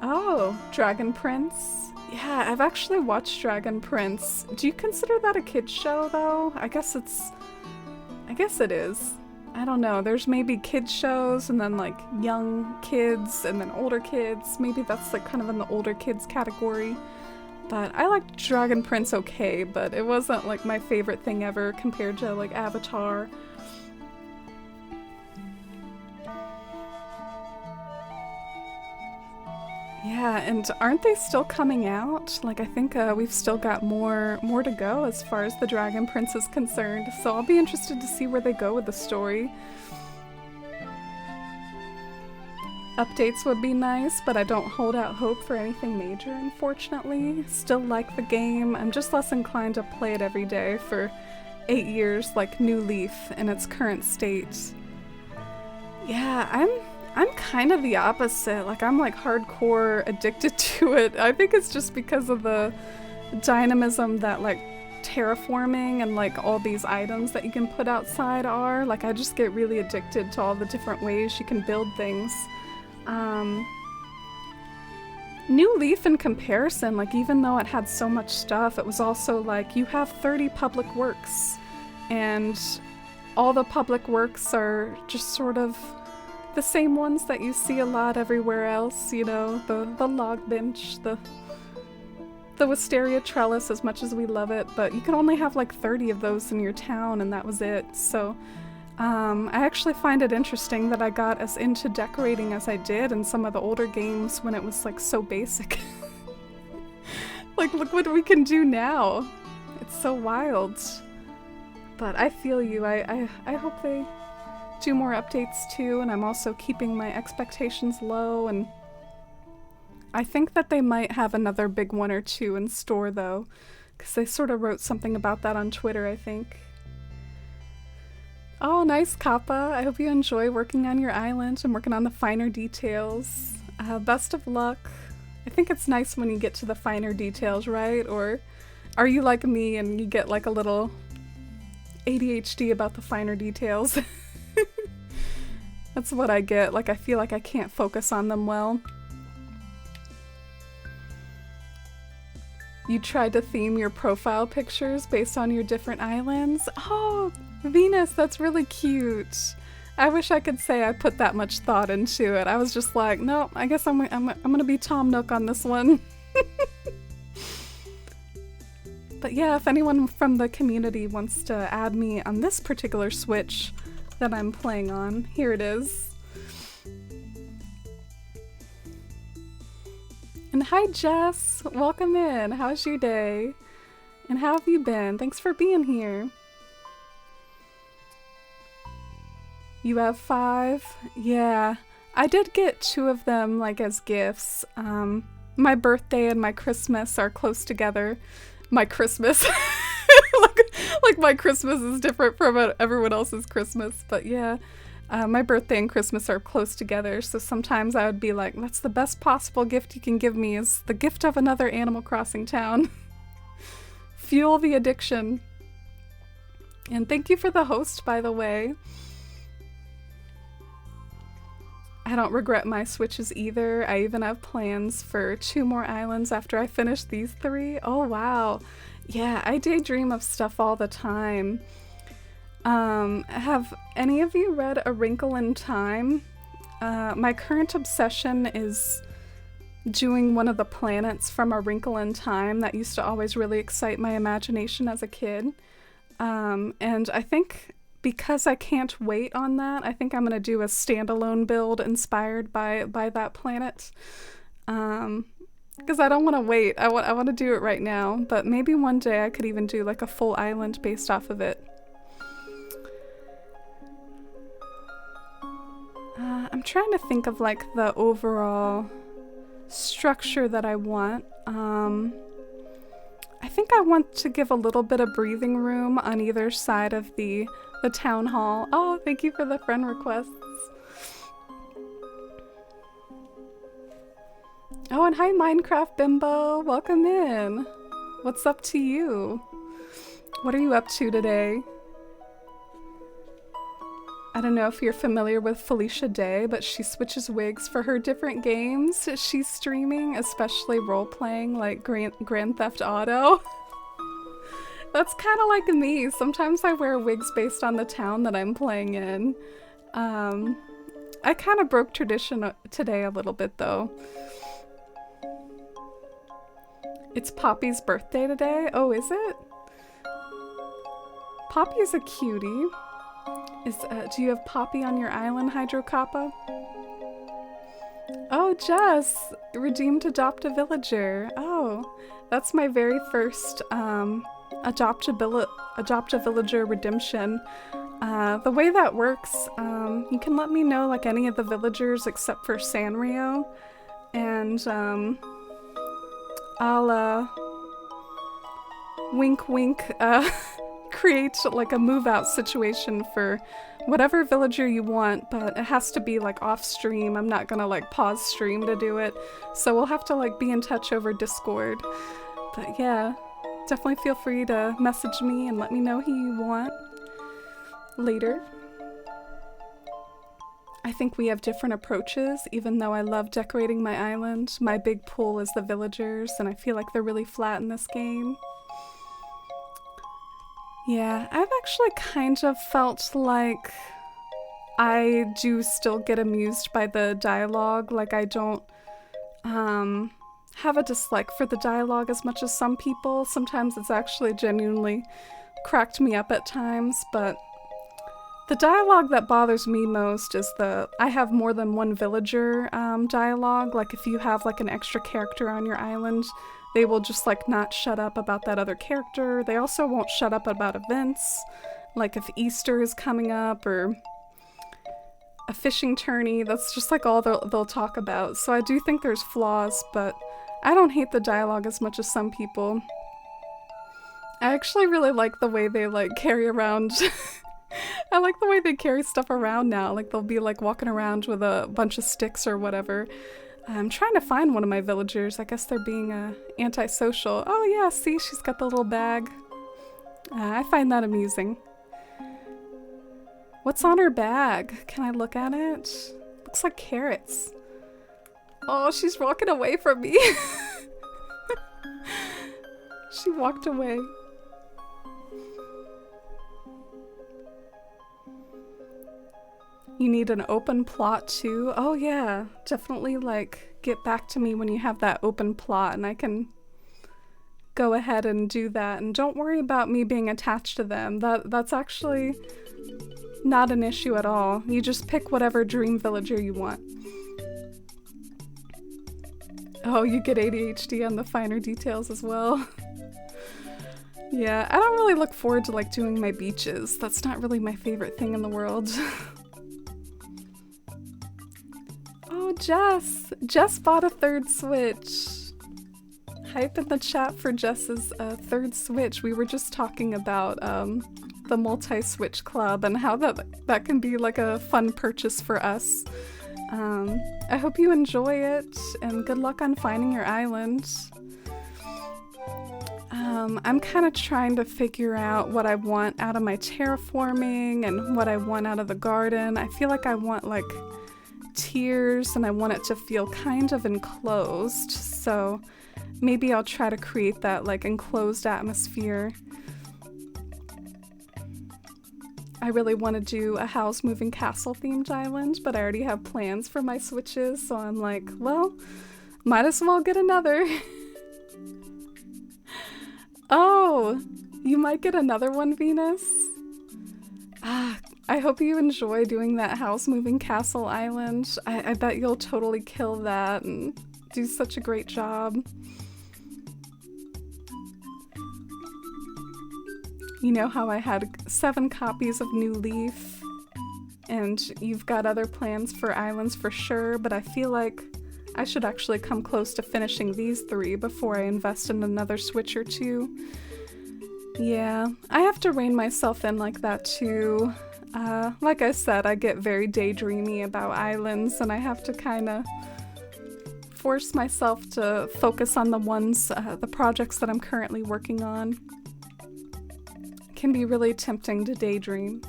Oh, Dragon Prince. Yeah, I've actually watched Dragon Prince. Do you consider that a kid's show though? I guess it is. I don't know. There's maybe kids shows and then like young kids and then older kids. Maybe that's like kind of in the older kids category. But I liked Dragon Prince okay, but it wasn't like my favorite thing ever compared to like Avatar. Yeah, and aren't they still coming out? Like, I think we've still got more to go as far as the Dragon Prince is concerned, so I'll be interested to see where they go with the story. Updates would be nice, but I don't hold out hope for anything major, unfortunately. Still like the game. I'm just less inclined to play it every day for 8 years like New Leaf in its current state. Yeah, I'm kind of the opposite. Like, I'm like hardcore addicted to it. I think it's just because of the dynamism that like terraforming and like all these items that you can put outside are. Like, I just get really addicted to all the different ways you can build things. New Leaf in comparison, like even though it had so much stuff, it was also like you have 30 public works and all the public works are just sort of the same ones that you see a lot everywhere else, you know, the log bench, the wisteria trellis, as much as we love it, but you can only have like 30 of those in your town and that was it. So I actually find it interesting that I got as into decorating as I did in some of the older games when it was like so basic. Like, look what we can do now. It's so wild. But I feel you. I hope they do more updates too, and I'm also keeping my expectations low, and I think that they might have another big one or two in store though, because they sort of wrote something about that on Twitter, I think. Oh, nice, Kappa. I hope you enjoy working on your island and working on the finer details. Best of luck. I think it's nice when you get to the finer details, right? Or are you like me and you get like a little ADHD about the finer details? That's what I get. Like, I feel like I can't focus on them well. You tried to theme your profile pictures based on your different islands? Oh, Venus, that's really cute. I wish I could say I put that much thought into it. I was just like, no, I guess I'm gonna be Tom Nook on this one. But yeah, if anyone from the community wants to add me on this particular Switch that I'm playing on, here it is. And hi Jess, welcome in. How's your day? And how have you been? Thanks for being here. You have 5? Yeah, I did get 2 of them like as gifts. My birthday and my Christmas are close together. My Christmas. like my Christmas is different from everyone else's Christmas, but yeah. My birthday and Christmas are close together, so sometimes I would be like, that's the best possible gift you can give me is the gift of another Animal Crossing town. Fuel the addiction. And thank you for the host, by the way. I don't regret my Switches either. I even have plans for 2 more islands after I finish these 3. Oh wow. Yeah, I daydream of stuff all the time. Have any of you read A Wrinkle in Time? My current obsession is doing one of the planets from A Wrinkle in Time. That used to always really excite my imagination as a kid. And I think because I can't wait on that, I think I'm gonna do a standalone build inspired by that planet. Because I don't want to wait. I want to do it right now, but maybe one day I could even do like a full island based off of it. I'm trying to think of like the overall structure that I want. I think I want to give a little bit of breathing room on either side of the town hall. Oh, thank you for the friend requests. Oh, and hi Minecraft Bimbo, welcome in. What's up to you? What are you up to today? I don't know if you're familiar with Felicia Day, but she switches wigs for her different games she's streaming, especially role-playing like Grand Theft Auto. That's kind of like me. Sometimes I wear wigs based on the town that I'm playing in. I kind of broke tradition today a little bit though. It's Poppy's birthday today? Oh, is it? Poppy's a cutie. Do you have Poppy on your island, Hydro Kappa? Oh, Jess! Redeemed Adopt a Villager. Oh, that's my very first Adopt a Villager redemption. The way that works, you can let me know like any of the villagers except for Sanrio, and I'll wink wink create like a move out situation for whatever villager you want, but it has to be like off stream. I'm not gonna like pause stream to do it, so we'll have to like be in touch over Discord. But yeah, definitely feel free to message me and let me know who you want later. I think we have different approaches, even though I love decorating my island. My big pull is the villagers, and I feel like they're really flat in this game. Yeah, I've actually kind of felt like I do still get amused by the dialogue. Like, I don't have a dislike for the dialogue as much as some people. Sometimes it's actually genuinely cracked me up at times, but the dialogue that bothers me most is I have more than one villager dialogue. Like, if you have like an extra character on your island, they will just like not shut up about that other character. They also won't shut up about events, like if Easter is coming up or a fishing tourney. That's just like all they'll talk about. So I do think there's flaws, but I don't hate the dialogue as much as some people. I actually really like the way they like carry around I like the way they carry stuff around now. Like, they'll be like walking around with a bunch of sticks or whatever. I'm trying to find one of my villagers. I guess they're being antisocial. Oh yeah, see, she's got the little bag. I find that amusing. What's on her bag? Can I look at it? Looks like carrots. Oh, she's walking away from me. She walked away. You need an open plot too? Oh yeah, definitely like get back to me when you have that open plot and I can go ahead and do that. And don't worry about me being attached to them. That's actually not an issue at all. You just pick whatever dream villager you want. Oh, you get ADHD on the finer details as well. Yeah, I don't really look forward to like doing my beaches. That's not really my favorite thing in the world. Oh, Jess! Jess bought a third Switch. Hype in the chat for Jess's third Switch. We were just talking about the multi-Switch club and how that can be like a fun purchase for us. I hope you enjoy it and good luck on finding your island. I'm kind of trying to figure out what I want out of my terraforming and what I want out of the garden. I feel like I want like tiers and I want it to feel kind of enclosed, so maybe I'll try to create that like enclosed atmosphere. I really want to do a house moving castle themed island, but I already have plans for my switches, so I'm like, well, might as well get another. Oh, you might get another one, Venus. I hope you enjoy doing that house moving castle island. I bet you'll totally kill that and do such a great job. You know how I had 7 copies of New Leaf, and you've got other plans for islands for sure, but I feel like I should actually come close to finishing these 3 before I invest in another Switch or 2. Yeah, I have to rein myself in like that too. Like I said, I get very daydreamy about islands, and I have to kind of force myself to focus on the projects that I'm currently working on. It can be really tempting to daydream.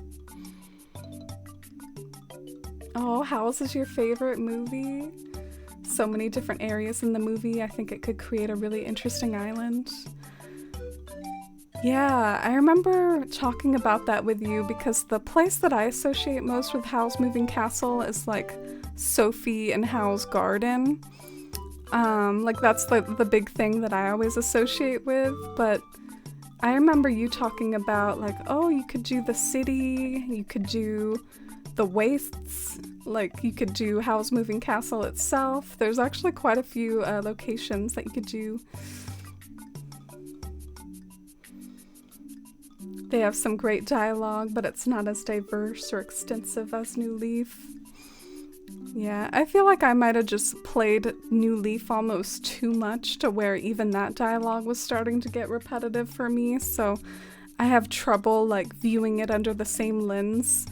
Oh, House is your favorite movie? So many different areas in the movie. I think it could create a really interesting island. Yeah, I remember talking about that with you because the place that I associate most with Howl's Moving Castle is like Sophie and Howl's Garden. Like that's the big thing that I always associate with, but I remember you talking about like, oh, you could do the city, you could do the wastes, like you could do Howl's Moving Castle itself. There's actually quite a few locations that you could do. They have some great dialogue, but it's not as diverse or extensive as New Leaf. Yeah, I feel like I might have just played New Leaf almost too much to where even that dialogue was starting to get repetitive for me, so I have trouble like viewing it under the same lens.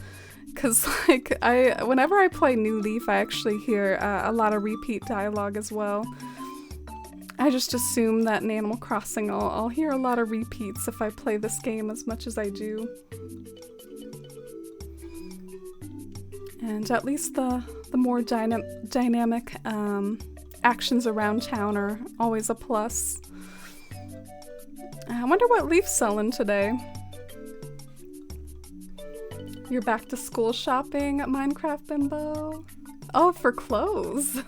Cause like whenever I play New Leaf, I actually hear a lot of repeat dialogue as well. I just assume that in Animal Crossing I'll hear a lot of repeats if I play this game as much as I do. And at least the more dynamic actions around town are always a plus. I wonder what Leaf's selling today. You're back to school shopping at Minecraft Bimbo? Oh, for clothes.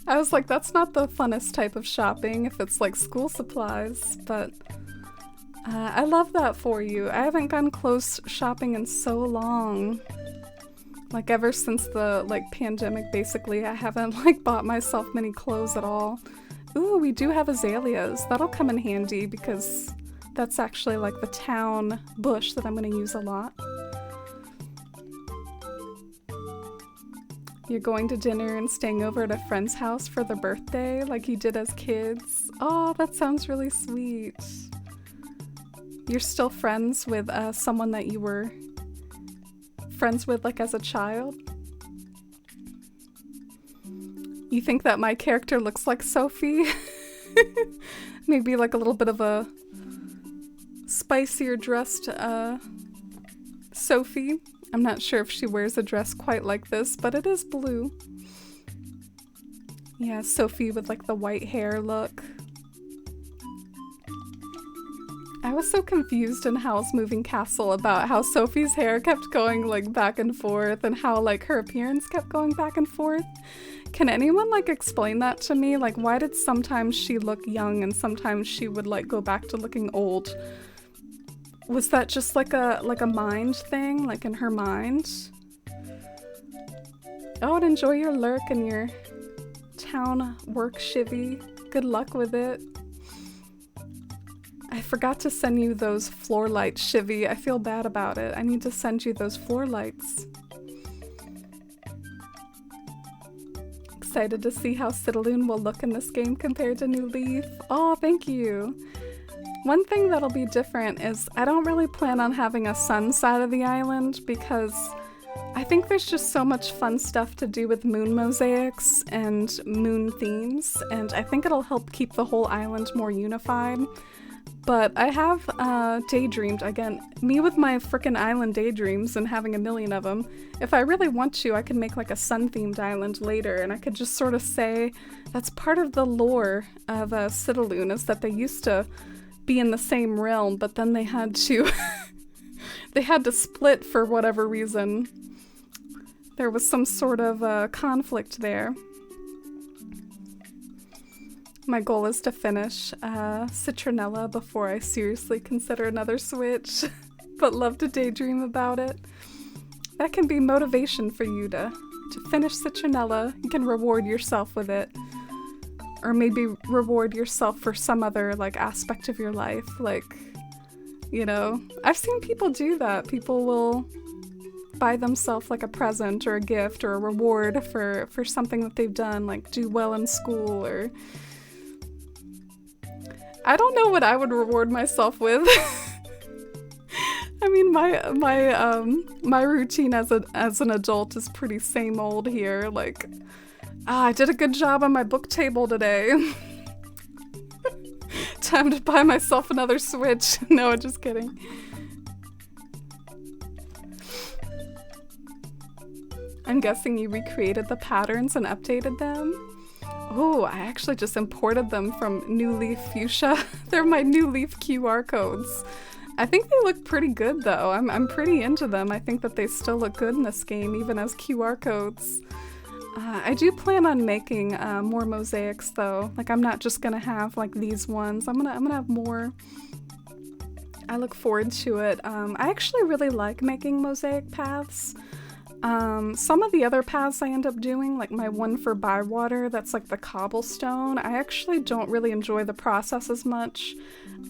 I was like, that's not the funnest type of shopping if it's like school supplies, but I love that for you. I haven't gone clothes shopping in so long. Like ever since the like pandemic, basically, I haven't like bought myself many clothes at all. Ooh, we do have azaleas. That'll come in handy because that's actually like the town bush that I'm gonna use a lot. You're going to dinner and staying over at a friend's house for their birthday like you did as kids. Oh, that sounds really sweet. You're still friends with someone that you were friends with like as a child? You think that my character looks like Sophie? Maybe like a little bit of a spicier dressed Sophie. I'm not sure if she wears a dress quite like this, but it is blue. Yeah, Sophie with like the white hair look. I was so confused in Howl's Moving Castle about how Sophie's hair kept going like back and forth and how like her appearance kept going back and forth. Can anyone like explain that to me? Like why did sometimes she look young and sometimes she would like go back to looking old? Was that just like a mind thing, like in her mind? Oh, and enjoy your lurk and your town work shivvy. Good luck with it. I forgot to send you those floor lights, Shivy. I feel bad about it. I need to send you those floor lights. Excited to see how Citalune will look in this game compared to New Leaf. Oh, thank you. One thing that'll be different is I don't really plan on having a sun side of the island because I think there's just so much fun stuff to do with moon mosaics and moon themes, and I think it'll help keep the whole island more unified. But I have daydreamed, again, me with my frickin' island daydreams and having a million of them. If I really want to, I could make like a sun-themed island later, and I could just sort of say that's part of the lore of Citalune, is that they used to be in the same realm, but then they had to they had to split for whatever reason. There was some sort of conflict there. My goal is to finish Citronella before I seriously consider another Switch, but love to daydream about it. That can be motivation for you to finish Citronella. You can reward yourself with it. Or maybe reward yourself for some other like aspect of your life. Like, you know, I've seen people do that. People will buy themselves like a present or a gift or a reward for something that they've done, like do well in school or... I don't know what I would reward myself with. I mean, my routine as an adult is pretty same old here. Like, I did a good job on my book table today. Time to buy myself another Switch. No, just kidding. I'm guessing you recreated the patterns and updated them. Oh, I actually just imported them from New Leaf Fuchsia. They're my New Leaf QR codes. I think they look pretty good though. I'm pretty into them. I think that they still look good in this game, even as QR codes. I do plan on making more mosaics though. Like I'm not just gonna have like these ones. I'm gonna have more. I look forward to it. I actually really like making mosaic paths. Some of the other paths I end up doing, like my one for Bywater, that's like the cobblestone, I actually don't really enjoy the process as much.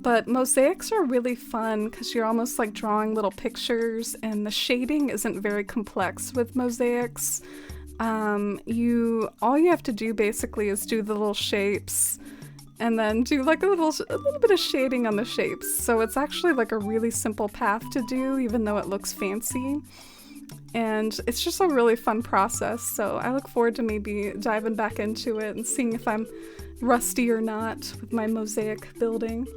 But mosaics are really fun because you're almost like drawing little pictures, and the shading isn't very complex with mosaics. You all you have to do basically is do the little shapes and then do like a little bit of shading on the shapes. So it's actually like a really simple path to do, even though it looks fancy. And it's just a really fun process. So I look forward to maybe diving back into it and seeing if I'm rusty or not with my mosaic building.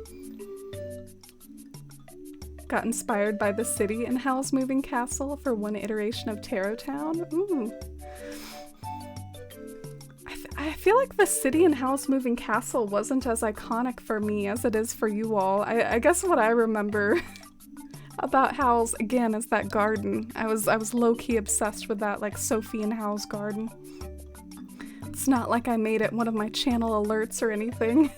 Got inspired by the city in Howl's Moving Castle for one iteration of Tarot Town. Ooh. I feel like the city in Howl's Moving Castle wasn't as iconic for me as it is for you all. I guess what I remember about Howl's, again, is that garden. I was low-key obsessed with that, like Sophie and Howl's garden. It's not like I made it one of my channel alerts or anything.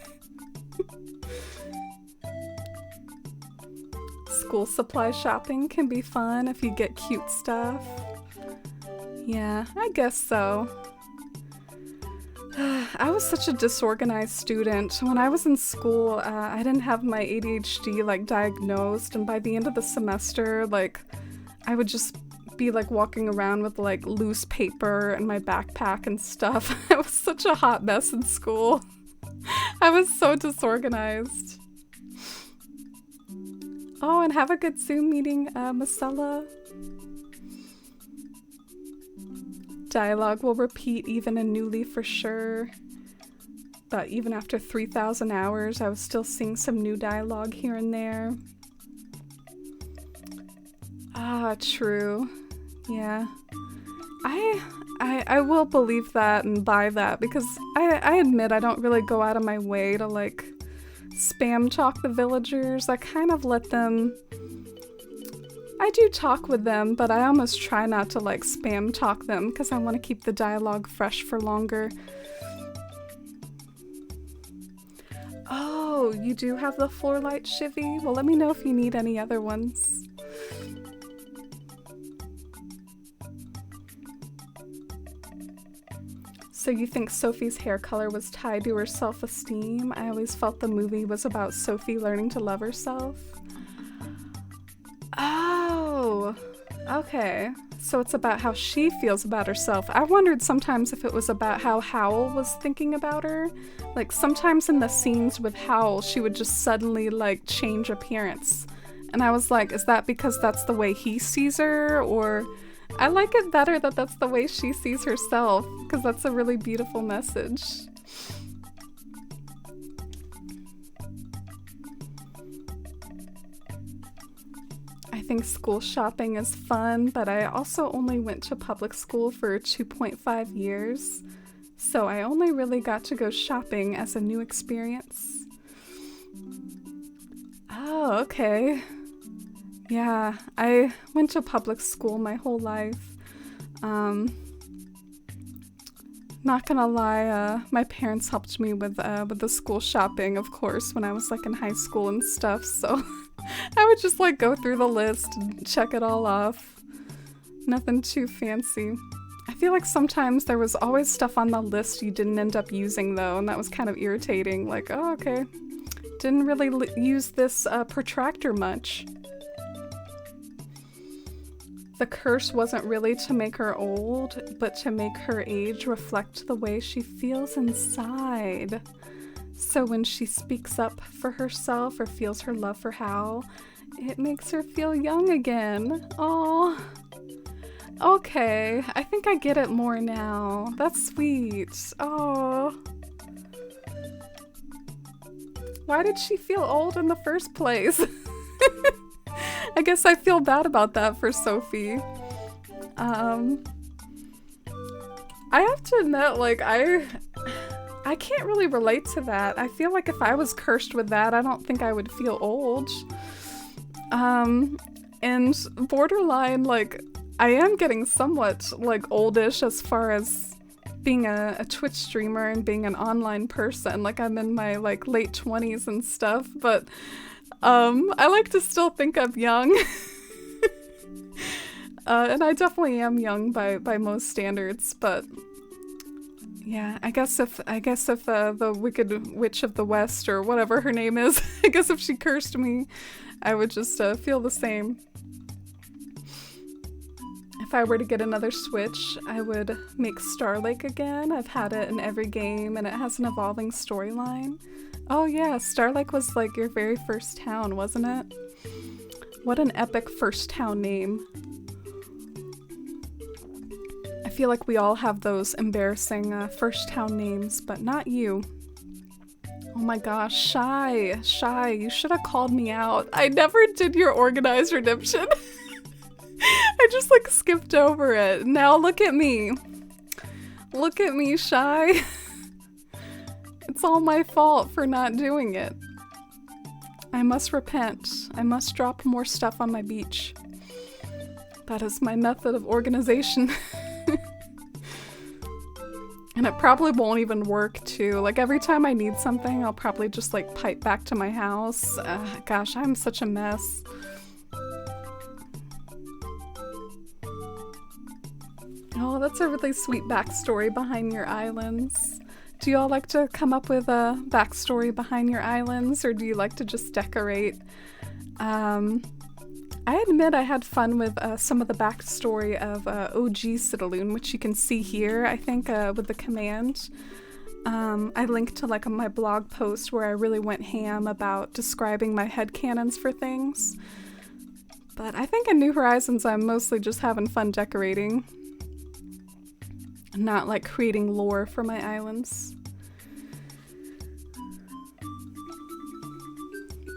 School supply shopping can be fun if you get cute stuff. Yeah, I guess so. I was such a disorganized student. When I was in school, I didn't have my ADHD like diagnosed, and by the end of the semester, like I would just be like walking around with like loose paper in my backpack and stuff. I was such a hot mess in school. I was so disorganized. Oh, and have a good Zoom meeting, Marcella. Dialogue will repeat even in Newly for sure. But even after 3,000 hours, I was still seeing some new dialogue here and there. Ah, true. Yeah. I will believe that and buy that because I admit I don't really go out of my way to like spam talk the villagers. I kind of let them... I do talk with them, but I almost try not to like spam talk them because I want to keep the dialogue fresh for longer. Oh, you do have the floor light chivy? Well, let me know if you need any other ones. So you think Sophie's hair color was tied to her self-esteem? I always felt the movie was about Sophie learning to love herself. Oh, okay. So it's about how she feels about herself. I wondered sometimes if it was about how Howl was thinking about her. Like sometimes in the scenes with Howl, she would just suddenly like change appearance. And I was like, is that because that's the way he sees her? Or I like it better that that's the way she sees herself, because that's a really beautiful message. I think school shopping is fun, but I also only went to public school for 2.5 years, so I only really got to go shopping as a new experience. Oh, okay. Yeah, I went to public school my whole life. Not gonna lie, my parents helped me with the school shopping, of course, when I was like in high school and stuff, so I would just like go through the list and check it all off. Nothing too fancy. I feel like sometimes there was always stuff on the list you didn't end up using though, and that was kind of irritating. Like, oh, okay. Didn't really use this protractor much. The curse wasn't really to make her old, but to make her age reflect the way she feels inside. So when she speaks up for herself or feels her love for Howl, it makes her feel young again. Aww. Okay, I think I get it more now. That's sweet. Aww. Why did she feel old in the first place? I guess I feel bad about that for Sophie. I have to admit, like, I can't really relate to that. I feel like if I was cursed with that, I don't think I would feel old. And borderline, like, I am getting somewhat, like, oldish as far as being a Twitch streamer and being an online person. Like, I'm in my, like, late 20s and stuff, but I like to still think I'm young. And I definitely am young by most standards, but yeah, I guess if the Wicked Witch of the West or whatever her name is, I guess if she cursed me, I would just feel the same. If I were to get another Switch, I would make Star Lake again. I've had it in every game and it has an evolving storyline. Oh yeah, Star Lake was like your very first town, wasn't it? What an epic first town name. I feel like we all have those embarrassing first town names, but not you. Oh my gosh, Shy, you should have called me out. I never did your organized redemption. I just like skipped over it. Now look at me. Look at me, Shy. It's all my fault for not doing it. I must repent. I must drop more stuff on my beach. That is my method of organization. And it probably won't even work too. Like every time I need something, I'll probably just like pipe back to my house. Gosh, I'm such a mess. Oh, that's a really sweet backstory behind your islands. Do you all like to come up with a backstory behind your islands, or do you like to just decorate? I admit I had fun with some of the backstory of OG Citalune, which you can see here, I think, with the command. I linked to like my blog post where I really went ham about describing my headcanons for things. But I think in New Horizons I'm mostly just having fun decorating. Not like creating lore for my islands.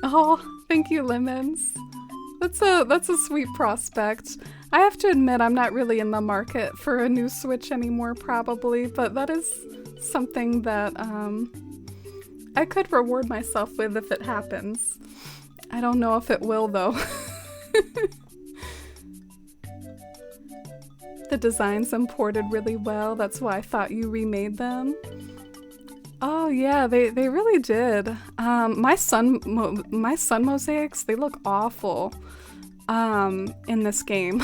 Oh, thank you, Lemons. That's a sweet prospect. I have to admit I'm not really in the market for a new Switch anymore probably, but that is something that I could reward myself with if it happens. I don't know if it will though. The designs imported really well, that's why I thought you remade them. Oh yeah, they really did. My sun mosaics, they look awful in this game.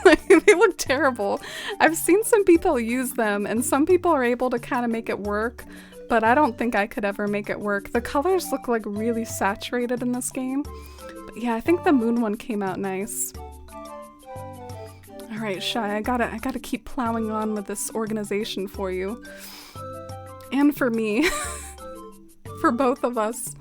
They look terrible. I've seen some people use them and some people are able to kind of make it work, but I don't think I could ever make it work. The colors look like really saturated in this game. But yeah, I think the moon one came out nice. All right, Shy, I gotta keep plowing on with this organization for you. And for me. For both of us.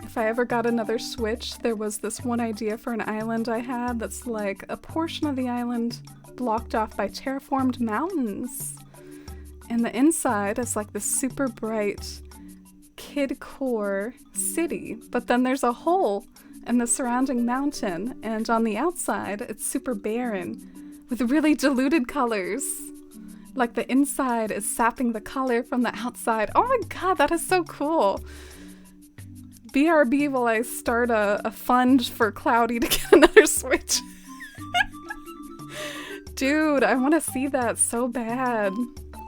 If I ever got another Switch, there was this one idea for an island I had that's like a portion of the island blocked off by terraformed mountains. And the inside is like this super bright kid-core city, but then there's a hole in the surrounding mountain, and on the outside it's super barren with really diluted colors. Like the inside is sapping the color from the outside. Oh my god, that is so cool. BRB, will I start a fund for Cloudy to get another Switch? Dude, I want to see that so bad.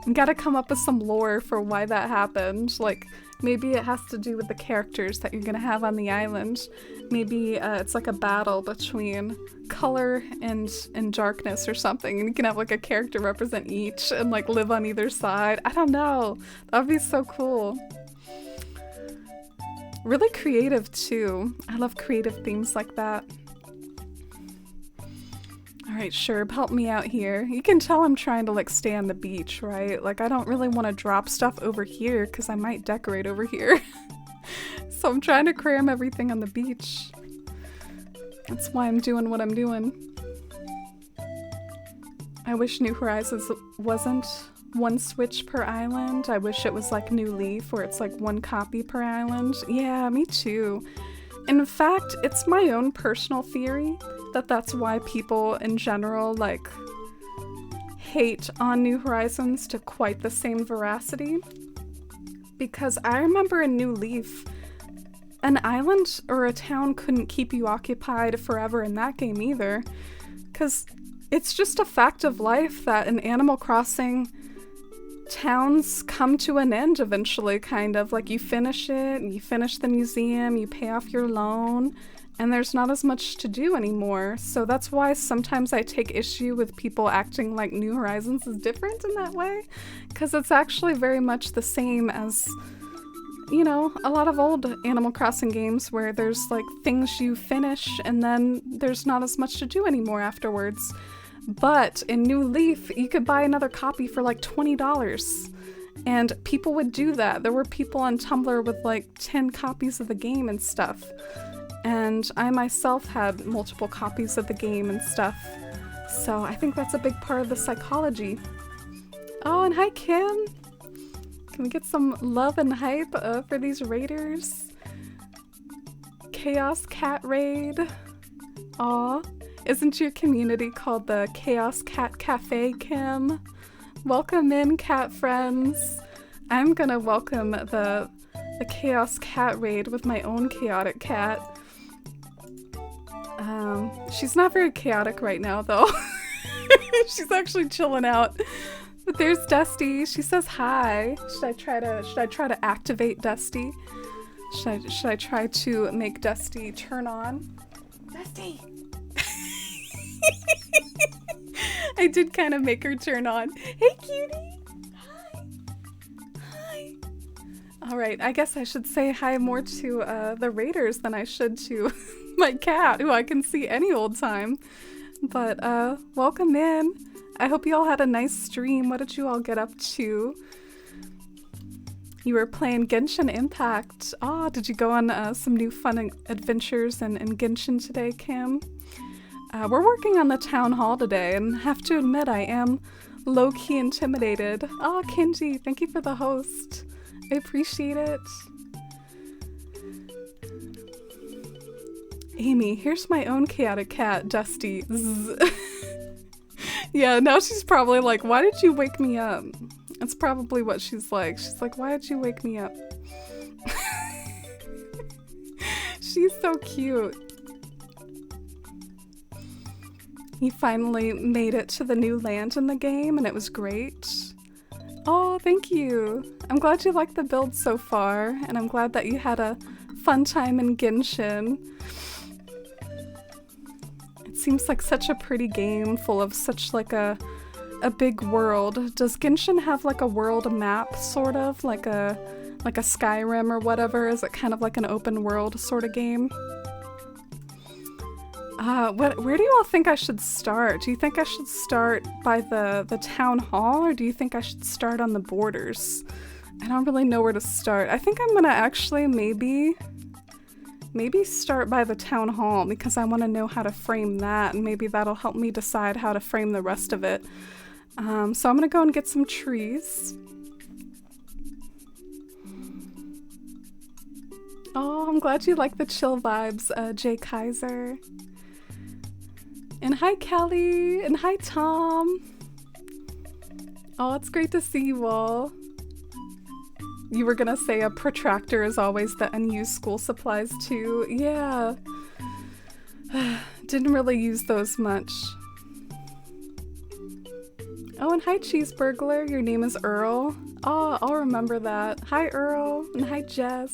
You gotta come up with some lore for why that happened. Like, maybe it has to do with the characters that you're gonna have on the island. Maybe it's like a battle between color and darkness or something, and you can have like a character represent each and like live on either side. I don't know. That would be so cool. Really creative too. I love creative themes like that. Alright, Sherb, help me out here. You can tell I'm trying to like stay on the beach, right? Like I don't really want to drop stuff over here because I might decorate over here. So I'm trying to cram everything on the beach. That's why I'm doing what I'm doing. I wish New Horizons wasn't one Switch per island. I wish it was like New Leaf where it's like one copy per island. Yeah, me too. In fact, it's my own personal theory that that's why people in general like hate on New Horizons to quite the same veracity. Because I remember in New Leaf, an island or a town couldn't keep you occupied forever in that game either. Because it's just a fact of life that in Animal Crossing, towns come to an end eventually, kind of. Like you finish it, and you finish the museum, you pay off your loan, and there's not as much to do anymore. So that's why sometimes I take issue with people acting like New Horizons is different in that way, because it's actually very much the same as, you know, a lot of old Animal Crossing games where there's like things you finish and then there's not as much to do anymore afterwards. But in New Leaf, you could buy another copy for like $20. And people would do that. There were people on Tumblr with like 10 copies of the game and stuff. And I myself had multiple copies of the game and stuff. So I think that's a big part of the psychology. Oh, and hi Kim! Can we get some love and hype for these raiders? Chaos Cat Raid. Aw, isn't your community called the Chaos Cat Cafe, Kim? Welcome in, cat friends. I'm gonna welcome the Chaos Cat Raid with my own chaotic cat. She's not very chaotic right now, though. She's actually chilling out. But there's Dusty. She says hi. Should I try to activate Dusty? Should I try to make Dusty turn on? Dusty. I did kind of make her turn on. Hey, cutie. Hi. Hi. All right. I guess I should say hi more to the raiders than I should to my cat, who I can see any old time. But welcome in. I hope you all had a nice stream. What did you all get up to? You were playing Genshin Impact. Oh, did you go on some new fun adventures in Genshin today, Kim? We're working on the town hall today, and have to admit I am low-key intimidated. Oh, Kenji, thank you for the host. I appreciate it. Amy, here's my own chaotic cat, Dusty. Yeah, now she's probably like, why did you wake me up? That's probably what she's like. She's like, why did you wake me up? She's so cute. You finally made it to the new land in the game and it was great. Oh, thank you. I'm glad you liked the build so far, and I'm glad that you had a fun time in Genshin. It seems like such a pretty game full of such like a big world. Does Genshin have like a world map, sort of? Like a Skyrim or whatever? Is it kind of like an open world sort of game? Where do you all think I should start? Do you think I should start by the town hall, or do you think I should start on the borders? I don't really know where to start. I think I'm gonna actually maybe start by the town hall, because I want to know how to frame that, and maybe that'll help me decide how to frame the rest of it. So I'm gonna go and get some trees. Oh, I'm glad you like the chill vibes, Jay Kaiser. And hi, Kelly, and hi, Tom. Oh, it's great to see you all. You were gonna say a protractor is always the unused school supplies too. Yeah. Didn't really use those much. Oh, and hi, Cheeseburglar. Your name is Earl. Oh, I'll remember that. Hi, Earl, and hi, Jess.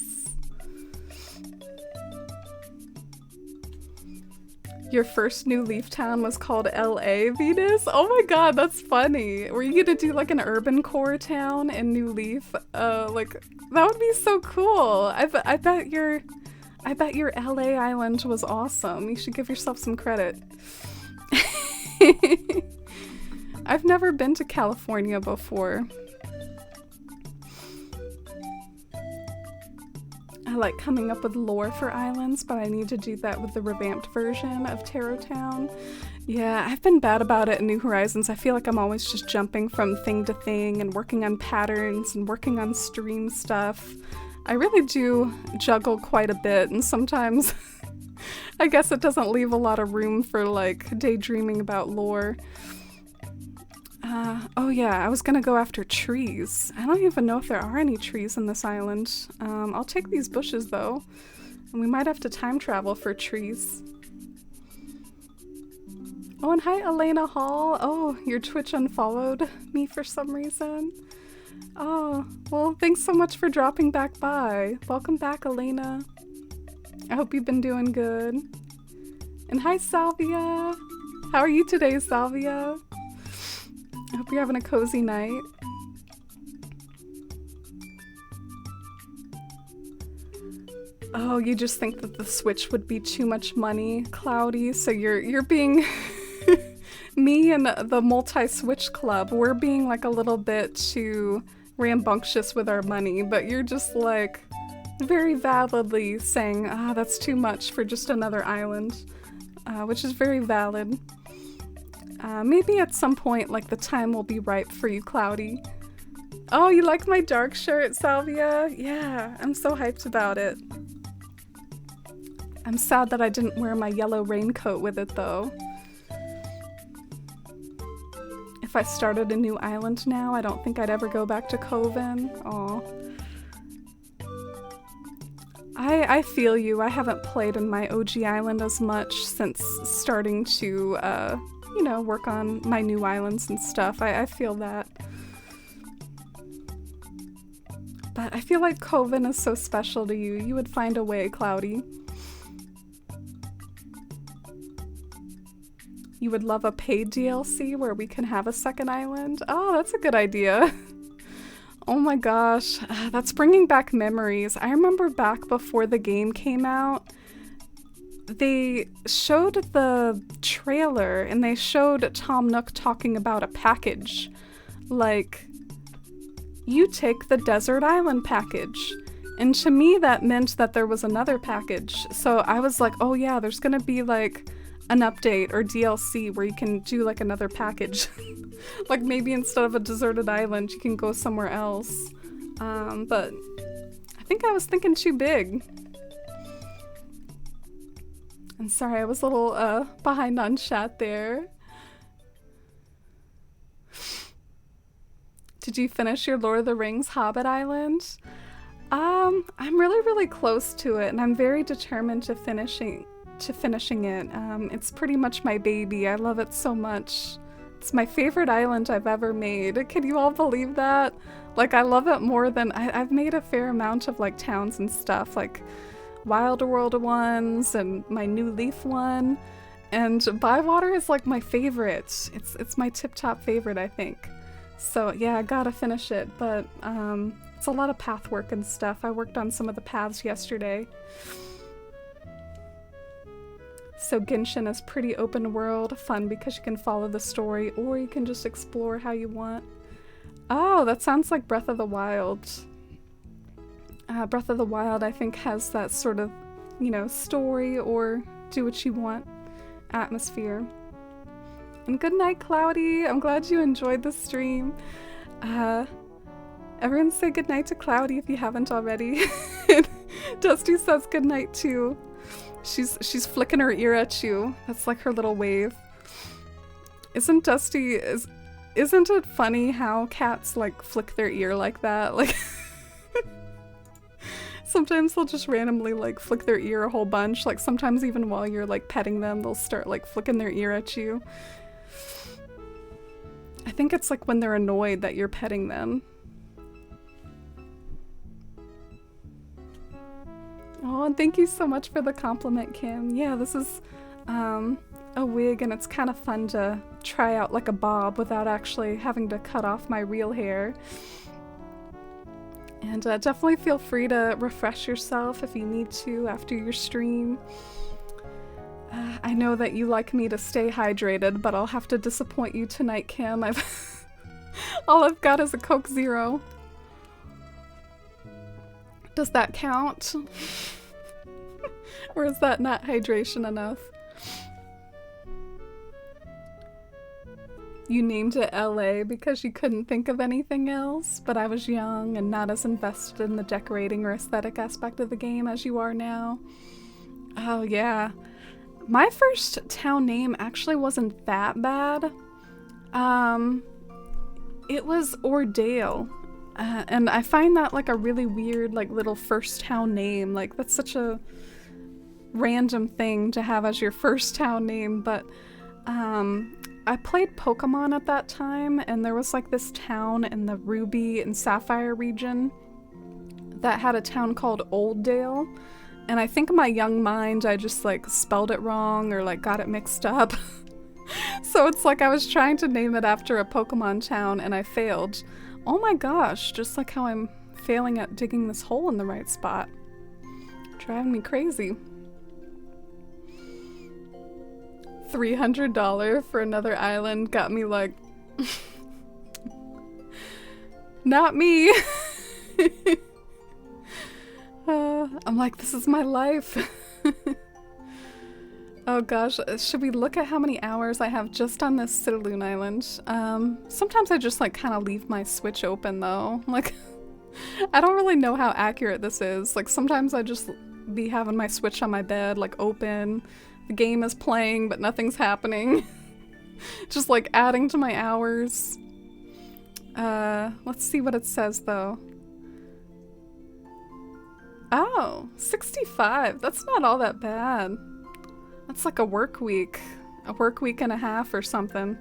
Your first New Leaf town was called LA, Venus? Oh my god, that's funny. Were you gonna do like an urban core town in New Leaf? Like, that would be so cool. I bet your LA island was awesome. You should give yourself some credit. I've never been to California before. I like coming up with lore for islands, but I need to do that with the revamped version of Tarot Town. Yeah, I've been bad about it in New Horizons. I feel like I'm always just jumping from thing to thing and working on patterns and working on stream stuff. I really do juggle quite a bit, and sometimes I guess it doesn't leave a lot of room for like daydreaming about lore. Oh yeah, I was gonna go after trees. I don't even know if there are any trees in this island. I'll take these bushes though, and we might have to time travel for trees. Oh, and hi Elena Hall. Oh, your Twitch unfollowed me for some reason. Oh, well, thanks so much for dropping back by. Welcome back, Elena. I hope you've been doing good. And hi, Salvia. How are you today, Salvia? I hope you're having a cozy night. Oh, you just think that the Switch would be too much money, Cloudy, so you're being me and the multi-Switch club, we're being like a little bit too rambunctious with our money, but you're just like very validly saying, that's too much for just another island, which is very valid. Maybe at some point, like, the time will be ripe for you, Cloudy. Oh, you like my dark shirt, Salvia? Yeah, I'm so hyped about it. I'm sad that I didn't wear my yellow raincoat with it, though. If I started a new island now, I don't think I'd ever go back to Coven. Aw. I feel you. I haven't played in my OG island as much since starting to, you know, work on my new islands and stuff. I feel that. But I feel like Coven is so special to you. You would find a way, Cloudy. You would love a paid DLC where we can have a second island? Oh, that's a good idea. Oh my gosh, that's bringing back memories. I remember back before the game came out, they showed the trailer and they showed Tom Nook talking about a package. Like, you take the Desert Island package. And to me, that meant that there was another package. So I was like, oh yeah, there's gonna be like an update or DLC where you can do like another package. Like maybe instead of a deserted island, you can go somewhere else. But I think I was thinking too big. And sorry, I was a little behind on chat there. Did you finish your Lord of the Rings Hobbit Island? I'm really close to it, and I'm very determined to finishing it. It's pretty much my baby. I love it so much. It's my favorite island I've ever made. Can you all believe that? Like, I love it more than I've made a fair amount of like towns and stuff, like Wild World ones and my New Leaf one, and Bywater is like my favorite. It's my tip-top favorite, I think. So yeah, I gotta finish it, but it's a lot of path work and stuff. I worked on some of the paths yesterday. So Genshin is pretty open world, fun because you can follow the story or you can just explore how you want. Oh, that sounds like Breath of the Wild. Breath of the Wild, I think, has that sort of, you know, story or do what you want atmosphere. And good night, Cloudy. I'm glad you enjoyed the stream. Everyone say good night to Cloudy if you haven't already. Dusty says good night too. She's flicking her ear at you. That's like her little wave. Isn't it funny how cats like flick their ear like that? Like sometimes they'll just randomly like flick their ear a whole bunch. Like sometimes even while you're like petting them, they'll start like flicking their ear at you. I think it's like when they're annoyed that you're petting them. Oh, and thank you so much for the compliment, Kim. Yeah, this is a wig, and it's kind of fun to try out like a bob without actually having to cut off my real hair. And definitely feel free to refresh yourself if you need to after your stream. I know that you like me to stay hydrated, but I'll have to disappoint you tonight, Kim. All I've got is a Coke Zero. Does that count? Or is that not hydration enough? You named it LA because you couldn't think of anything else, but I was young and not as invested in the decorating or aesthetic aspect of the game as you are now. Oh yeah. My first town name actually wasn't that bad. It was Ordale. And I find that like a really weird like little first town name. Like that's such a random thing to have as your first town name, but I played Pokemon at that time, and there was like this town in the Ruby and Sapphire region that had a town called Old Dale, And I think in my young mind, I just like spelled it wrong or like got it mixed up. So it's like I was trying to name it after a Pokemon town and I failed. Oh my gosh, just like how I'm failing at digging this hole in the right spot. Driving me crazy. $300 for another island got me like... Not me. I'm like, this is my life. Oh gosh, should we look at how many hours I have just on this Citalune island? Sometimes I just like kind of leave my Switch open though. Like, I don't really know how accurate this is. Like sometimes I just be having my Switch on my bed, like open. The game is playing, but nothing's happening. Just like adding to my hours. Let's see what it says though. Oh, 65. That's not all that bad. That's like a work week and a half or something.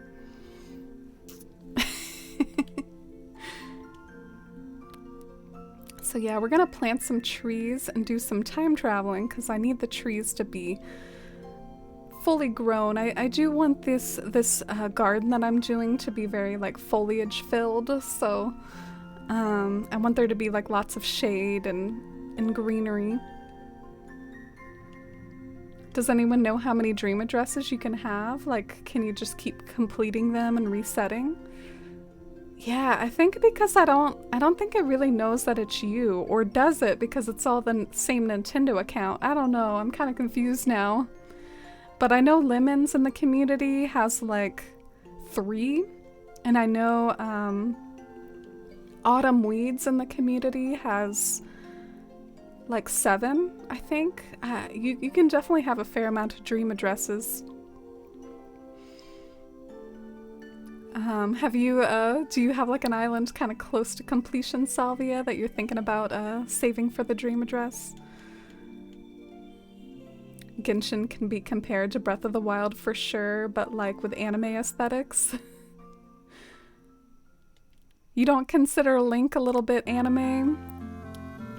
So yeah, we're gonna plant some trees and do some time traveling because I need the trees to be fully grown. I do want this garden that I'm doing to be very like foliage filled. So I want there to be like lots of shade and greenery. Does anyone know how many dream addresses you can have? Like, can you just keep completing them and resetting? Yeah, I think because I don't think it really knows that it's you, or does it because it's all the same Nintendo account? I don't know. I'm kind of confused now. But I know Lemons in the community has like 3, and I know Autumn Weeds in the community has like 7, I think. You can definitely have a fair amount of dream addresses. Do you have like an island kind of close to completion, Salvia, that you're thinking about saving for the dream address? Genshin can be compared to Breath of the Wild for sure, but like with anime aesthetics. You don't consider Link a little bit anime?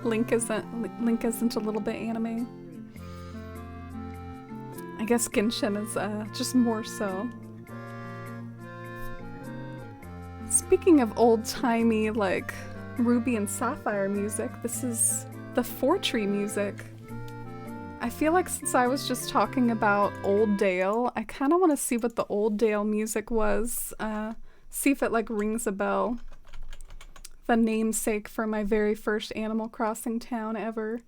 Link isn't a little bit anime. I guess Genshin is just more so. Speaking of old-timey like Ruby and Sapphire music, this is the Fortree music. I feel like since I was just talking about Old Dale, I kind of want to see what the Old Dale music was. See if it like rings a bell. The namesake for my very first Animal Crossing town ever.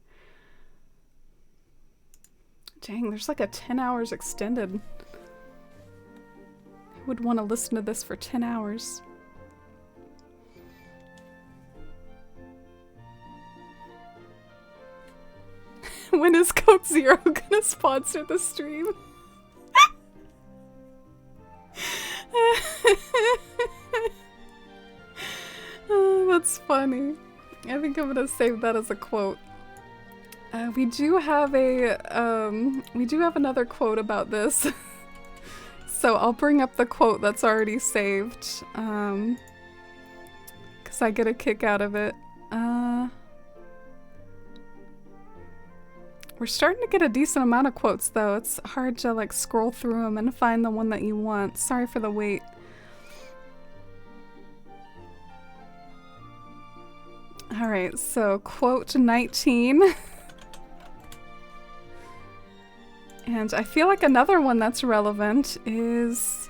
Dang, there's like a 10 hours extended. Who would want to listen to this for 10 hours? When is Coke Zero gonna sponsor the stream? Oh, that's funny. I think I'm gonna save that as a quote. We do have another quote about this. So I'll bring up the quote that's already saved. 'Cause I get a kick out of it. We're starting to get a decent amount of quotes though. It's hard to like scroll through them and find the one that you want. Sorry for the wait. Alright, so quote 19. And I feel like another one that's relevant is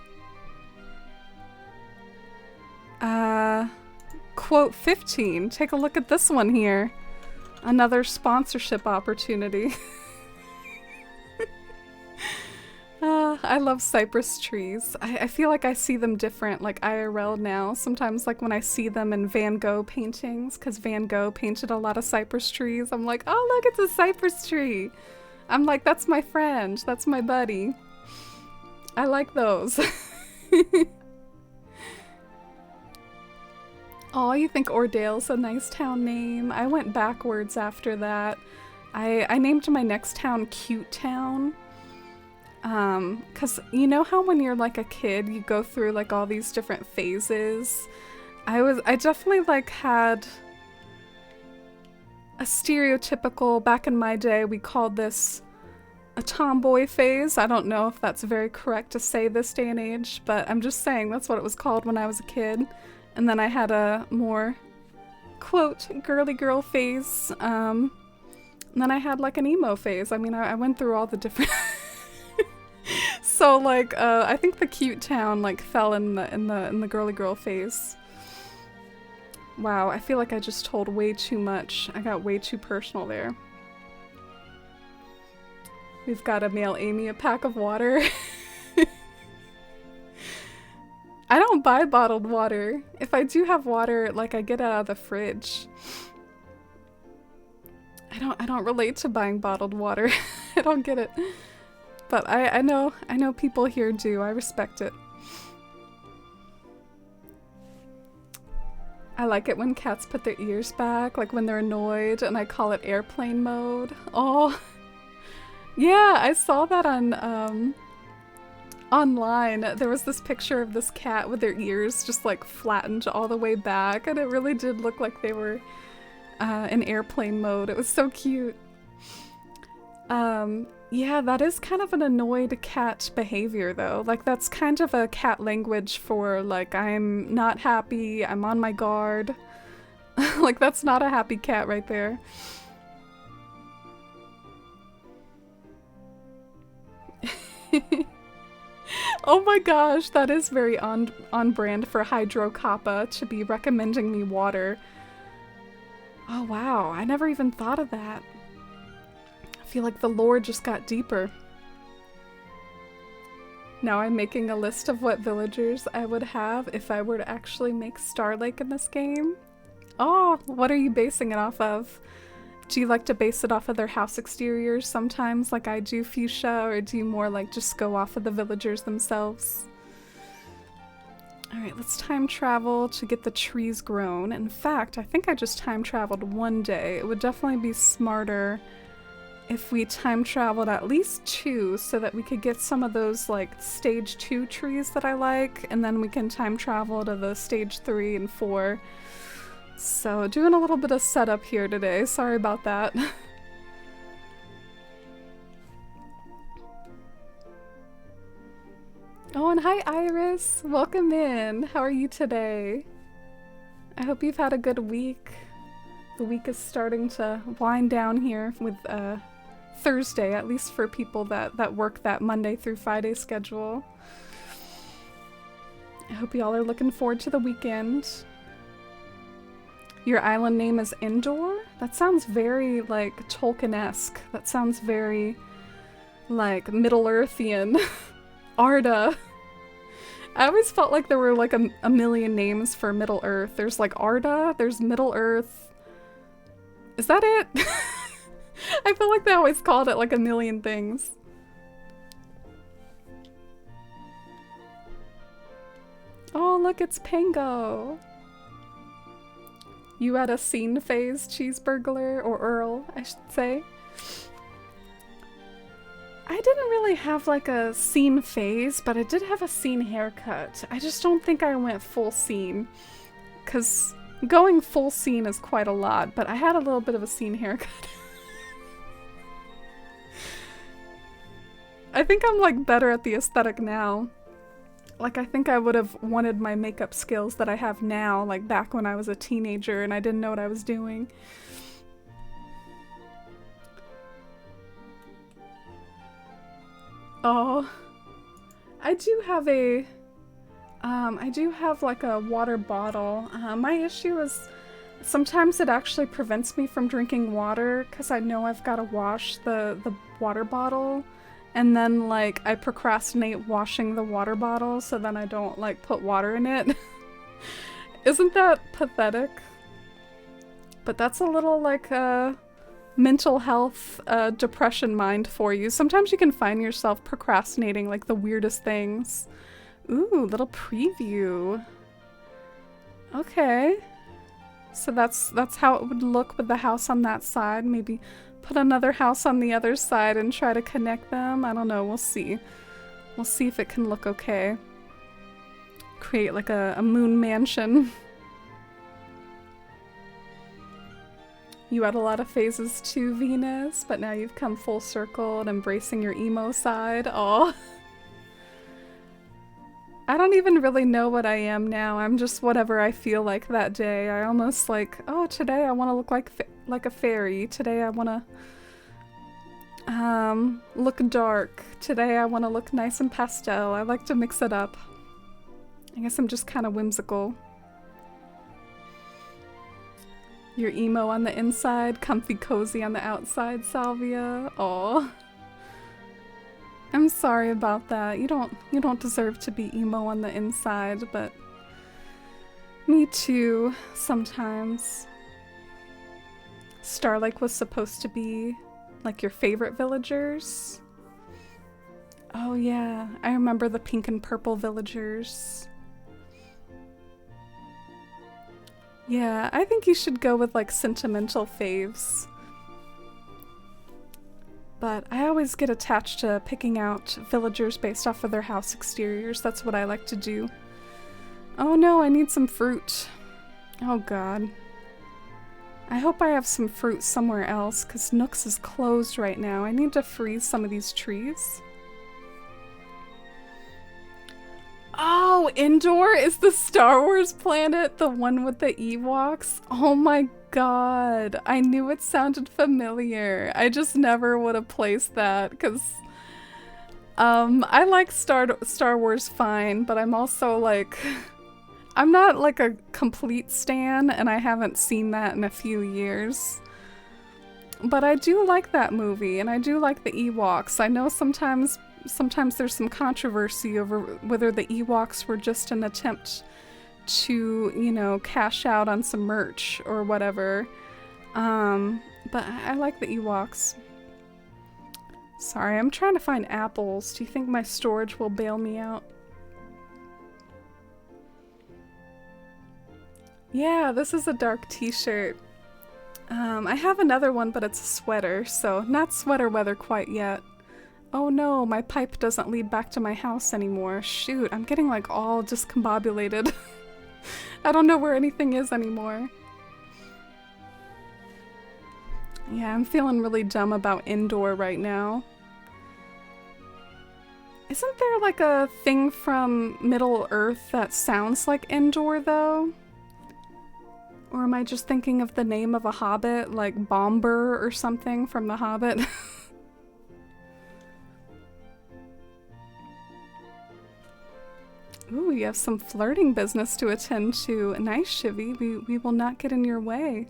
quote 15. Take a look at this one here. Another sponsorship opportunity. I love cypress trees. I feel like I see them different, like IRL now. Sometimes like when I see them in Van Gogh paintings, because Van Gogh painted a lot of cypress trees, I'm like, oh look, it's a cypress tree. I'm like, that's my friend, that's my buddy. I like those. Oh, you think Ordale's a nice town name? I went backwards after that. I named my next town Cute Town. 'Cause you know how when you're like a kid, you go through like all these different phases? I definitely like had a stereotypical, back in my day, we called this a tomboy phase. I don't know if that's very correct to say this day and age, but I'm just saying that's what it was called when I was a kid. And then I had a more, quote, girly girl phase. And then I had like an emo phase. I mean, I went through all the different... So like, I think the cute town like fell in the girly girl phase. Wow, I feel like I just told way too much. I got way too personal there. We've got to mail Amy a pack of water. I don't buy bottled water. If I do have water, like I get it out of the fridge. I don't relate to buying bottled water. I don't get it. But I know people here do. I respect it. I like it when cats put their ears back, like when they're annoyed, and I call it airplane mode. Oh. Yeah, I saw that on online. There was this picture of this cat with their ears just like flattened all the way back, and it really did look like they were in airplane mode. It was so cute. Yeah, that is kind of an annoyed cat behavior though. Like that's kind of a cat language for like I'm not happy, I'm on my guard. Like that's not a happy cat right there. Oh my gosh, that is very on brand for Hydro Kappa to be recommending me water. Oh wow, I never even thought of that. I feel like the lore just got deeper. Now I'm making a list of what villagers I would have if I were to actually make Star Lake in this game. Oh, what are you basing it off of? Do you like to base it off of their house exteriors sometimes like I do, Fuchsia, or do you more like just go off of the villagers themselves? Alright, let's time travel to get the trees grown. In fact, I think I just time traveled one day. It would definitely be smarter if we time traveled at least 2 so that we could get some of those like stage 2 trees that I like, and then we can time travel to the stage 3 and 4. So doing a little bit of setup here today, sorry about that. Oh, and hi Iris, welcome in. How are you today? I hope you've had a good week. The week is starting to wind down here with Thursday, at least for people that work that Monday through Friday schedule. I hope y'all are looking forward to the weekend. Your island name is Endor? That sounds very, like, Tolkien-esque. That sounds very, like, Middle-earthian. Arda. I always felt like there were, like, a million names for Middle-earth. There's, like, Arda, there's Middle-earth. Is that it? I feel like they always called it, like, a million things. Oh, look, it's Pango. You had a scene phase, Cheeseburglar, or Earl, I should say. I didn't really have like a scene phase, but I did have a scene haircut. I just don't think I went full scene, because going full scene is quite a lot, but I had a little bit of a scene haircut. I think I'm like better at the aesthetic now. Like, I think I would have wanted my makeup skills that I have now, like back when I was a teenager and I didn't know what I was doing. Oh, I do have like a water bottle. My issue is sometimes it actually prevents me from drinking water because I know I've got to wash the water bottle. And then, like, I procrastinate washing the water bottle so then I don't, like, put water in it. Isn't that pathetic? But that's a little, like, mental health, depression mind for you. Sometimes you can find yourself procrastinating, like, the weirdest things. Ooh, little preview. Okay. So that's how it would look with the house on that side. Maybe put another house on the other side and try to connect them. I don't know, we'll see. We'll see if it can look okay. Create like a moon mansion. You had a lot of phases too, Venus, but now you've come full circle and embracing your emo side. Aw. I don't even really know what I am now. I'm just whatever I feel like that day. I almost like, oh, today I want to look like a fairy. Today I want to look dark. Today I want to look nice and pastel. I like to mix it up. I guess I'm just kind of whimsical. You're emo on the inside, comfy cozy on the outside, Salvia. Aw. I'm sorry about that. You don't deserve to be emo on the inside, but me too, sometimes. Starlake was supposed to be like your favorite villagers. Oh yeah, I remember the pink and purple villagers. Yeah, I think you should go with like sentimental faves. But I always get attached to picking out villagers based off of their house exteriors. That's what I like to do. Oh no, I need some fruit. Oh god. I hope I have some fruit somewhere else, because Nooks is closed right now. I need to freeze some of these trees. Oh, Endor is the Star Wars planet, the one with the Ewoks. Oh my god, I knew it sounded familiar. I just never would have placed that, because I like Star Wars fine, but I'm also like, I'm not like a complete stan, and I haven't seen that in a few years. But I do like that movie, and I do like the Ewoks. I know sometimes there's some controversy over whether the Ewoks were just an attempt to, you know, cash out on some merch or whatever. But I like the Ewoks. Sorry, I'm trying to find apples. Do you think my storage will bail me out? Yeah, this is a dark t-shirt. I have another one, but it's a sweater, so not sweater weather quite yet. Oh no, my pipe doesn't lead back to my house anymore. Shoot, I'm getting like all discombobulated. I don't know where anything is anymore. Yeah, I'm feeling really dumb about Endor right now. Isn't there like a thing from Middle Earth that sounds like Endor though? Or am I just thinking of the name of a hobbit, like Bombur or something from The Hobbit? Ooh, you have some flirting business to attend to. Nice, Shivy. We will not get in your way.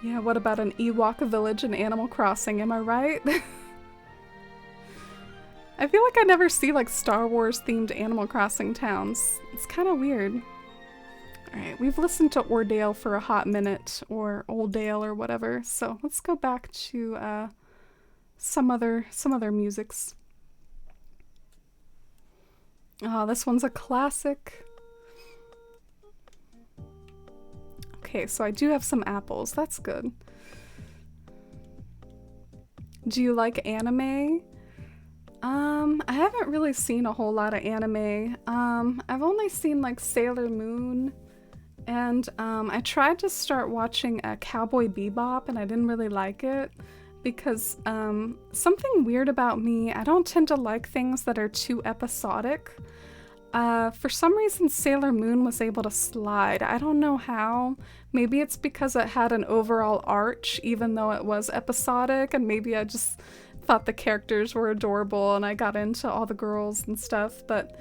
Yeah, what about an Ewok village in Animal Crossing, am I right? I feel like I never see like Star Wars themed Animal Crossing towns. It's kind of weird. Alright, we've listened to Ordale for a hot minute, or Oldale or whatever, so let's go back to some other musics. Oh, this one's a classic. Okay, so I do have some apples, that's good. Do you like anime? I haven't really seen a whole lot of anime. I've only seen like Sailor Moon. And I tried to start watching Cowboy Bebop, and I didn't really like it because something weird about me, I don't tend to like things that are too episodic. For some reason, Sailor Moon was able to slide. I don't know how. Maybe it's because it had an overall arch, even though it was episodic, and maybe I just thought the characters were adorable and I got into all the girls and stuff, but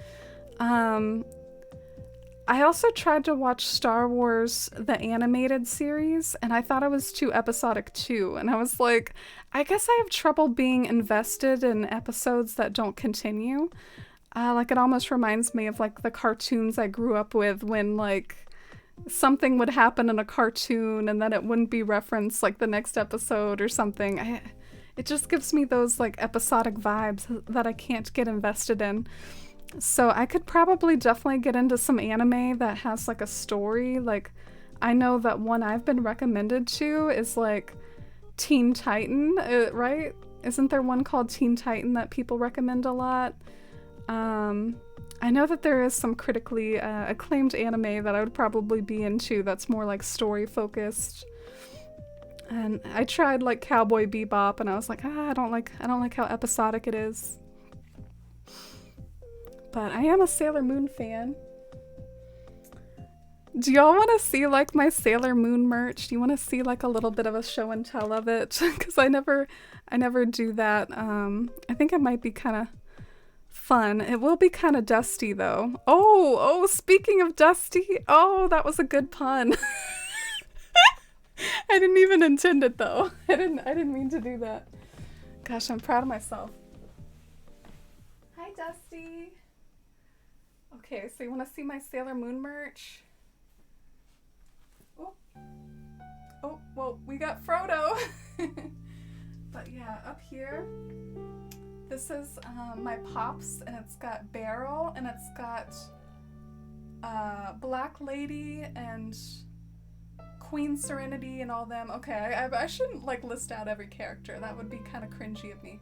I also tried to watch Star Wars, the animated series, and I thought it was too episodic too. And I was like, I guess I have trouble being invested in episodes that don't continue. Like it almost reminds me of like the cartoons I grew up with when like something would happen in a cartoon and then it wouldn't be referenced like the next episode or something. It just gives me those like episodic vibes that I can't get invested in. So I could probably definitely get into some anime that has like a story. Like I know that one I've been recommended to is like Teen Titan, right? Isn't there one called Teen Titan that people recommend a lot? I know that there is some critically acclaimed anime that I would probably be into that's more like story focused. And I tried like Cowboy Bebop and I was like, I don't like how episodic it is. But I am a Sailor Moon fan. Do y'all want to see like my Sailor Moon merch? Do you want to see like a little bit of a show and tell of it? Because I never do that. I think it might be kind of fun. It will be kind of dusty though. Oh, speaking of dusty, oh, that was a good pun. I didn't even intend it though. I didn't mean to do that. Gosh, I'm proud of myself. Hi, Dusty. Okay, so you want to see my Sailor Moon merch? Oh, well, we got Frodo. But yeah, up here, this is my Pops, and it's got Beryl, and it's got Black Lady and Queen Serenity and all them. Okay, I shouldn't like list out every character. That would be kind of cringy of me.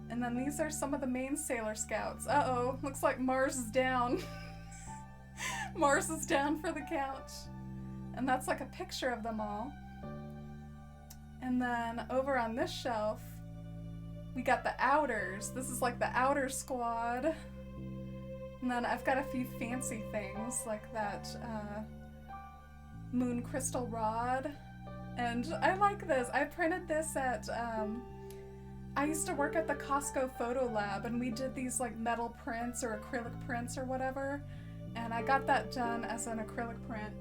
And then these are some of the main Sailor Scouts. Uh-oh, looks like Mars is down. Mars is down for the count. And that's like a picture of them all. And then over on this shelf, we got the Outers. This is like the Outer Squad. And then I've got a few fancy things like that Moon Crystal Rod. And I like this. I printed this at, I used to work at the Costco Photo Lab, and we did these like metal prints or acrylic prints or whatever. And I got that done as an acrylic print.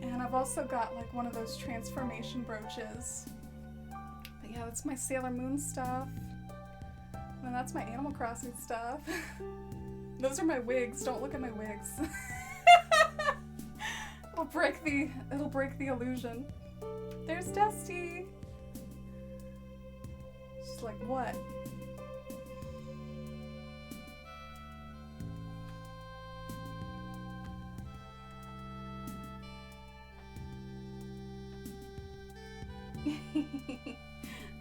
And I've also got like one of those transformation brooches. But yeah, that's my Sailor Moon stuff. And that's my Animal Crossing stuff. Those are my wigs. Don't look at my wigs. It'll break the illusion. There's Dusty. She's like, what?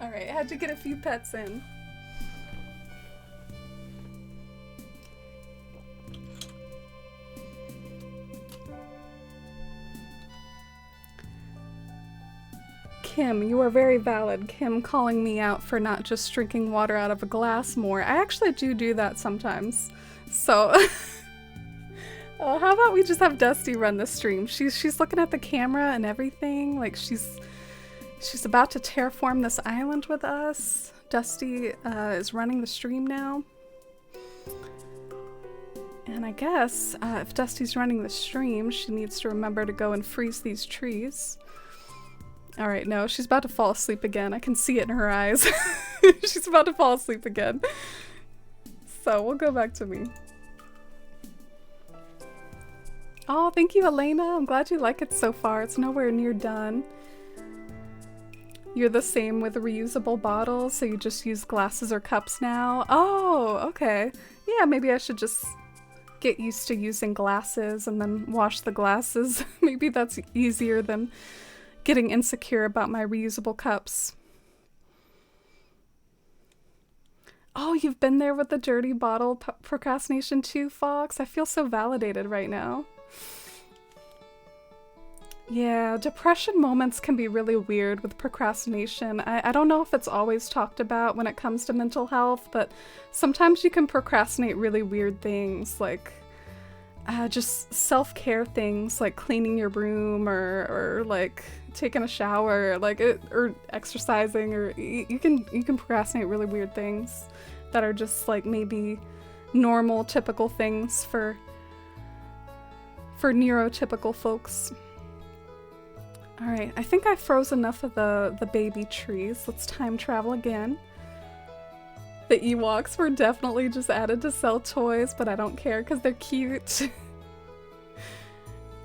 Alright, I had to get a few pets in. Kim, you are very valid. Kim calling me out for not just drinking water out of a glass more. I actually do that sometimes. So, how about we just have Dusty run the stream? She's looking at the camera and everything. Like she's about to terraform this island with us. Dusty is running the stream now. And I guess if Dusty's running the stream, she needs to remember to go and freeze these trees. Alright, no, she's about to fall asleep again. I can see it in her eyes. She's about to fall asleep again. So we'll go back to me. Oh, thank you, Elena. I'm glad you like it so far. It's nowhere near done. You're the same with reusable bottles, so you just use glasses or cups now? Oh, okay. Yeah, maybe I should just get used to using glasses and then wash the glasses. Maybe that's easier than getting insecure about my reusable cups. Oh, you've been there with the dirty bottle procrastination too, Fox? I feel so validated right now. Yeah, depression moments can be really weird with procrastination. I don't know if it's always talked about when it comes to mental health, but sometimes you can procrastinate really weird things, like just self-care things like cleaning your room or like taking a shower, or exercising, or you can procrastinate really weird things that are just like maybe normal, typical things for neurotypical folks. Alright, I think I froze enough of the baby trees. Let's time travel again. The Ewoks were definitely just added to sell toys, but I don't care because they're cute.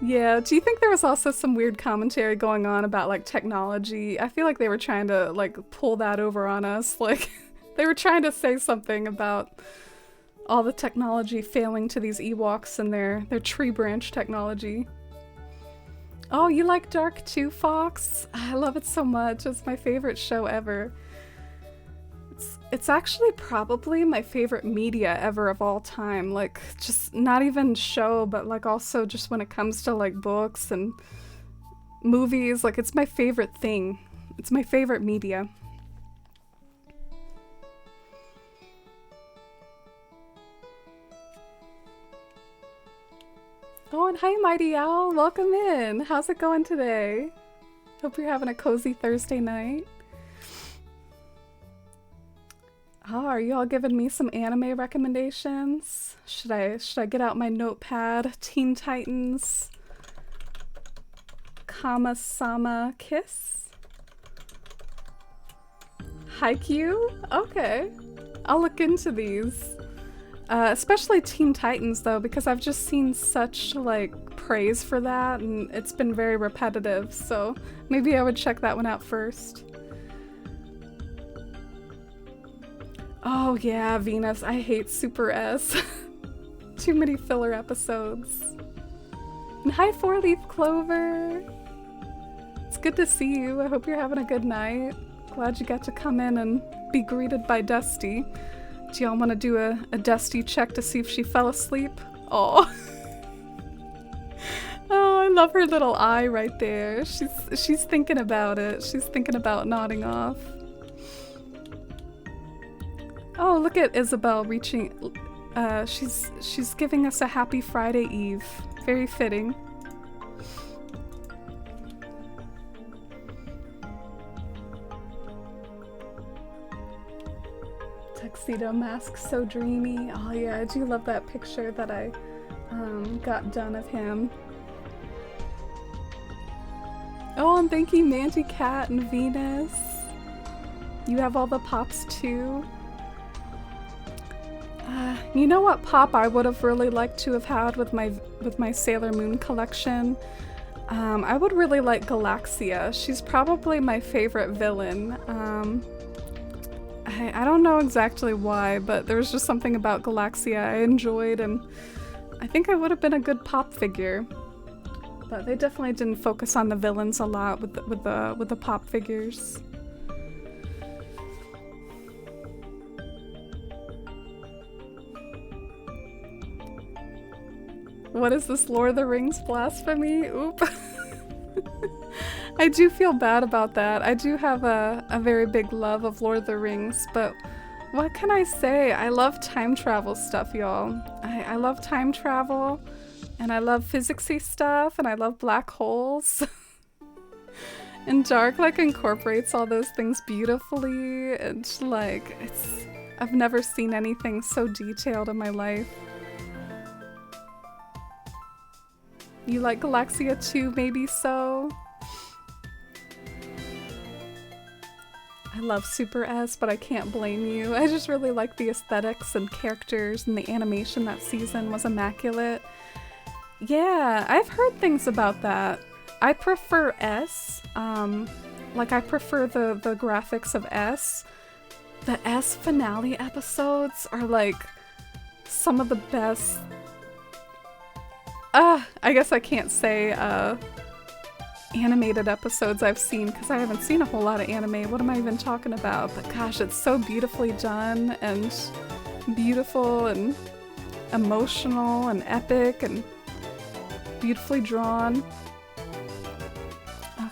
Yeah, do you think there was also some weird commentary going on about like technology? I feel like they were trying to like pull that over on us. Like they were trying to say something about all the technology failing to these Ewoks and their tree branch technology. Oh, you like Dark too, Fox? I love it so much. It's my favorite show ever. It's actually probably my favorite media ever of all time. Like, just not even show, but like also just when it comes to like books and movies, like it's my favorite thing. It's my favorite media. Oh, and hi, Mighty Owl. Welcome in. How's it going today? Hope you're having a cozy Thursday night. Oh, are you all giving me some anime recommendations? Should I get out my notepad? Teen Titans, Kama-sama Kiss, Haikyuu? Okay, I'll look into these. Especially Teen Titans though, because I've just seen such like praise for that and it's been very repetitive, so maybe I would check that one out first. Oh yeah, Venus. I hate Super S. Too many filler episodes. And hi, 4-Leaf Clover. It's good to see you. I hope you're having a good night. Glad you got to come in and be greeted by Dusty. Do y'all want to do a Dusty check to see if she fell asleep? Oh. Oh, I love her little eye right there. She's thinking about it. She's thinking about nodding off. Oh, look at Isabel reaching. She's giving us a happy Friday Eve. Very fitting. Tuxedo mask, so dreamy. Oh yeah, I do love that picture that I got done of him. Oh, and thank you, Manty Cat and Venus. You have all the pops too. You know what pop I would have really liked to have had with my Sailor Moon collection? I would really like Galaxia. She's probably my favorite villain. I don't know exactly why, but there was just something about Galaxia I enjoyed, and I think I would have been a good pop figure. But they definitely didn't focus on the villains a lot with the pop figures. What is this Lord of the Rings blasphemy? Oop. I do feel bad about that. I do have a very big love of Lord of the Rings, but what can I say? I love time travel stuff, y'all. I love time travel, and I love physicsy stuff, and I love black holes. And Dark like incorporates all those things beautifully, and like I've never seen anything so detailed in my life. You like Galaxia too, maybe so? I love Super S, but I can't blame you. I just really like the aesthetics and characters, and the animation that season was immaculate. Yeah, I've heard things about that. I prefer S. Like I prefer the graphics of S. The S finale episodes are like some of the best. I guess I can't say animated episodes I've seen because I haven't seen a whole lot of anime. What am I even talking about? But gosh, it's so beautifully done and beautiful and emotional and epic and beautifully drawn.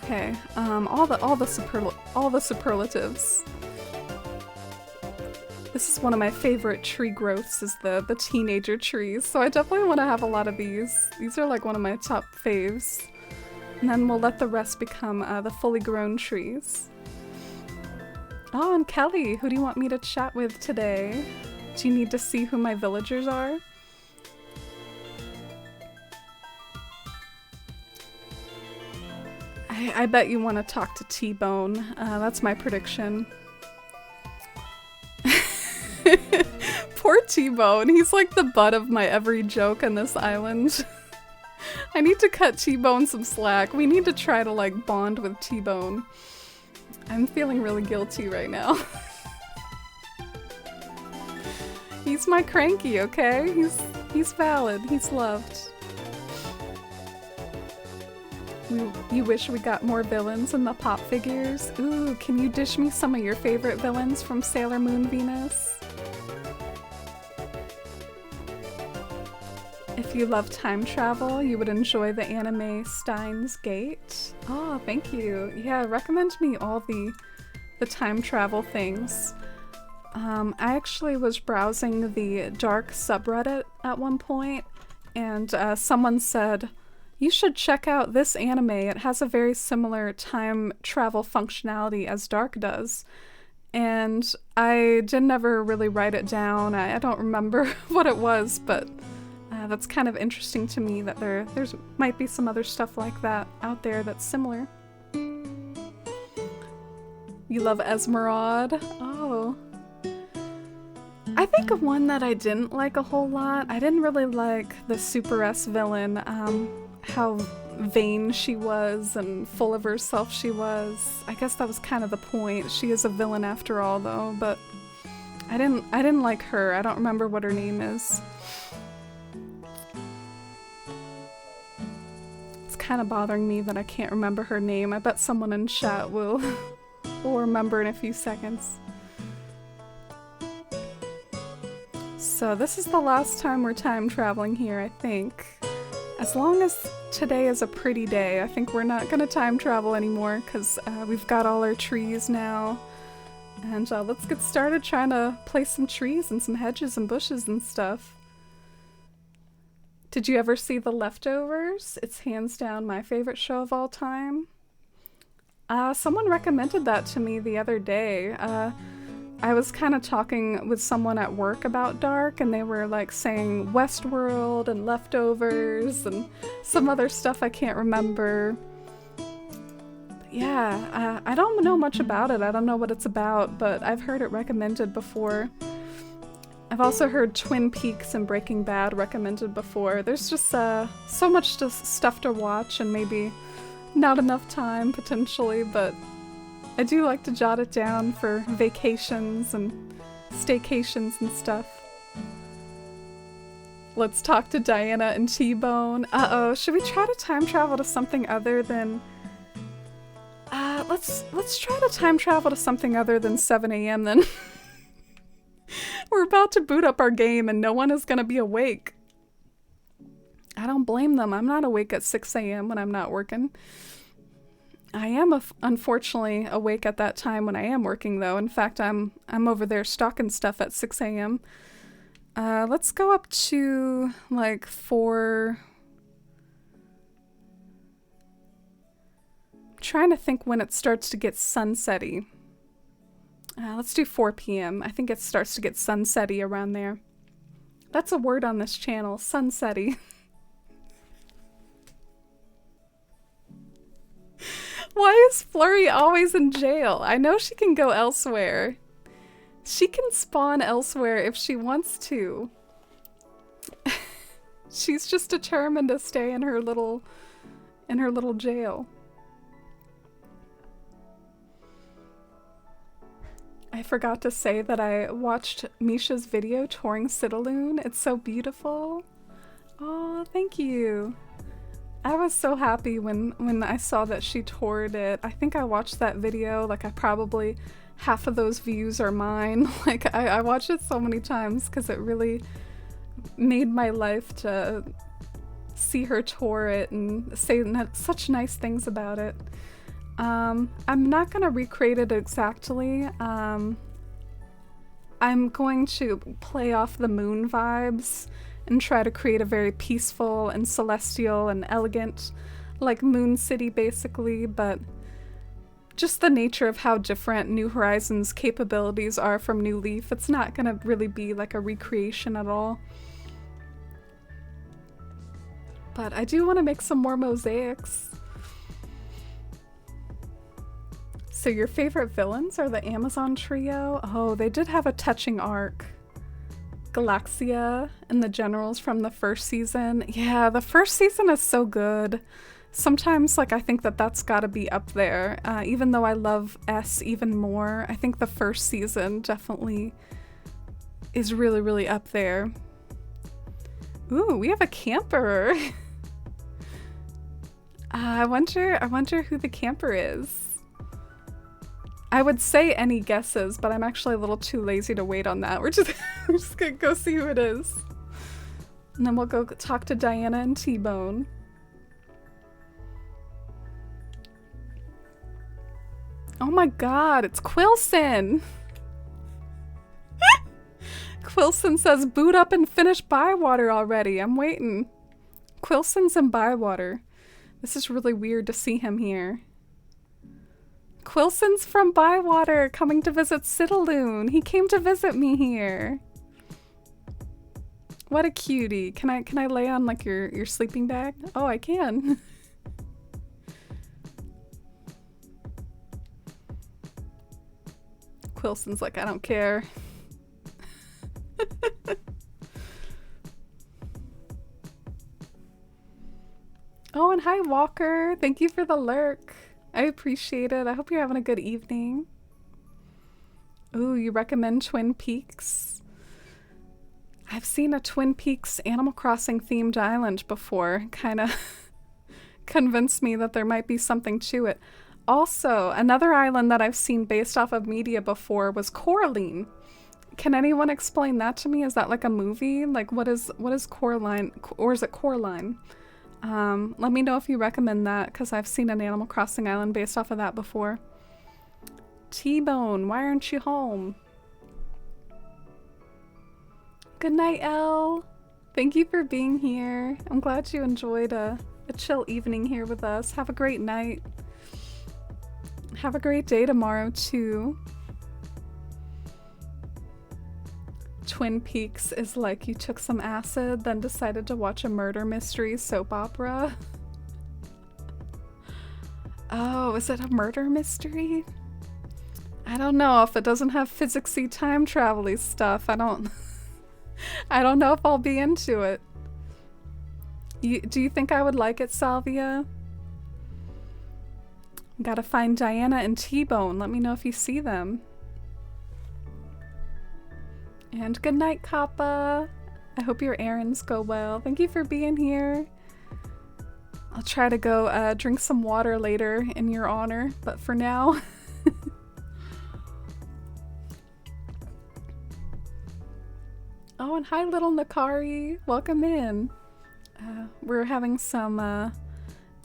Okay, all the superlatives. This is one of my favorite tree growths, is the teenager trees, so I definitely want to have a lot of these. These are like one of my top faves. And then we'll let the rest become the fully grown trees. Oh, and Kelly, who do you want me to chat with today? Do you need to see who my villagers are? I bet you want to talk to T-Bone. That's my prediction. Poor T-Bone. He's like the butt of my every joke on this island. I need to cut T-Bone some slack. We need to try to like bond with T-Bone. I'm feeling really guilty right now. He's my cranky, okay? He's valid. He's loved. You wish we got more villains in the pop figures? Ooh, can you dish me some of your favorite villains from Sailor Moon Venus? If you love time travel, you would enjoy the anime Steins Gate. Oh, thank you. Yeah, recommend to me all the time travel things. I actually was browsing the Dark subreddit at one point, and someone said, you should check out this anime. It has a very similar time travel functionality as Dark does. And I didn't ever really write it down. I don't remember what it was, but that's kind of interesting to me that there's might be some other stuff like that out there that's similar. You love Esmeralda? Oh. I think of one that I didn't like a whole lot. I didn't really like the Super S villain, how vain she was and full of herself she was. I guess that was kind of the point. She is a villain after all though, but I didn't like her. I don't remember what her name is. It's kind of bothering me that I can't remember her name. I bet someone in chat will remember in a few seconds. So this is the last time we're time traveling here, I think. As long as today is a pretty day, I think we're not gonna time travel anymore because we've got all our trees now. And let's get started trying to place some trees and some hedges and bushes and stuff. Did you ever see The Leftovers? It's hands down my favorite show of all time. Someone recommended that to me the other day. I was kind of talking with someone at work about Dark, and they were like saying Westworld and Leftovers and some other stuff I can't remember. But yeah, I don't know much about it. I don't know what it's about, but I've heard it recommended before. I've also heard Twin Peaks and Breaking Bad recommended before. There's just so much stuff to watch and maybe not enough time potentially, but I do like to jot it down for vacations and staycations and stuff. Let's talk to Diana and T-Bone. Uh-oh, should we try to time travel to something other than... let's try to time travel to something other than 7 a.m. then. We're about to boot up our game and no one is gonna be awake. I don't blame them. I'm not awake at 6 a.m. when I'm not working. I am unfortunately awake at that time when I am working though. In fact, I'm over there stocking stuff at 6 a.m. Let's go up to like 4. I'm trying to think when it starts to get sunsetty. Let's do 4 p.m. I think it starts to get sunsetty around there. That's a word on this channel, sunsetty. Why is Flurry always in jail? I know she can go elsewhere. She can spawn elsewhere if she wants to. She's just determined to stay in her little jail. I forgot to say that I watched Misha's video touring Citalune. It's so beautiful. Oh, thank you. I was so happy when I saw that she toured it. I think I watched that video, like I probably, half of those views are mine. Like I watched it so many times because it really made my life to see her tour it and say such nice things about it. I'm not gonna recreate it exactly. I'm going to play off the moon vibes and try to create a very peaceful and celestial and elegant, like Moon City basically, but just the nature of how different New Horizons capabilities are from New Leaf, it's not gonna really be like a recreation at all. But I do want to make some more mosaics. So your favorite villains are the Amazon trio? Oh, they did have a touching arc. Galaxia and the generals from the first season. Yeah, the first season is so good. Sometimes, like, I think that that's gotta be up there. Even though I love S even more, I think the first season definitely is really, really up there. Ooh, we have a camper. I wonder who the camper is. I would say any guesses, but I'm actually a little too lazy to wait on that. We're just gonna go see who it is. And then we'll go talk to Diana and T-Bone. Oh my god, it's Quilson! Quilson says, boot up and finish Bywater already. I'm waiting. Quilson's in Bywater. This is really weird to see him here. Quilson's from Bywater, coming to visit Citalune. He came to visit me here. What a cutie. Can I lay on like your sleeping bag? Oh, I can. Quilson's like, I don't care. Oh, and hi Walker. Thank you for the lurk. I appreciate it. I hope you're having a good evening. Ooh, you recommend Twin Peaks? I've seen a Twin Peaks Animal Crossing themed island before. Kind of convinced me that there might be something to it. Also, another island that I've seen based off of media before was Coraline. Can anyone explain that to me? Is that like a movie? Like what is Coraline, or is it Coraline? Let me know if you recommend that, because I've seen an Animal Crossing island based off of that before. T-Bone, why aren't you home? Good night, Elle. Thank you for being here. I'm glad you enjoyed a chill evening here with us. Have a great night. Have a great day tomorrow, too. Twin Peaks is like you took some acid, then decided to watch a murder mystery soap opera. Oh, is it a murder mystery? I don't know. If it doesn't have physicsy time travel-y stuff, I don't know if I'll be into it. Do you think I would like it, Salvia? Gotta find Diana and T-Bone. Let me know if you see them. And good night, Kappa. I hope your errands go well. Thank you for being here. I'll try to go drink some water later in your honor, but for now... Oh, and hi, little Nakari. Welcome in. We're having some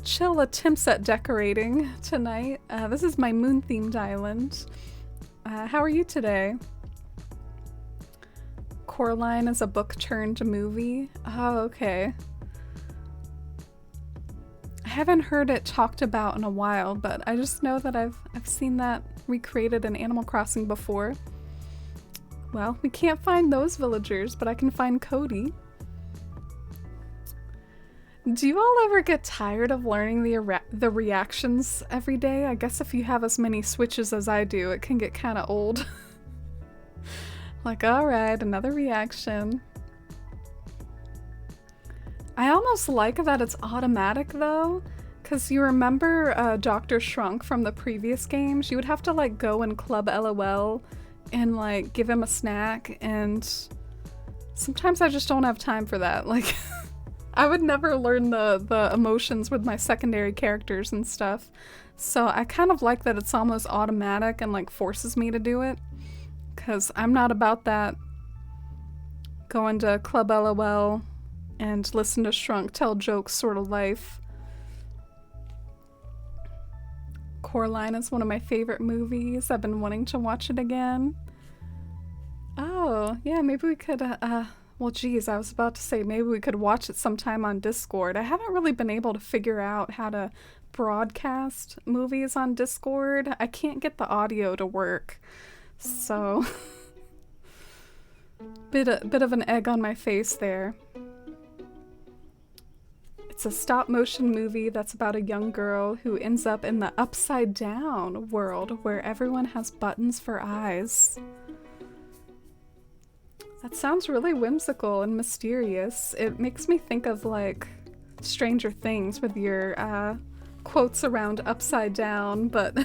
chill attempts at decorating tonight. This is my moon-themed island. How are you today? Coraline is a book turned movie. Oh, okay. I haven't heard it talked about in a while, but I just know that I've seen that recreated in Animal Crossing before. Well, we can't find those villagers, but I can find Cody. Do you all ever get tired of learning the reactions every day? I guess if you have as many switches as I do, it can get kind of old. Like, alright, another reaction. I almost like that it's automatic though, because you remember Dr. Shrunk from the previous games? You would have to like go and club LOL and like give him a snack, and sometimes I just don't have time for that. Like, I would never learn the emotions with my secondary characters and stuff. So I kind of like that it's almost automatic and like forces me to do it. Because I'm not about that going to Club LOL and listen to Shrunk tell jokes sort of life. Coraline is one of my favorite movies. I've been wanting to watch it again. Oh, yeah, maybe we could, well, geez, I was about to say maybe we could watch it sometime on Discord. I haven't really been able to figure out how to broadcast movies on Discord. I can't get the audio to work. So, bit of an egg on my face there. It's a stop-motion movie that's about a young girl who ends up in the upside-down world where everyone has buttons for eyes. That sounds really whimsical and mysterious. It makes me think of, like, Stranger Things with your quotes around upside down, but...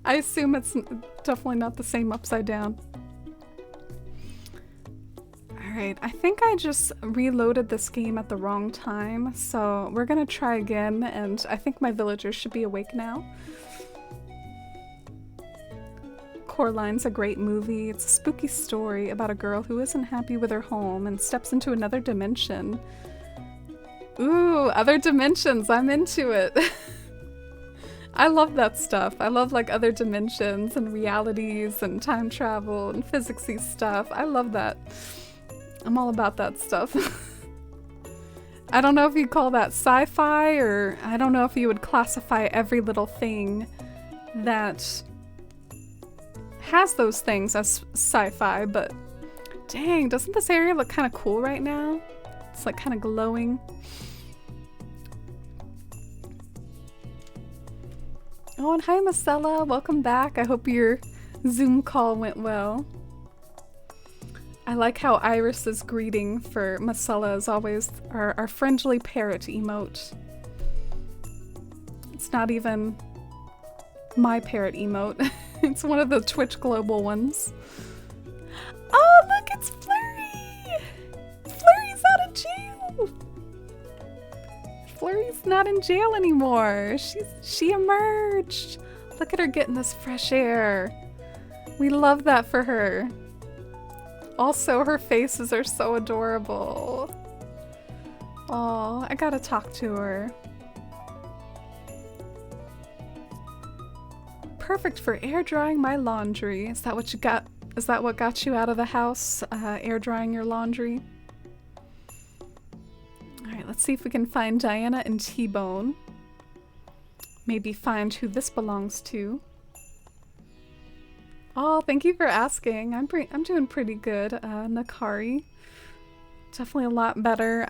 I assume it's definitely not the same upside down. Alright, I think I just reloaded this game at the wrong time, so we're gonna try again, and I think my villagers should be awake now. Coraline's a great movie. It's a spooky story about a girl who isn't happy with her home and steps into another dimension. Ooh, other dimensions! I'm into it! I love that stuff. I love like other dimensions and realities and time travel and physicsy stuff. I love that. I'm all about that stuff. I don't know if you'd call that sci-fi, or I don't know if you would classify every little thing that has those things as sci-fi, but dang, doesn't this area look kind of cool right now? It's like kind of glowing. Oh, and hi Marcella, welcome back. I hope your Zoom call went well. I like how Iris's greeting for Marcella is always our friendly parrot emote. It's not even my parrot emote. It's one of the Twitch global ones. Oh, look, it's Flurry! Flurry's out of jail! Flurry's not in jail anymore. She emerged. Look at her getting this fresh air. We love that for her. Also, her faces are so adorable. Oh, I gotta talk to her. Perfect for air drying my laundry. Is that what you got? Is that what got you out of the house? Air drying your laundry? Alright, let's see if we can find Diana and T-Bone. Maybe find who this belongs to. Oh, thank you for asking. I'm doing pretty good, Nakari. Definitely a lot better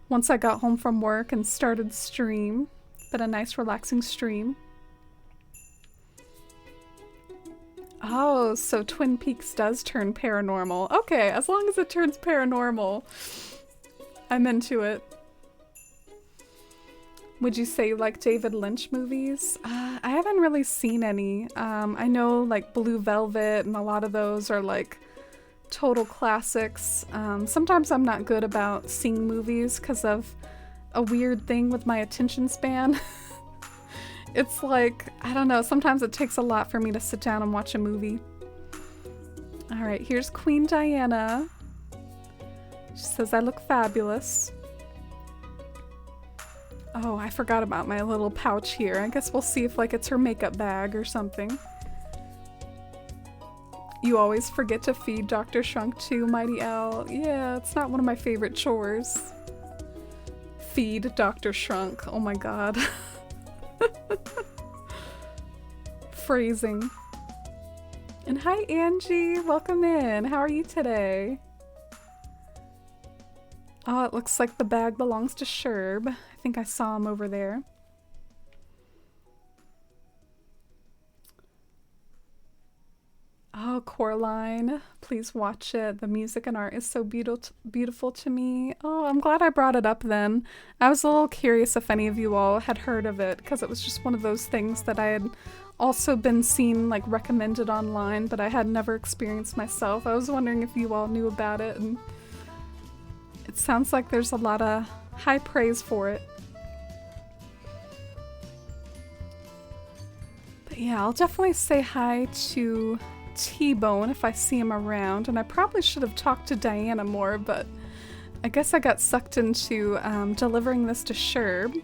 once I got home from work and started stream. Been a nice relaxing stream. Oh, so Twin Peaks does turn paranormal. Okay, as long as it turns paranormal, I'm into it. Would you say you like David Lynch movies? I haven't really seen any. I know like Blue Velvet and a lot of those are like total classics. Sometimes I'm not good about seeing movies because of a weird thing with my attention span. It's like, I don't know, sometimes it takes a lot for me to sit down and watch a movie. Alright, here's Queen Diana. She says I look fabulous. Oh, I forgot about my little pouch here. I guess we'll see if like it's her makeup bag or something. You always forget to feed Dr. Shrunk too, Mighty Owl. Yeah, it's not one of my favorite chores. Feed Dr. Shrunk. Oh my god. Phrasing. And hi Angie, welcome in. How are you today? Oh, it looks like the bag belongs to Sherb. I think I saw him over there. Oh, Coraline, please watch it. The music and art is so beautiful to me. Oh, I'm glad I brought it up then. I was a little curious if any of you all had heard of it, because it was just one of those things that I had also been seen like recommended online, but I had never experienced myself. I was wondering if you all knew about it, and it sounds like there's a lot of high praise for it. But yeah, I'll definitely say hi to T-Bone if I see him around, and I probably should have talked to Diana more, but I guess I got sucked into delivering this to Sherb.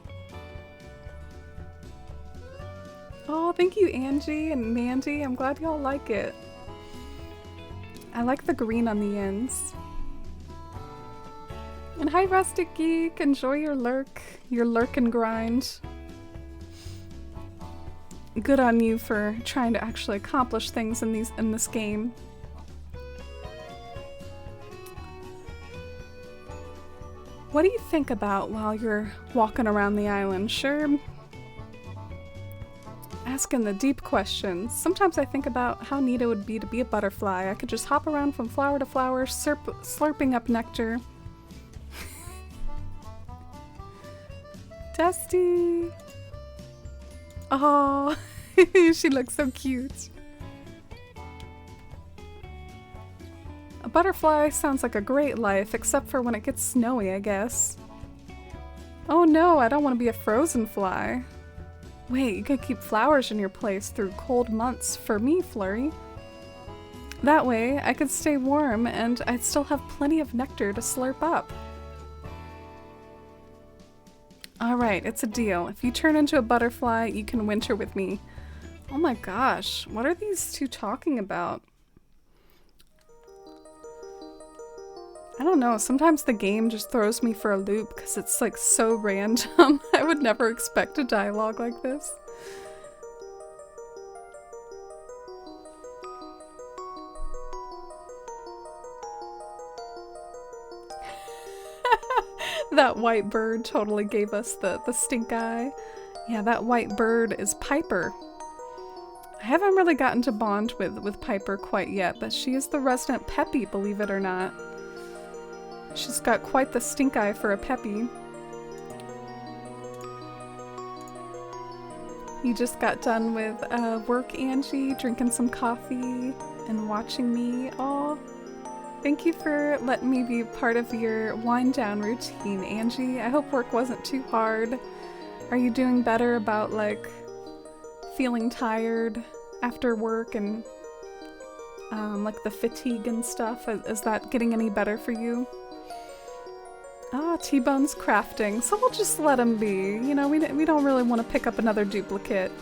Oh, thank you Angie and Mandy, I'm glad y'all like it. I like the green on the ends. And hi Rustic Geek, enjoy your lurk and grind. Good on you for trying to actually accomplish things in this game. What do you think about while you're walking around the island? Sure. Asking the deep questions. Sometimes I think about how neat it would be to be a butterfly. I could just hop around from flower to flower, slurping up nectar. Dusty! Oh, she looks so cute. A butterfly sounds like a great life, except for when it gets snowy, I guess. Oh no, I don't want to be a frozen fly. Wait, you could keep flowers in your place through cold months for me, Flurry. That way, I could stay warm and I'd still have plenty of nectar to slurp up. Alright, it's a deal. If you turn into a butterfly, you can winter with me. Oh my gosh, what are these two talking about? I don't know, sometimes the game just throws me for a loop because it's like so random. I would never expect a dialogue like this. That white bird totally gave us the stink eye. Yeah, that white bird is Piper. I haven't really gotten to bond with Piper quite yet, but she is the resident Peppy, believe it or not. She's got quite the stink eye for a Peppy. You just got done with work, Angie, drinking some coffee and watching me. Aw. Thank you for letting me be part of your wind down routine, Angie. I hope work wasn't too hard. Are you doing better about like feeling tired after work and like the fatigue and stuff? Is that getting any better for you? Ah, T-Bone's crafting, so we'll just let him be. You know, we don't really want to pick up another duplicate.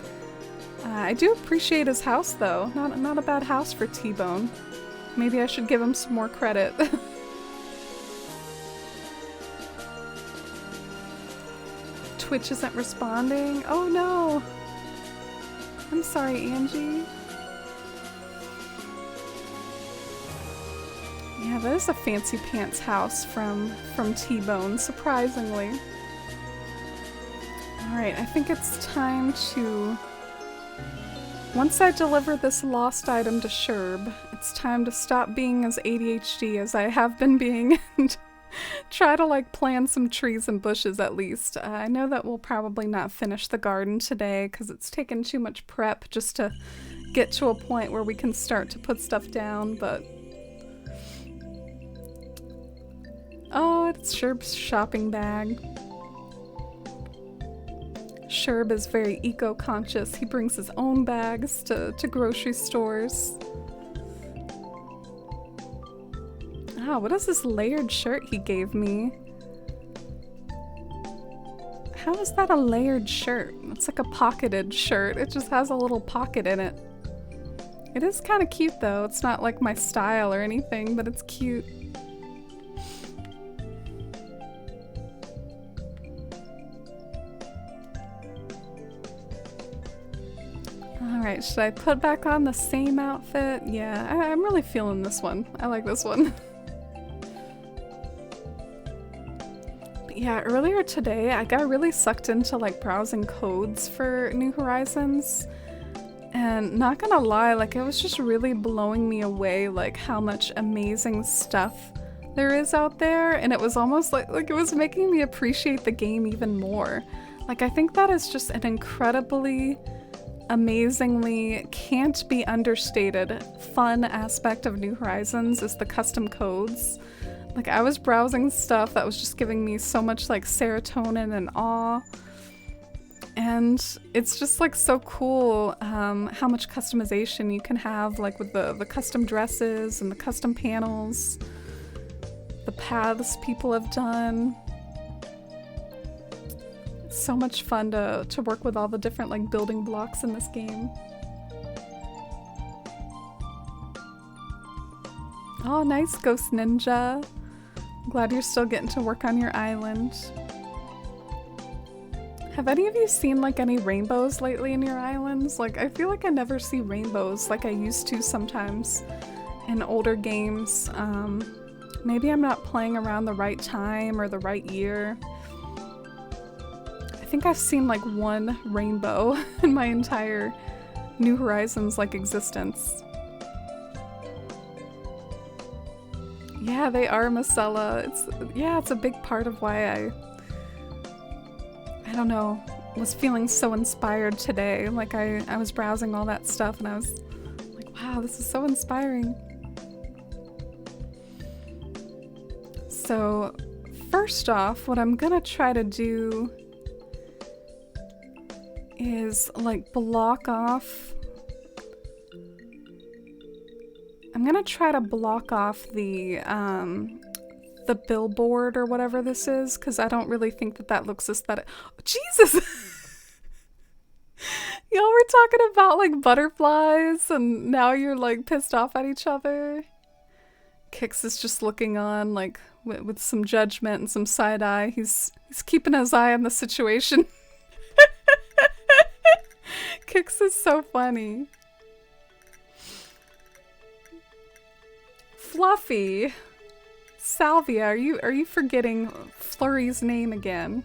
I do appreciate his house though. Not a bad house for T-Bone. Maybe I should give him some more credit. Twitch isn't responding. Oh no! I'm sorry, Angie. Yeah, that is a fancy pants house from T-Bone, surprisingly. Alright, I think it's time to... Once I deliver this lost item to Sherb, it's time to stop being as ADHD as I have been being and try to like plant some trees and bushes at least. I know that we'll probably not finish the garden today because it's taken too much prep just to get to a point where we can start to put stuff down, but... Oh, it's Sherb's shopping bag. Sherb is very eco-conscious. He brings his own bags to grocery stores. Ah, what is this layered shirt he gave me? How is that a layered shirt? It's like a pocketed shirt. It just has a little pocket in it. It is kind of cute though. It's not like my style or anything, but it's cute. Alright, should I put back on the same outfit? Yeah, I'm really feeling this one. I like this one. But yeah, earlier today I got really sucked into like browsing codes for New Horizons. And not gonna lie, like it was just really blowing me away like how much amazing stuff there is out there, and it was almost like it was making me appreciate the game even more. Like I think that is just an incredibly amazingly can't be understated fun aspect of New Horizons is the custom codes. Like I was browsing stuff that was just giving me so much like serotonin and awe, and it's just like so cool how much customization you can have like with the custom dresses and the custom panels, the paths people have done. So much fun to work with all the different like building blocks in this game. Oh, nice, Ghost Ninja. Glad you're still getting to work on your island. Have any of you seen like any rainbows lately in your islands? Like I feel like I never see rainbows like I used to sometimes in older games. Maybe I'm not playing around the right time or the right year. I think I've seen like one rainbow in my entire New Horizons like existence. Yeah, they are, Marcella. It's a big part of why I don't know, was feeling so inspired today. Like I was browsing all that stuff and I was like, wow, this is so inspiring. So first off, what I'm gonna try to do is like block off. I'm gonna try to block off the billboard or whatever this is, because I don't really think that that looks aesthetic. Oh, Jesus! Y'all were talking about like butterflies and now you're like pissed off at each other. Kix is just looking on like with some judgment and some side eye. He's keeping his eye on the situation. Kix is so funny. Fluffy. Salvia, are you forgetting Flurry's name again?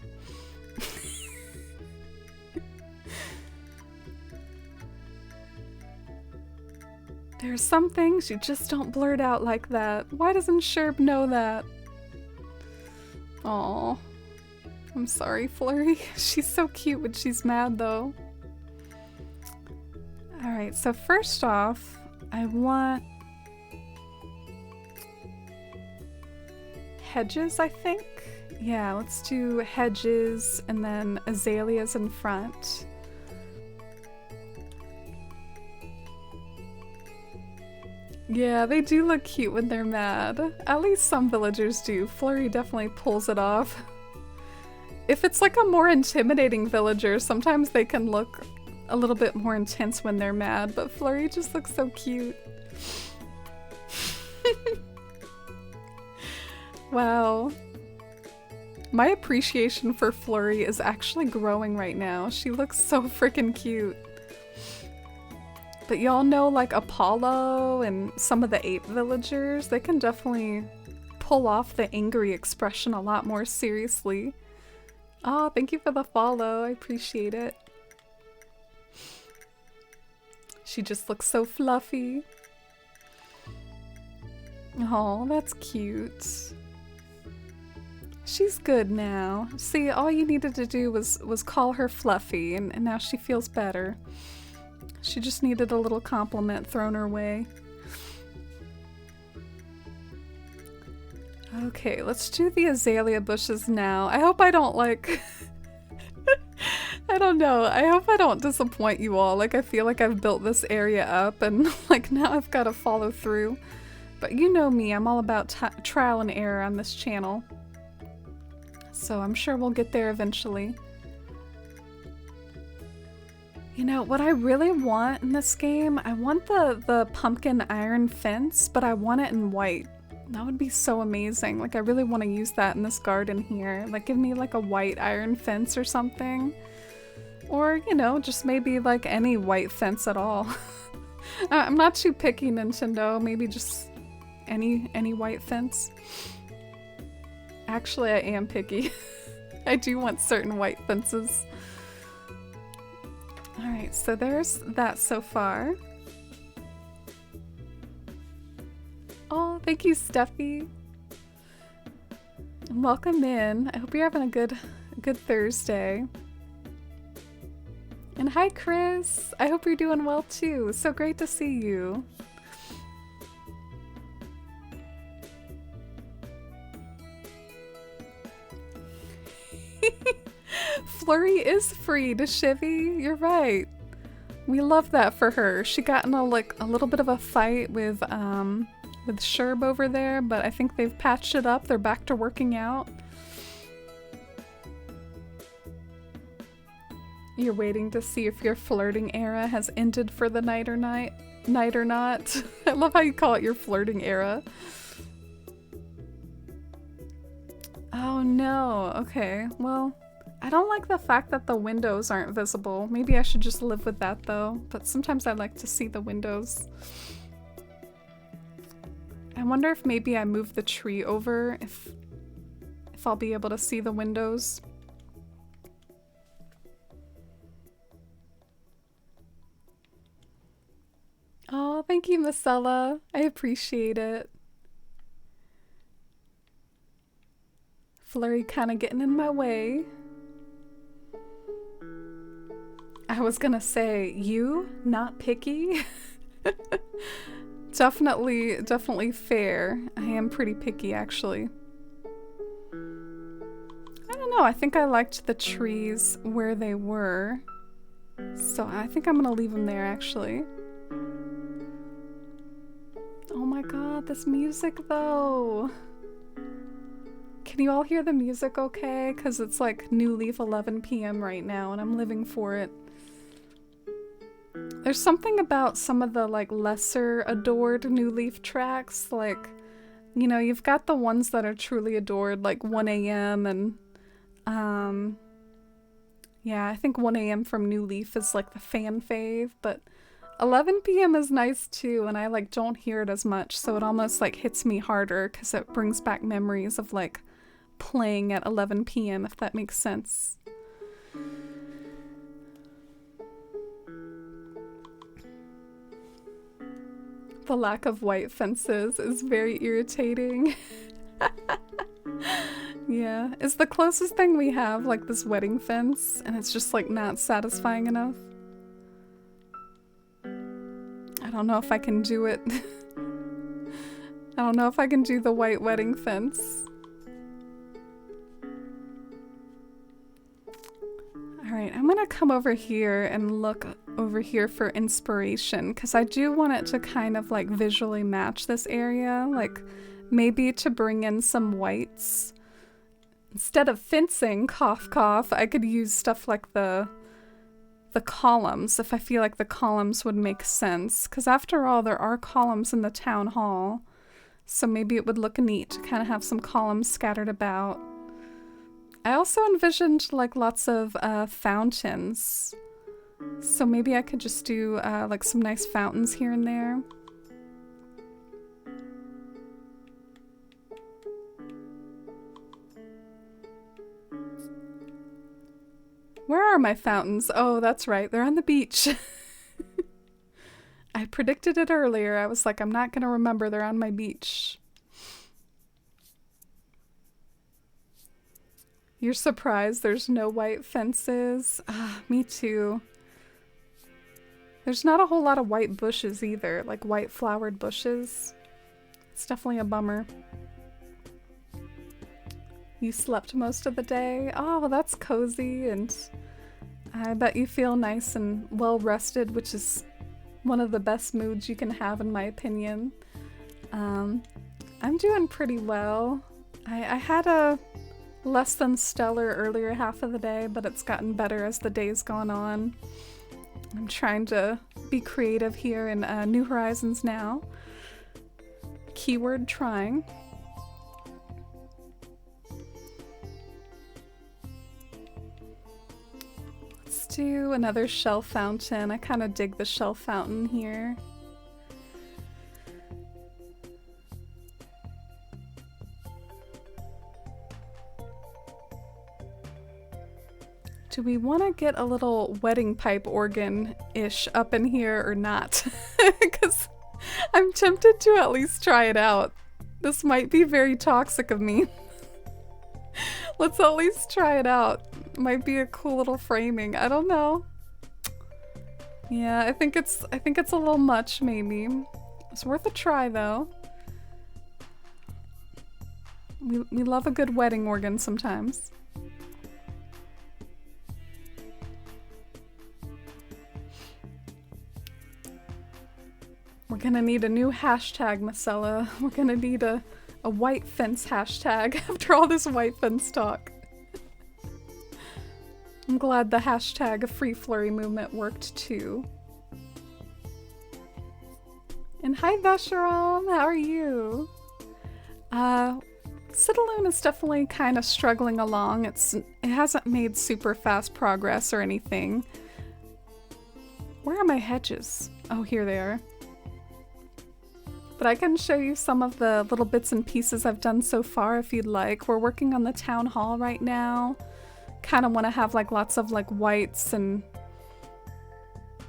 There are some things you just don't blurt out like that. Why doesn't Sherb know that? Aw. I'm sorry, Flurry. She's so cute when she's mad, though. Alright, so first off, I want hedges, I think? Yeah, let's do hedges and then azaleas in front. Yeah, they do look cute when they're mad. At least some villagers do. Flurry definitely pulls it off. If it's like a more intimidating villager, sometimes they can look a little bit more intense when they're mad, but Flurry just looks so cute. Wow. My appreciation for Flurry is actually growing right now. She looks so freaking cute. But y'all know like Apollo and some of the ape villagers, they can definitely pull off the angry expression a lot more seriously. Oh, thank you for the follow. I appreciate it. She just looks so fluffy. Oh, that's cute. She's good now. See, all you needed to do was call her Fluffy, and now she feels better. She just needed a little compliment thrown her way. Okay, let's do the azalea bushes now. I hope I don't like... I don't know. I hope I don't disappoint you all. Like, I feel like I've built this area up and like now I've got to follow through. But you know me, I'm all about trial and error on this channel. So I'm sure we'll get there eventually. You know, what I really want in this game, I want the pumpkin iron fence, but I want it in white. That would be so amazing. Like, I really want to use that in this garden here. Like, give me like a white iron fence or something. Or, you know, just maybe like any white fence at all. I'm not too picky, Nintendo. Maybe just any white fence. Actually, I am picky. I do want certain white fences. Alright, so there's that so far. Oh, thank you, Steffi. Welcome in. I hope you're having a good Thursday. And hi, Chris. I hope you're doing well too. So great to see you. Flurry is free to Shivy. You're right. We love that for her. She got in a little bit of a fight with Sherb over there, but I think they've patched it up. They're back to working out. You're waiting to see if your flirting era has ended for the night or not. I love how you call it your flirting era. Oh no. Okay. Well, I don't like the fact that the windows aren't visible. Maybe I should just live with that though, but sometimes I like to see the windows. I wonder if maybe I move the tree over, if I'll be able to see the windows. Oh, thank you, Marcella. I appreciate it. Flurry kind of getting in my way. I was gonna say, you? Not picky? Definitely fair. I am pretty picky, actually. don't know. I think I liked the trees where they were. So I think I'm gonna leave them there, actually. Oh my god, this music though. Can you all hear the music okay? Because it's like New Leaf 11 p.m. right now and I'm living for it. There's something about some of the like lesser adored New Leaf tracks, like, you know, you've got the ones that are truly adored, like 1 a.m. and yeah, I think 1 a.m. from New Leaf is like the fan fave, but 11 p.m. is nice too, and I like don't hear it as much, so it almost like hits me harder because it brings back memories of like playing at 11 p.m. if that makes sense. The lack of white fences is very irritating. Yeah, it's the closest thing we have, like this wedding fence, and it's just like not satisfying enough. I don't know if I can do it. I don't know if I can do the white wedding fence. Alright, I'm gonna come over here and look over here for inspiration, because I do want it to kind of like visually match this area, like maybe to bring in some whites. Instead of fencing, cough cough, I could use stuff like the columns, if I feel like the columns would make sense. Because after all, there are columns in the town hall, so maybe it would look neat to kind of have some columns scattered about. I also envisioned like lots of fountains, so maybe I could just do like some nice fountains here and there. Where are my fountains? Oh, that's right. They're on the beach. I predicted it earlier. I was like, I'm not going to remember they're on my beach. You're surprised there's no white fences? Ah, me too. There's not a whole lot of white bushes either, like white flowered bushes. It's definitely a bummer. You slept most of the day? Oh, well, that's cozy, and I bet you feel nice and well rested, which is one of the best moods you can have, in my opinion. I'm doing pretty well. I had a less than stellar earlier half of the day, but it's gotten better as the day's gone on. I'm trying to be creative here in New Horizons now. Keyword trying. Let's do another shell fountain. I kind of dig the shell fountain here. Do we want to get a little wedding pipe organ-ish up in here or not? Because I'm tempted to at least try it out. This might be very toxic of me. Let's at least try it out. Might be a cool little framing. I don't know. Yeah, I think it's a little much, maybe. It's worth a try though. We love a good wedding organ sometimes. We're gonna need a new hashtag, Marcella. We're gonna need a white fence hashtag after all this white fence talk. I'm glad the hashtag Free Flurry movement worked too. And hi Vesharam, how are you? Citalune is definitely kind of struggling along. It hasn't made super fast progress or anything. Where are my hedges? Oh, here they are. But I can show you some of the little bits and pieces I've done so far if you'd like. We're working on the town hall right now. Kind of want to have like lots of like whites and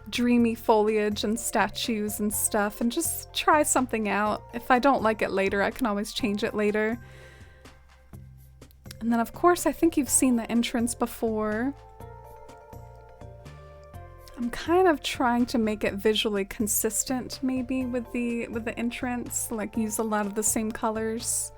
dreamy foliage and statues and stuff, and just try something out. If I don't like it later, I can always change it later. And then of course, I think you've seen the entrance before. I'm kind of trying to make it visually consistent maybe with the entrance, like use a lot of the same colors.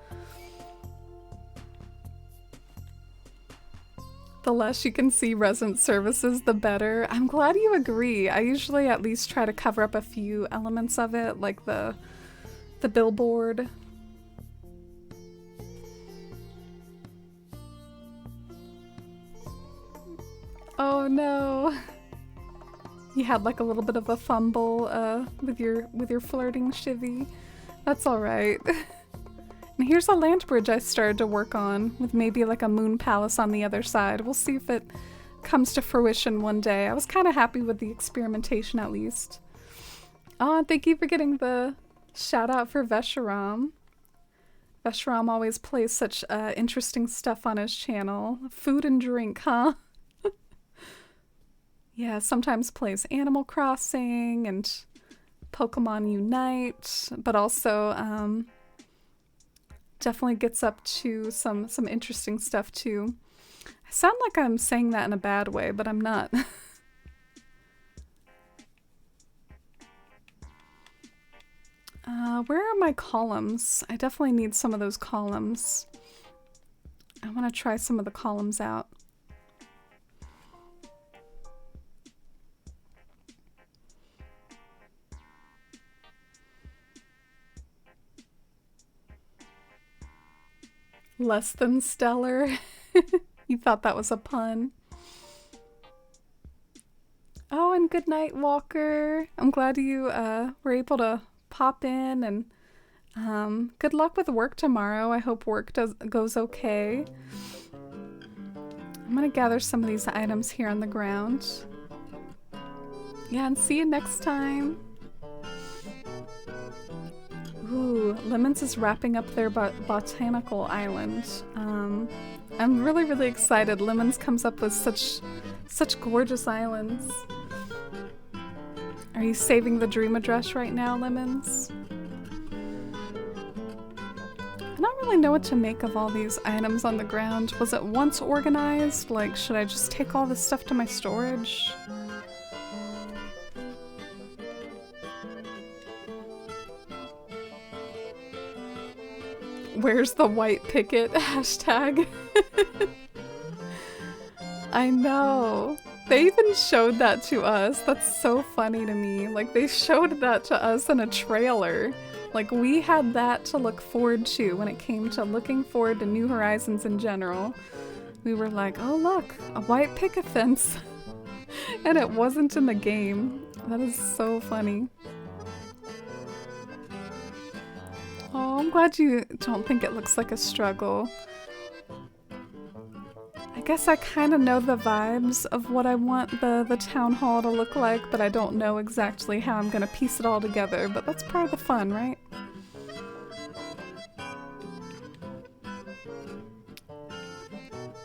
The less you can see resident services, the better. I'm glad you agree. I usually at least try to cover up a few elements of it, like the billboard. Oh no. You had like a little bit of a fumble with your flirting shivvy. That's all right. And here's a land bridge I started to work on with maybe like a moon palace on the other side. We'll see if it comes to fruition one day. I was kind of happy with the experimentation at least. Oh, thank you for getting the shout out for Vesharam. Vesharam always plays such interesting stuff on his channel. Food and drink, huh? Yeah, sometimes plays Animal Crossing and Pokemon Unite, but also definitely gets up to some interesting stuff too. I sound like I'm saying that in a bad way, but I'm not. Where are my columns? I definitely need some of those columns. I want to try some of the columns out. Less than stellar. You thought that was a pun. Oh, and good night, Walker. I'm glad you were able to pop in, and good luck with work tomorrow. I hope work goes okay. I'm gonna gather some of these items here on the ground. Yeah, and see you next time. Ooh, Lemons is wrapping up their botanical island. I'm really excited. Lemons comes up with such gorgeous islands. Are you saving the dream address right now, Lemons? I don't really know what to make of all these items on the ground. Was it once organized? Like, should I just take all this stuff to my storage? Where's the white picket? Hashtag. I know. They even showed that to us. That's so funny to me. Like, they showed that to us in a trailer. Like, we had that to look forward to when it came to looking forward to New Horizons in general. We were like, oh look, a white picket fence. And it wasn't in the game. That is so funny. Oh, I'm glad you don't think it looks like a struggle. I guess I kind of know the vibes of what I want the town hall to look like, but I don't know exactly how I'm gonna piece it all together, but that's part of the fun, right?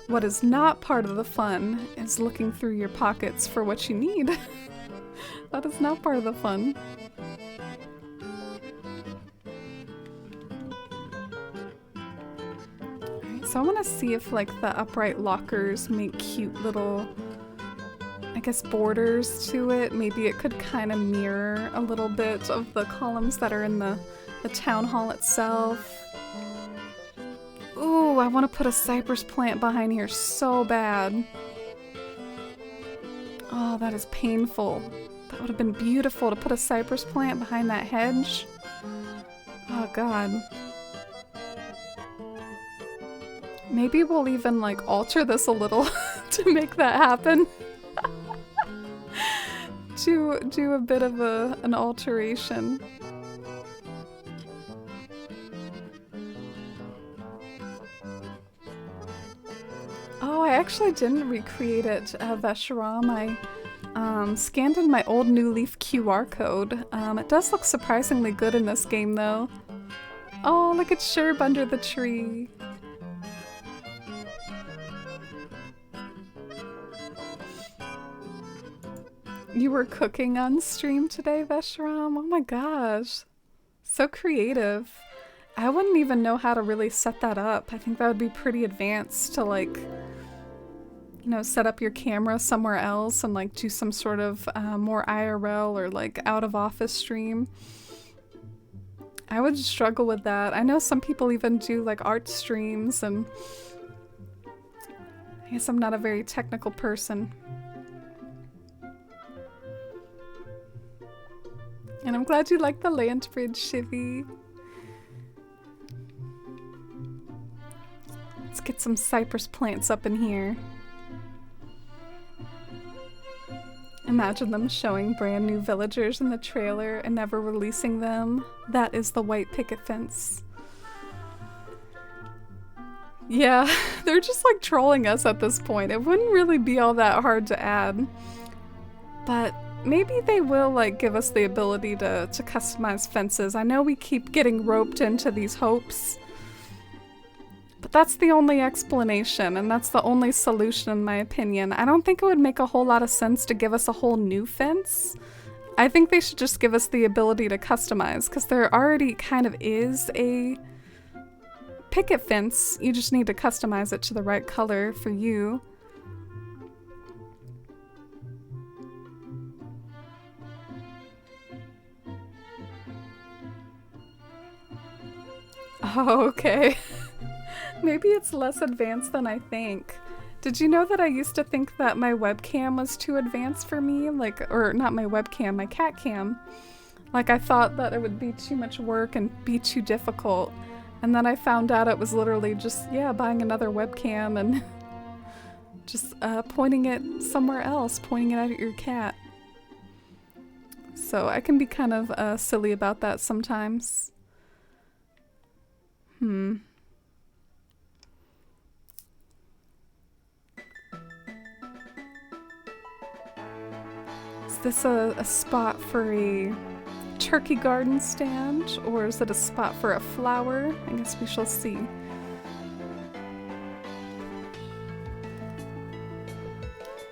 What is not part of the fun is looking through your pockets for what you need. That is not part of the fun. So I want to see if like the upright lockers make cute little, I guess, borders to it. Maybe it could kind of mirror a little bit of the columns that are in the town hall itself. Ooh, I want to put a cypress plant behind here so bad. Oh, that is painful. That would have been beautiful to put a cypress plant behind that hedge. Oh god. Maybe we'll even like alter this a little to make that happen. Do a bit of an alteration. Oh, I actually didn't recreate it, Vesharam. I scanned in my old New Leaf QR code. It does look surprisingly good in this game though. Oh, look at Sherb under the tree. You were cooking on stream today, Vesharam? Oh my gosh. So creative. I wouldn't even know how to really set that up. I think that would be pretty advanced to like, you know, set up your camera somewhere else and like do some sort of more IRL or like out of office stream. I would struggle with that. I know some people even do like art streams, and I guess I'm not a very technical person. And I'm glad you like the land bridge, Shivy. Let's get some cypress plants up in here. Imagine them showing brand new villagers in the trailer and never releasing them. That is the white picket fence. Yeah, they're just like trolling us at this point. It wouldn't really be all that hard to add. But maybe they will like give us the ability to customize fences. I know we keep getting roped into these hopes. But that's the only explanation, and that's the only solution in my opinion. I don't think it would make a whole lot of sense to give us a whole new fence. I think they should just give us the ability to customize, because there already kind of is a picket fence. You just need to customize it to the right color for you. Oh, okay. Maybe it's less advanced than I think. Did you know that I used to think that my webcam was too advanced for me? Like, or not my webcam, my cat cam. Like, I thought that it would be too much work and be too difficult. And then I found out it was literally just, yeah, buying another webcam and just pointing it somewhere else, pointing it at your cat. So I can be kind of silly about that sometimes. Is this a spot for a turkey garden stand, or is it a spot for a flower? I guess we shall see.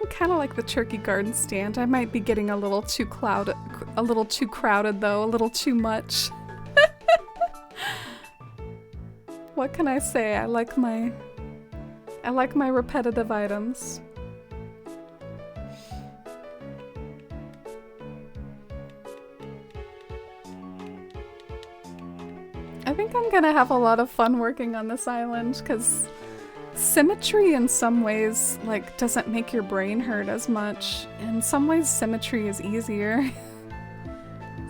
I kind of like the turkey garden stand. I might be getting a little too crowded though, a little too much. What can I say? I like my repetitive items. I think I'm gonna have a lot of fun working on this island, because symmetry in some ways like doesn't make your brain hurt as much. In some ways symmetry is easier.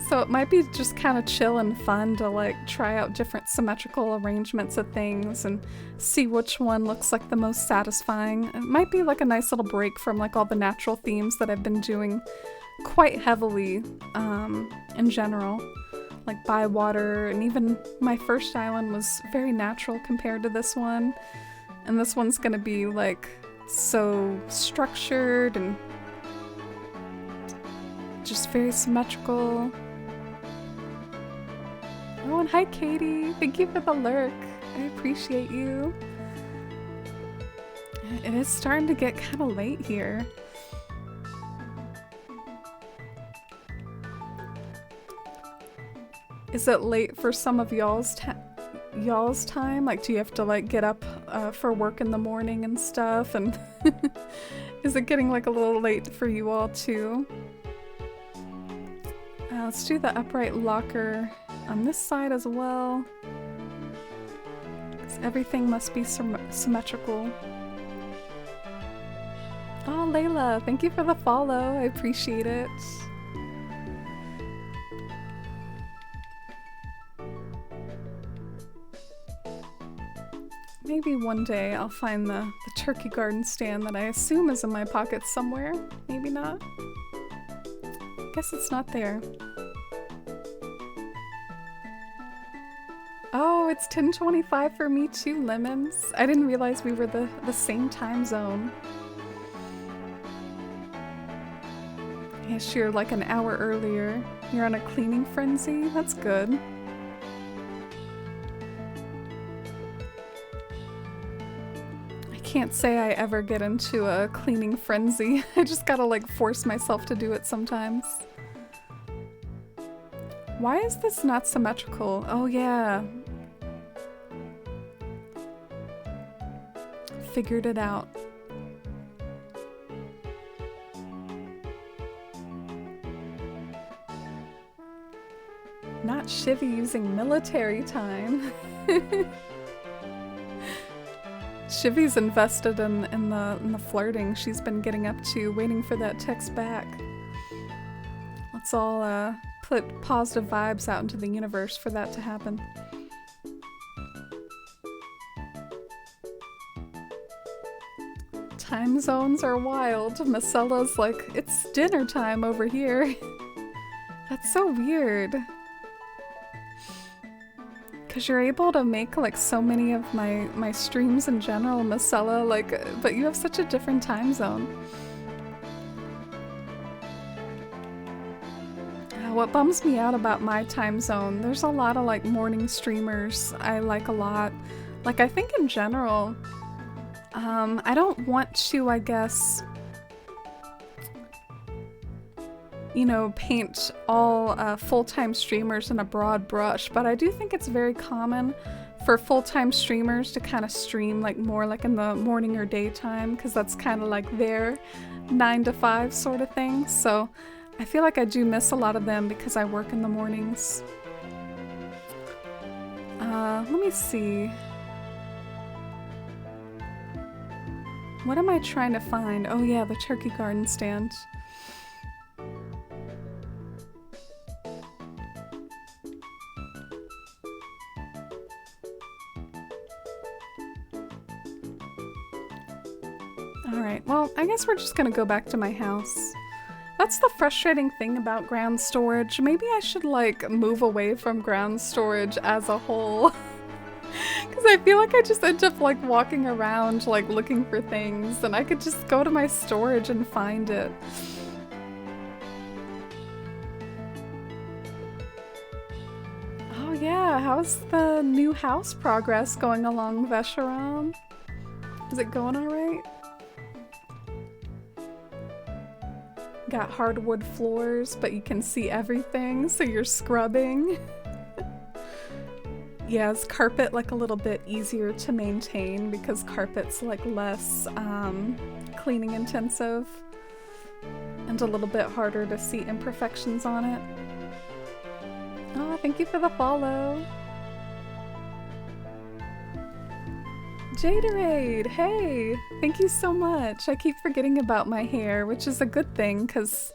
So it might be just kind of chill and fun to like try out different symmetrical arrangements of things and see which one looks like the most satisfying. It might be like a nice little break from like all the natural themes that I've been doing quite heavily in general. Like by water, and even my first island was very natural compared to this one. And this one's gonna be like so structured and just very symmetrical. Oh, and hi Katie! Thank you for the lurk. I appreciate you. It is starting to get kind of late here. Is it late for some of y'all's time? Like, do you have to like get up for work in the morning and stuff? And is it getting like a little late for you all too? Let's do the upright locker on this side as well. 'Cause everything must be symmetrical. Oh, Layla, thank you for the follow. I appreciate it. Maybe one day I'll find the turkey garden stand that I assume is in my pocket somewhere. Maybe not. Guess it's not there. Oh, it's 10:25 for me too, Lemons. I didn't realize we were the same time zone. Yes, you're like an hour earlier. You're on a cleaning frenzy? That's good. I can't say I ever get into a cleaning frenzy. I just gotta like force myself to do it sometimes. Why is this not symmetrical? Oh yeah. Figured it out. Not Shivy using military time. Shivy's invested in the flirting she's been getting up to, waiting for that text back. Let's all put positive vibes out into the universe for that to happen. Time zones are wild. Macella's like, it's dinner time over here. That's so weird. Because you're able to make like so many of my streams in general, Macella, like, but you have such a different time zone. What bums me out about my time zone, there's a lot of like morning streamers I like a lot. Like, I think in general, I don't want to, I guess, you know, paint all full-time streamers in a broad brush, but I do think it's very common for full-time streamers to kind of stream like more like in the morning or daytime, because that's kind of like their 9 to 5 sort of thing. So I feel like I do miss a lot of them because I work in the mornings. Let me see. What am I trying to find? Oh yeah, the turkey garden stand. Alright, well, I guess we're just gonna go back to my house. That's the frustrating thing about ground storage. Maybe I should like move away from ground storage as a whole. Because I feel like I just end up like walking around like looking for things, and I could just go to my storage and find it. Oh yeah, how's the new house progress going along, Vesharam? Is it going alright? Got hardwood floors, but you can see everything, so you're scrubbing. Yeah, is carpet like a little bit easier to maintain because carpet's like less cleaning intensive and a little bit harder to see imperfections on it. Oh, thank you for the follow. Jaderade, hey! Thank you so much. I keep forgetting about my hair, which is a good thing because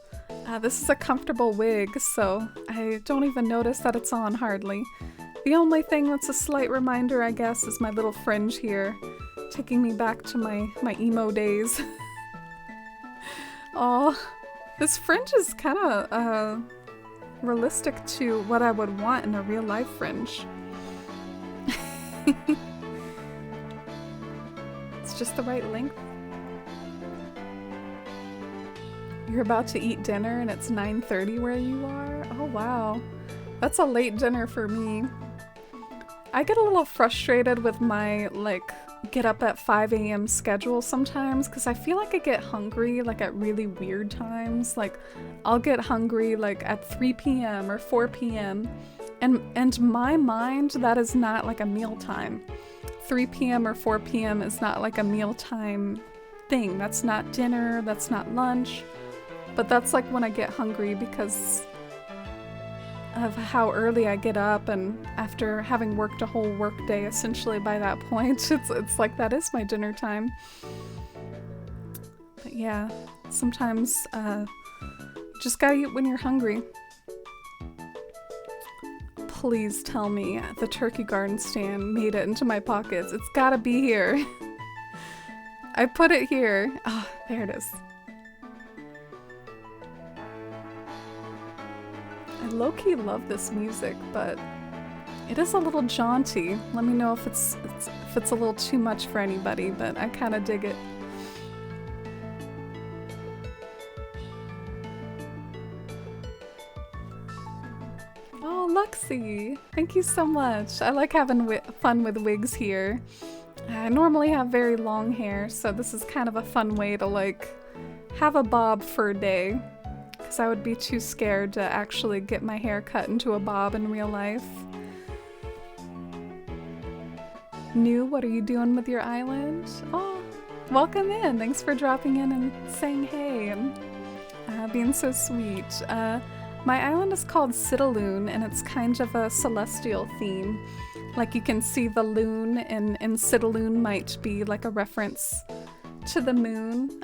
this is a comfortable wig, so I don't even notice that it's on hardly. The only thing that's a slight reminder, I guess, is my little fringe here, taking me back to my emo days. Aw, this fringe is kind of realistic to what I would want in a real life fringe. It's just the right length. You're about to eat dinner and it's 9:30 where you are? Oh wow, that's a late dinner for me. I get a little frustrated with my like get up at 5 a.m. schedule sometimes because I feel like I get hungry like at really weird times. Like I'll get hungry like at 3 p.m. or 4 p.m. and my mind, that is not like a mealtime. 3 p.m. or 4 p.m. is not like a mealtime thing. That's not dinner, that's not lunch, but that's like when I get hungry because of how early I get up, and after having worked a whole work day essentially by that point, it's like that is my dinner time. But yeah, sometimes just gotta eat when you're hungry. Please tell me the turkey garden stand made it into my pockets. It's gotta be here. I put it here. Ah, oh, there it is. I low-key love this music, but it is a little jaunty. Let me know if it's a little too much for anybody, but I kind of dig it. Oh, Luxie! Thank you so much. I like having fun with wigs here. I normally have very long hair, so this is kind of a fun way to like have a bob for a day. Because I would be too scared to actually get my hair cut into a bob in real life. New, what are you doing with your island? Oh, welcome in. Thanks for dropping in and saying hey and being so sweet. My island is called Citalune, and it's kind of a celestial theme. Like you can see the loon in Citalune might be like a reference to the moon.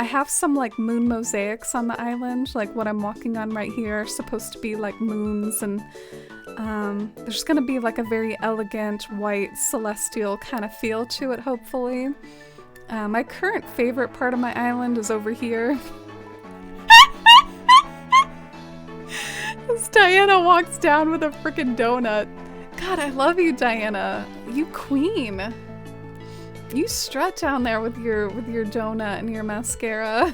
I have some like moon mosaics on the island, like what I'm walking on right here are supposed to be like moons, and there's gonna be like a very elegant white celestial kind of feel to it, hopefully. My current favorite part of my island is over here. As Diana walks down with a freaking donut. God, I love you, Diana. You queen. You strut down there with your donut and your mascara.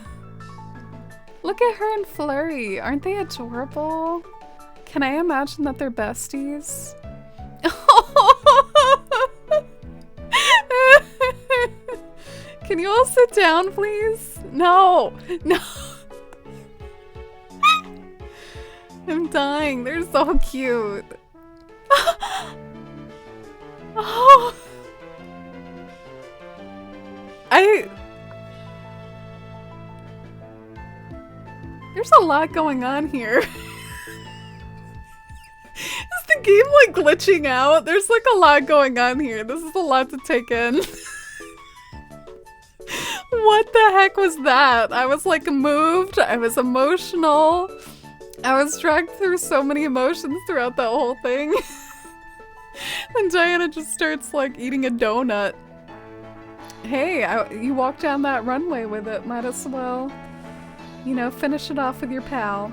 Look at her and Flurry. Aren't they adorable? Can I imagine that they're besties? Can you all sit down, please? No. No. I'm dying. They're so cute. Oh. There's a lot going on here. Is the game like glitching out? There's like a lot going on here. This is a lot to take in. What the heck was that? I was like moved. I was emotional. I was dragged through so many emotions throughout that whole thing. And Diana just starts like eating a donut. Hey, you walked down that runway with it. Might as well, you know, finish it off with your pal.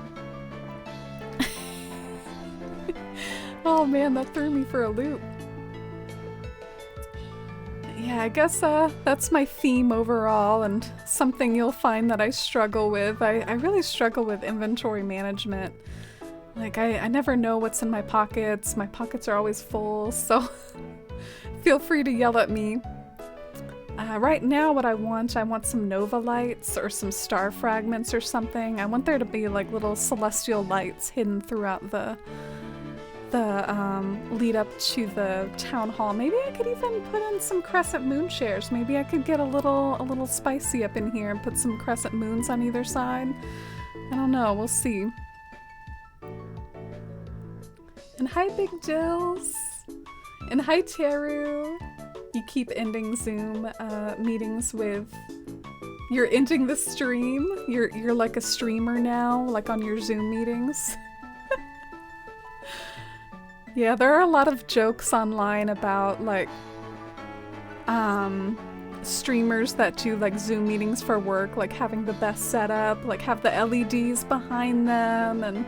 Oh man, that threw me for a loop. Yeah, I guess that's my theme overall, and something you'll find that I struggle with. I really struggle with inventory management. Like, I never know what's in my pockets. My pockets are always full, so feel free to yell at me. Right now what I want some nova lights or some star fragments or something. I want there to be like little celestial lights hidden throughout the lead up to the town hall. Maybe I could even put in some crescent moon shares. Maybe I could get a little spicy up in here and put some crescent moons on either side. I don't know, we'll see. And hi Big Dills! And hi Teru! You keep ending Zoom meetings with... You're ending the stream? You're like a streamer now, like on your Zoom meetings? Yeah, there are a lot of jokes online about like streamers that do like Zoom meetings for work, like having the best setup, like have the LEDs behind them, and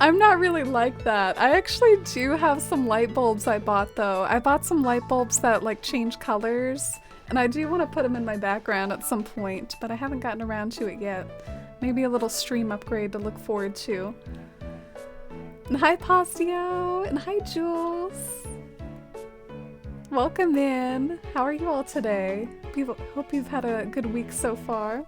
I'm not really like that. I actually do have some light bulbs I bought though. I bought some light bulbs that like change colors, and I do want to put them in my background at some point, but I haven't gotten around to it yet. Maybe a little stream upgrade to look forward to. And hi Pastio! And hi Jules! Welcome in! How are you all today? Hope you've had a good week so far.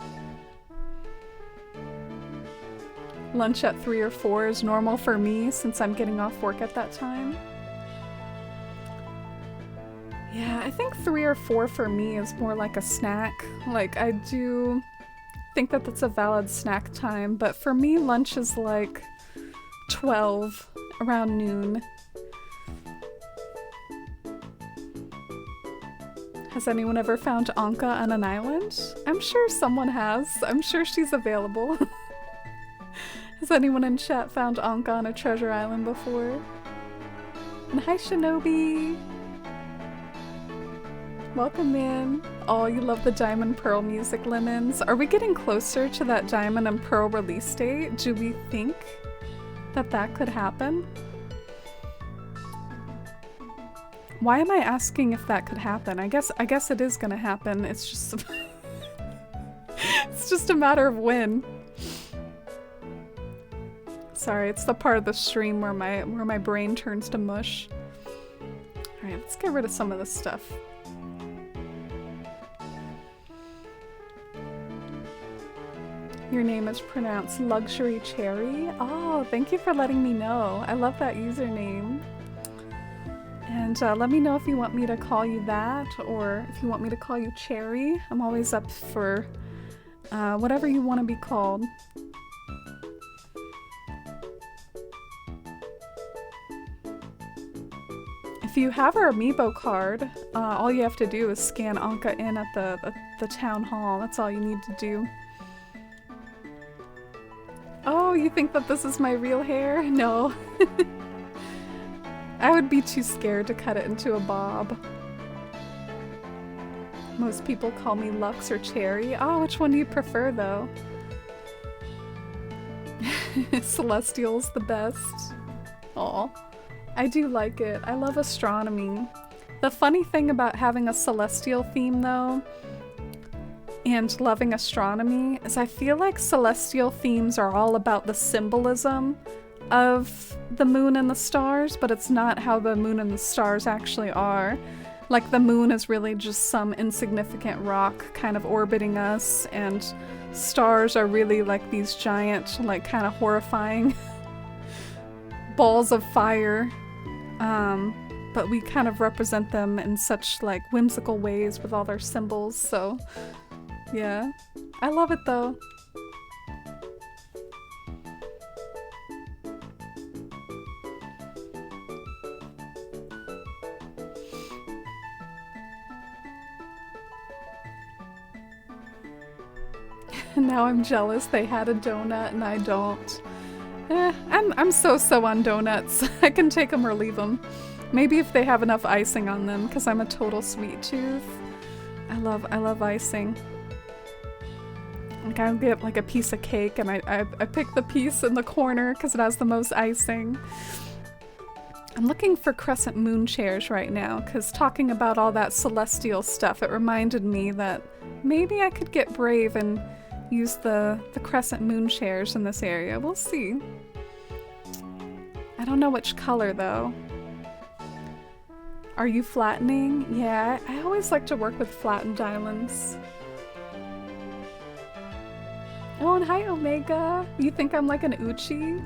Lunch at 3 or 4 is normal for me since I'm getting off work at that time. Yeah, I think 3 or 4 for me is more like a snack. Like, I do think that that's a valid snack time, but for me lunch is like 12, around noon. Has anyone ever found Anka on an island? I'm sure someone has. I'm sure she's available. Has anyone in chat found Anka on a treasure island before? And hi Shinobi! Welcome in. Oh, you love the Diamond Pearl music, Lemons. Are we getting closer to that Diamond and Pearl release date? Do we think that could happen? Why am I asking if that could happen? I guess it is gonna happen. It's just it's just a matter of when. Sorry, it's the part of the stream where my brain turns to mush. All right, let's get rid of some of this stuff. Your name is pronounced Luxury Cherry. Oh, thank you for letting me know. I love that username. And let me know if you want me to call you that, or if you want me to call you Cherry. I'm always up for whatever you want to be called. If you have her amiibo card, all you have to do is scan Anka in at the town hall. That's all you need to do. Oh, you think that this is my real hair? No. I would be too scared to cut it into a bob. Most people call me Lux or Cherry. Oh, which one do you prefer though? Celestial's the best. Aw. I do like it. I love astronomy. The funny thing about having a celestial theme though, and loving astronomy, is I feel like celestial themes are all about the symbolism of the moon and the stars, but it's not how the moon and the stars actually are. Like the moon is really just some insignificant rock kind of orbiting us, and stars are really like these giant, like kind of horrifying balls of fire. But we kind of represent them in such like whimsical ways with all their symbols, so yeah. I love it though. Now I'm jealous they had a donut and I don't. I'm so on donuts. I can take them or leave them. Maybe if they have enough icing on them, because I'm a total sweet tooth. I love icing. Like I'll get like a piece of cake and I pick the piece in the corner because it has the most icing. I'm looking for crescent moon chairs right now because talking about all that celestial stuff, it reminded me that maybe I could get brave and use the crescent moon chairs in this area. We'll see. I don't know which color though. Are you flattening? Yeah, I always like to work with flattened islands. Oh, and hi Omega! You think I'm like an Uchi?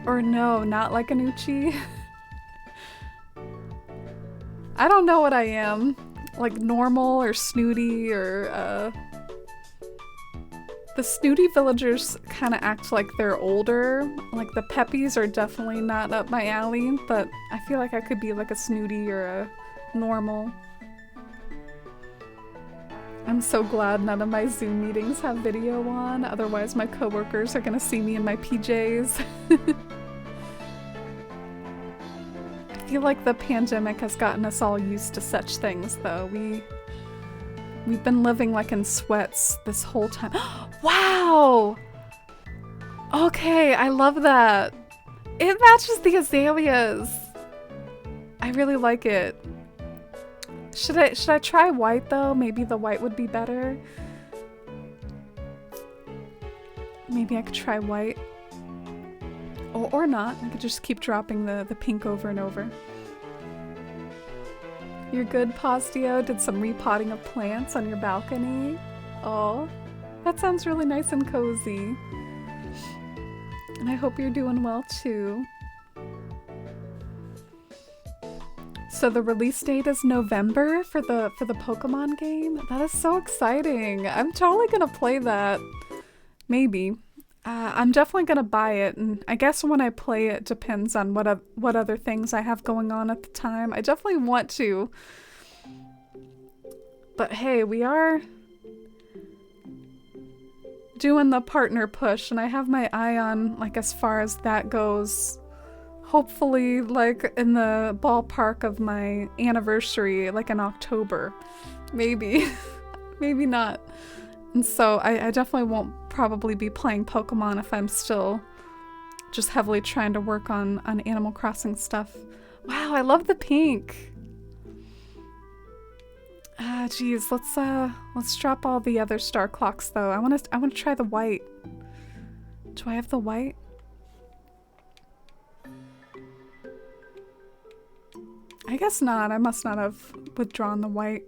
Or no, not like an Uchi? I don't know what I am. Like normal or snooty or the snooty villagers kind of act like they're older. Like the peppies are definitely not up my alley, but I feel like I could be like a snooty or a normal. I'm so glad none of my Zoom meetings have video on, otherwise my coworkers are gonna see me in my PJs. I feel like the pandemic has gotten us all used to such things though. We've been living like in sweats this whole time. Wow! Okay, I love that. It matches the azaleas. I really like it. Should I try white though? Maybe the white would be better. Maybe I could try white. Or not. I could just keep dropping the pink over and over. You're good, Postio. Did some repotting of plants on your balcony. Oh, that sounds really nice and cozy. And I hope you're doing well too. So the release date is November for the Pokemon game? That is so exciting. I'm totally gonna play that. Maybe. I'm definitely gonna buy it, and I guess when I play it depends on what other things I have going on at the time. I definitely want to. But hey, we are doing the partner push, and I have my eye on, like, as far as that goes. Hopefully, like, in the ballpark of my anniversary, like in October. Maybe. Maybe not. And so I definitely won't probably be playing Pokemon if I'm still just heavily trying to work on Animal Crossing stuff. Wow, I love the pink. Geez, let's drop all the other star clocks though. I want to try the white. Do I have the white? I guess not. I must not have withdrawn the white.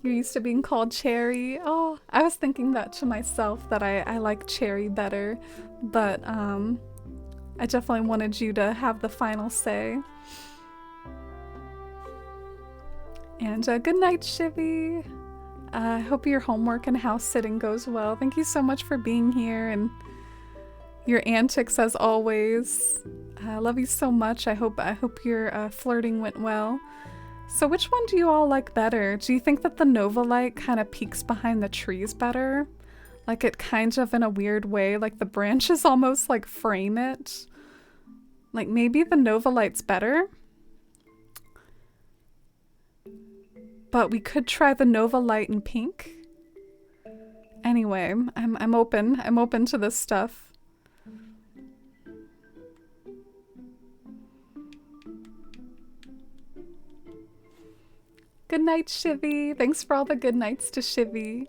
You're used to being called Cherry. Oh, I was thinking that to myself, that I like Cherry better, but I definitely wanted you to have the final say. And good night, Shivy. I hope your homework and house sitting goes well. Thank you so much for being here and your antics as always. I love you so much. I hope your flirting went well. So which one do you all like better? Do you think that the Nova light kind of peeks behind the trees better? Like it kind of in a weird way, like the branches almost like frame it. Like maybe the Nova light's better? But we could try the Nova light in pink. Anyway, I'm open. I'm open to this stuff. Good night, Shivy. Thanks for all the good nights to Shivy.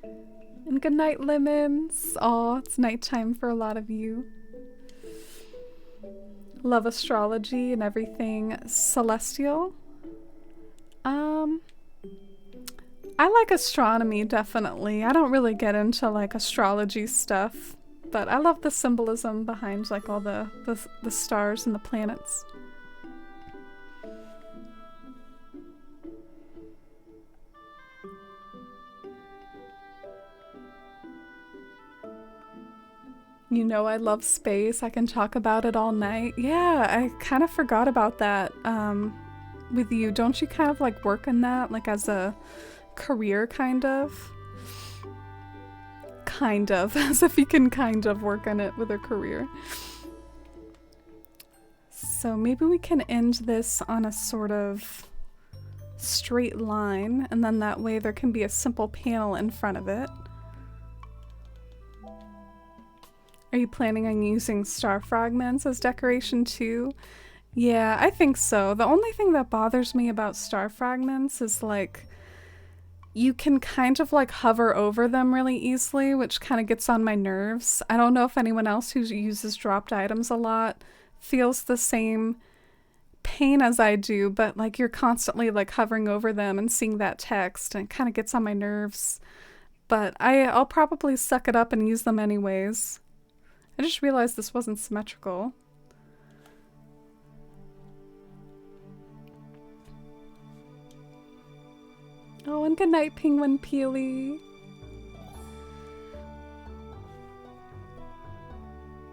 And good night, Lemons. Aw, it's nighttime for a lot of you. Love astrology and everything celestial. I like astronomy, definitely. I don't really get into like astrology stuff, but I love the symbolism behind like all the stars and the planets. You know I love space. I can talk about it all night. Yeah, I kind of forgot about that with you. Don't you kind of like work in that like as a career kind of? Kind of. As if you can kind of work on it with a career. So maybe we can end this on a sort of straight line and then that way there can be a simple panel in front of it. Are you planning on using star fragments as decoration too? Yeah, I think so. The only thing that bothers me about star fragments is like you can kind of like hover over them really easily, which kind of gets on my nerves. I don't know if anyone else who uses dropped items a lot feels the same pain as I do, but like you're constantly like hovering over them and seeing that text and it kind of gets on my nerves. But I'll probably suck it up and use them anyways. I just realized this wasn't symmetrical. Oh, and good night, Penguin Peely.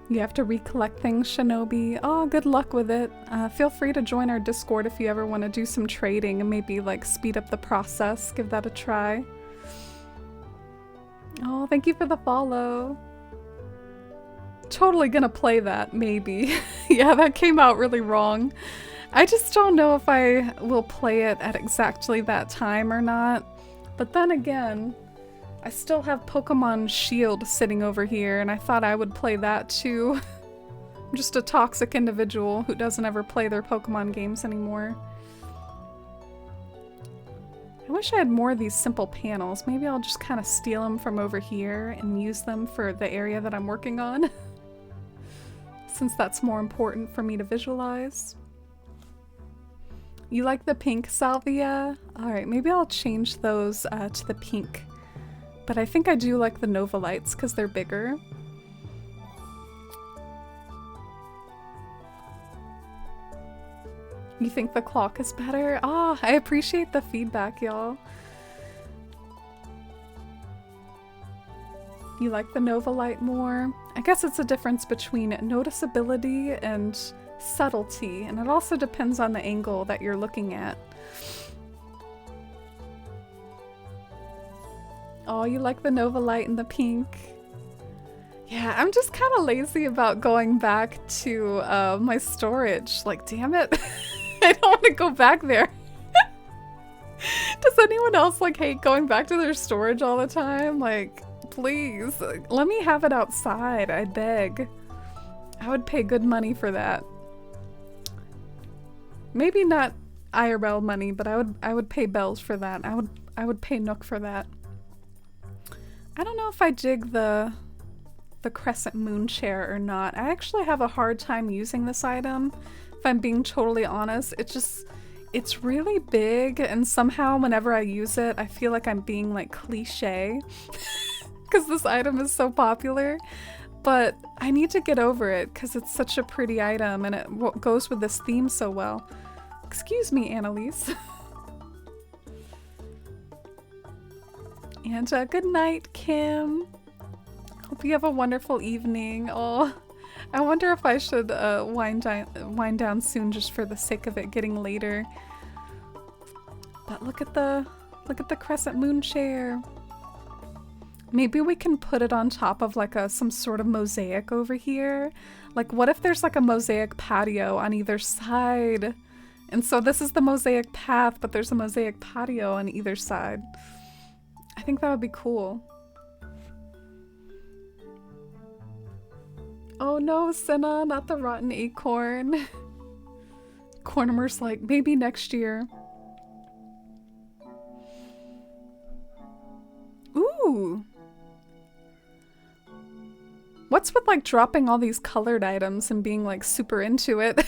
You have to recollect things, Shinobi. Oh, good luck with it. Feel free to join our Discord if you ever want to do some trading and maybe like speed up the process. Give that a try. Oh, thank you for the follow. Totally gonna play that, maybe. Yeah, that came out really wrong. I just don't know if I will play it at exactly that time or not. But then again, I still have Pokemon Shield sitting over here, and I thought I would play that too. I'm just a toxic individual who doesn't ever play their Pokemon games anymore. I wish I had more of these simple panels. Maybe I'll just kind of steal them from over here and use them for the area that I'm working on. Since that's more important for me to visualize. You like the pink salvia? Alright, maybe I'll change those to the pink. But I think I do like the Nova lights because they're bigger. You think the clock is better? Ah, I appreciate the feedback, y'all. You like the Nova light more? I guess it's a difference between noticeability and subtlety, and it also depends on the angle that you're looking at. Oh, you like the Nova light and the pink? Yeah, I'm just kind of lazy about going back to my storage. Like, damn it. I don't want to go back there. Does anyone else like hate going back to their storage all the time? Like, please, let me have it outside, I beg. I would pay good money for that. Maybe not IRL money, but I would pay bells for that. I would pay Nook for that. I don't know if I dig the crescent moon chair or not. I actually have a hard time using this item, if I'm being totally honest. It's really big, and somehow whenever I use it, I feel like I'm being like cliche because this item is so popular. But I need to get over it because it's such a pretty item and it goes with this theme so well. Excuse me, Annalise. And good night, Kim. Hope you have a wonderful evening. Oh, I wonder if I should wind down soon just for the sake of it getting later. But look at the crescent moon chair. Maybe we can put it on top of like some sort of mosaic over here. Like what if there's like a mosaic patio on either side? And so this is the mosaic path, but there's a mosaic patio on either side. I think that would be cool. Oh no, Senna, not the rotten acorn. Cornimer's like, maybe next year. Ooh. What's with like dropping all these colored items and being like super into it?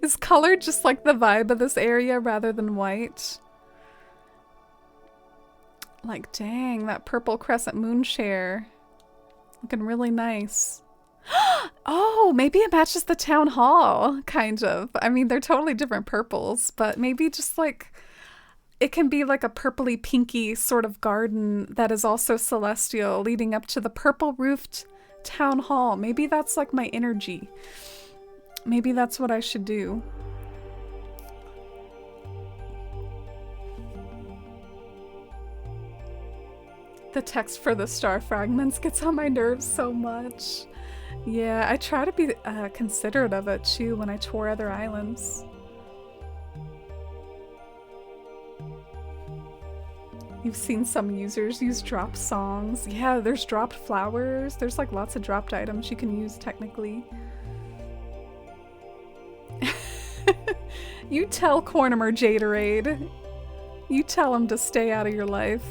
Is color just like the vibe of this area rather than white? Like, dang, that purple crescent moon chair. Looking really nice. Oh, maybe it matches the town hall, kind of. I mean, they're totally different purples, but maybe just like it can be like a purpley pinky sort of garden that is also celestial leading up to the purple roofed town hall. Maybe that's like my energy. Maybe that's what I should do. The text for the star fragments gets on my nerves so much. Yeah, I try to be considerate of it too when I tour other islands. You've seen some users use dropped songs. Yeah, there's dropped flowers. There's like lots of dropped items you can use technically. You tell Cornimer Jaderade. You tell him to stay out of your life.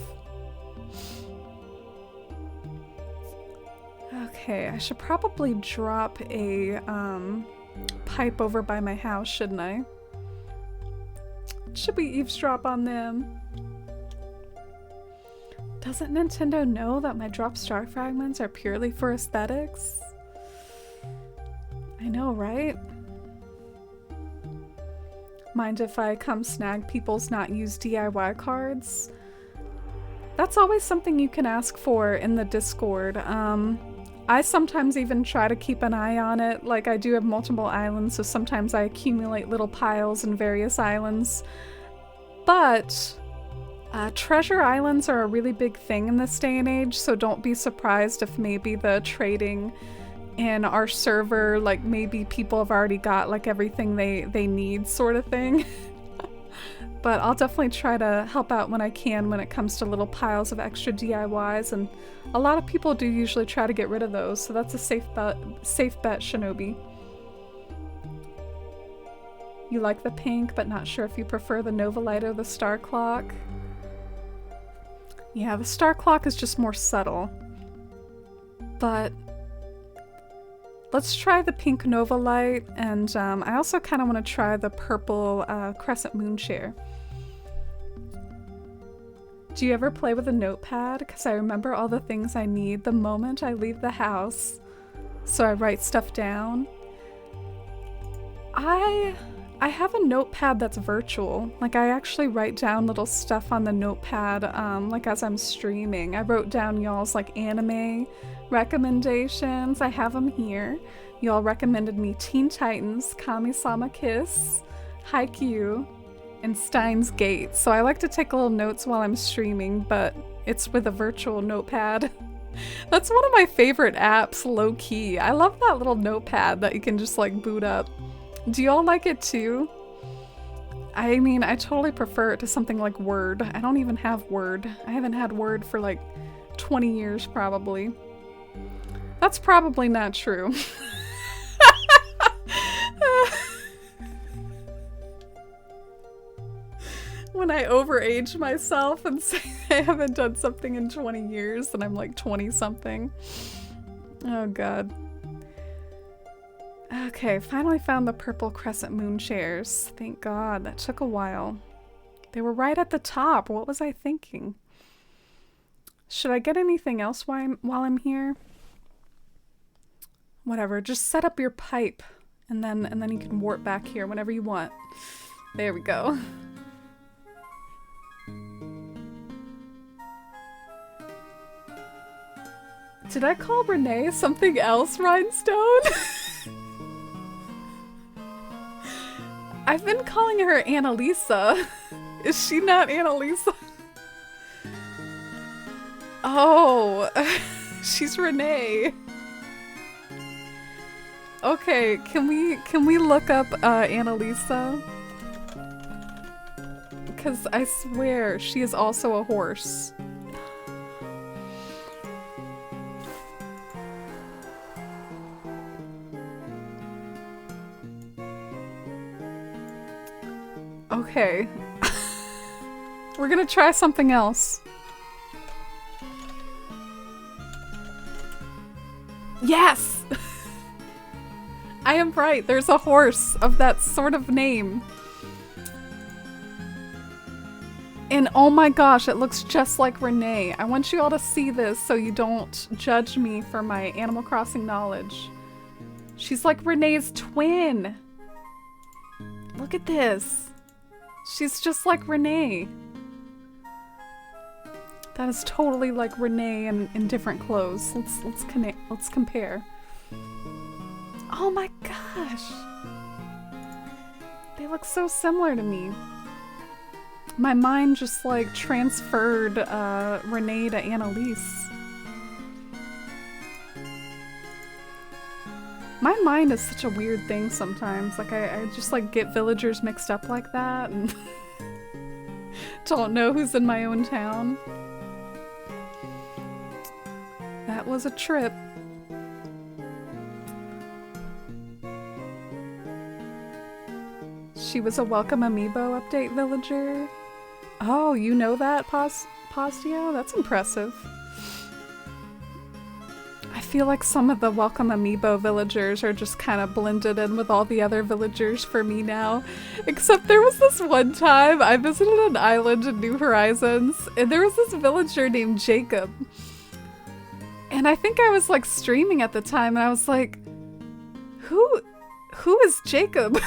Okay, I should probably drop a pipe over by my house, shouldn't I? Should we eavesdrop on them? Doesn't Nintendo know that my drop star fragments are purely for aesthetics? I know, right? Mind if I come snag people's not used DIY cards? That's always something you can ask for in the Discord. I sometimes even try to keep an eye on it. Like, I do have multiple islands, so sometimes I accumulate little piles in various islands. But treasure islands are a really big thing in this day and age, so don't be surprised if maybe the trading in our server, like maybe people have already got like everything they need sort of thing. But I'll definitely try to help out when I can when it comes to little piles of extra DIYs, and a lot of people do usually try to get rid of those, so that's a safe bet, Shinobi. You like the pink, but not sure if you prefer the Nova Light or the Star Clock. Yeah, the Star Clock is just more subtle. But let's try the pink Nova Light, and I also kind of want to try the purple Crescent Moon Chair. Do you ever play with a notepad? Because I remember all the things I need the moment I leave the house. So I write stuff down. I have a notepad that's virtual. Like, I actually write down little stuff on the notepad, like as I'm streaming. I wrote down y'all's like anime recommendations. I have them here. Y'all recommended me Teen Titans, Kami-sama Kiss, Haikyuu, and Steins Gate. So I like to take little notes while I'm streaming, but it's with a virtual notepad. That's one of my favorite apps, low-key. I love that little notepad that you can just like boot up. Do y'all like it too? I mean, I totally prefer it to something like Word. I don't even have Word. I haven't had Word for like 20 years probably. That's probably not true. When I overage myself and say I haven't done something in 20 years and I'm like 20 something. Oh god. Okay, finally found the purple crescent moon chairs. Thank god, that took a while. They were right at the top. What was I thinking? Should I get anything else while I'm here? Whatever, just set up your pipe and then you can warp back here whenever you want. There we go. Did I call Renee something else, Rhinestone? I've been calling her Annalisa. Is she not Annalisa? Oh, she's Renee. Okay, can we look up Annalisa? Because I swear she is also a horse. Okay. We're gonna try something else. Yes! I am right, there's a horse of that sort of name. And oh my gosh, it looks just like Renee. I want you all to see this so you don't judge me for my Animal Crossing knowledge. She's like Renee's twin. Look at this. She's just like Renee. That is totally like Renee in different clothes. Let's compare. Oh my gosh. They look so similar to me. My mind just like transferred Renee to Annalise. My mind is such a weird thing sometimes. Like I just like get villagers mixed up like that and don't know who's in my own town. That was a trip. She was a Welcome Amiibo update villager. Oh, you know that, Postio? That's impressive. I feel like some of the Welcome Amiibo villagers are just kind of blended in with all the other villagers for me now. Except there was this one time I visited an island in New Horizons, and there was this villager named Jacob. And I think I was like streaming at the time, and I was like, who is Jacob?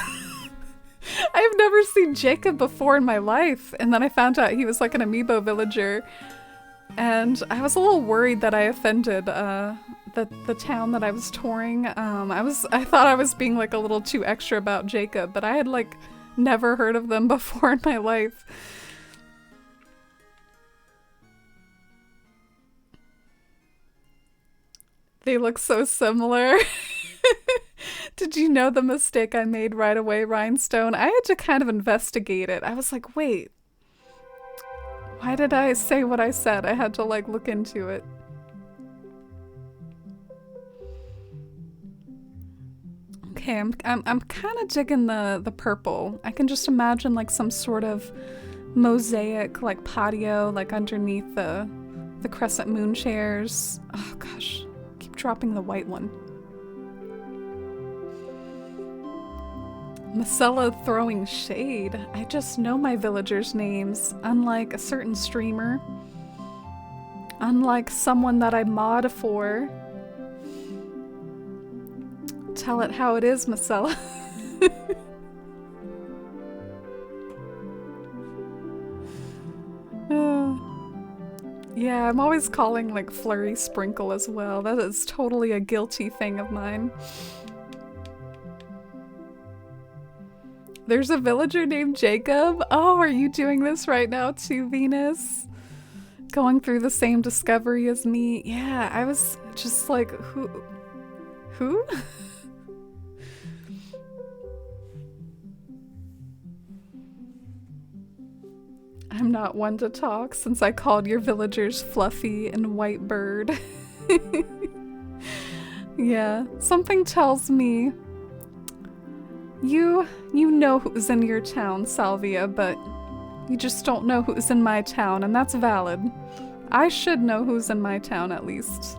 I've never seen Jacob before in my life. And then I found out he was like an amiibo villager. And I was a little worried that I offended the town that I was touring. I thought I was being like a little too extra about Jacob, but I had like never heard of them before in my life. They look so similar. Did you know the mistake I made right away, Rhinestone? I had to kind of investigate it. I was like, wait, why did I say what I said? I had to like look into it. Okay, I'm kind of digging the purple. I can just imagine like some sort of mosaic like patio like underneath the crescent moon chairs. Oh gosh, keep dropping the white one. Marcella throwing shade. I just know my villagers' names, unlike a certain streamer. Unlike someone that I mod for. Tell it how it is, Marcella. Yeah, I'm always calling like Flurry Sprinkle as well. That is totally a guilty thing of mine. There's a villager named Jacob. Oh, are you doing this right now too, Venus? Going through the same discovery as me? Yeah, I was just like, who? I'm not one to talk since I called your villagers Fluffy and White Bird. Yeah, something tells me you know who's in your town, Salvia, but you just don't know who's in my town, and that's valid. I should know who's in my town at least.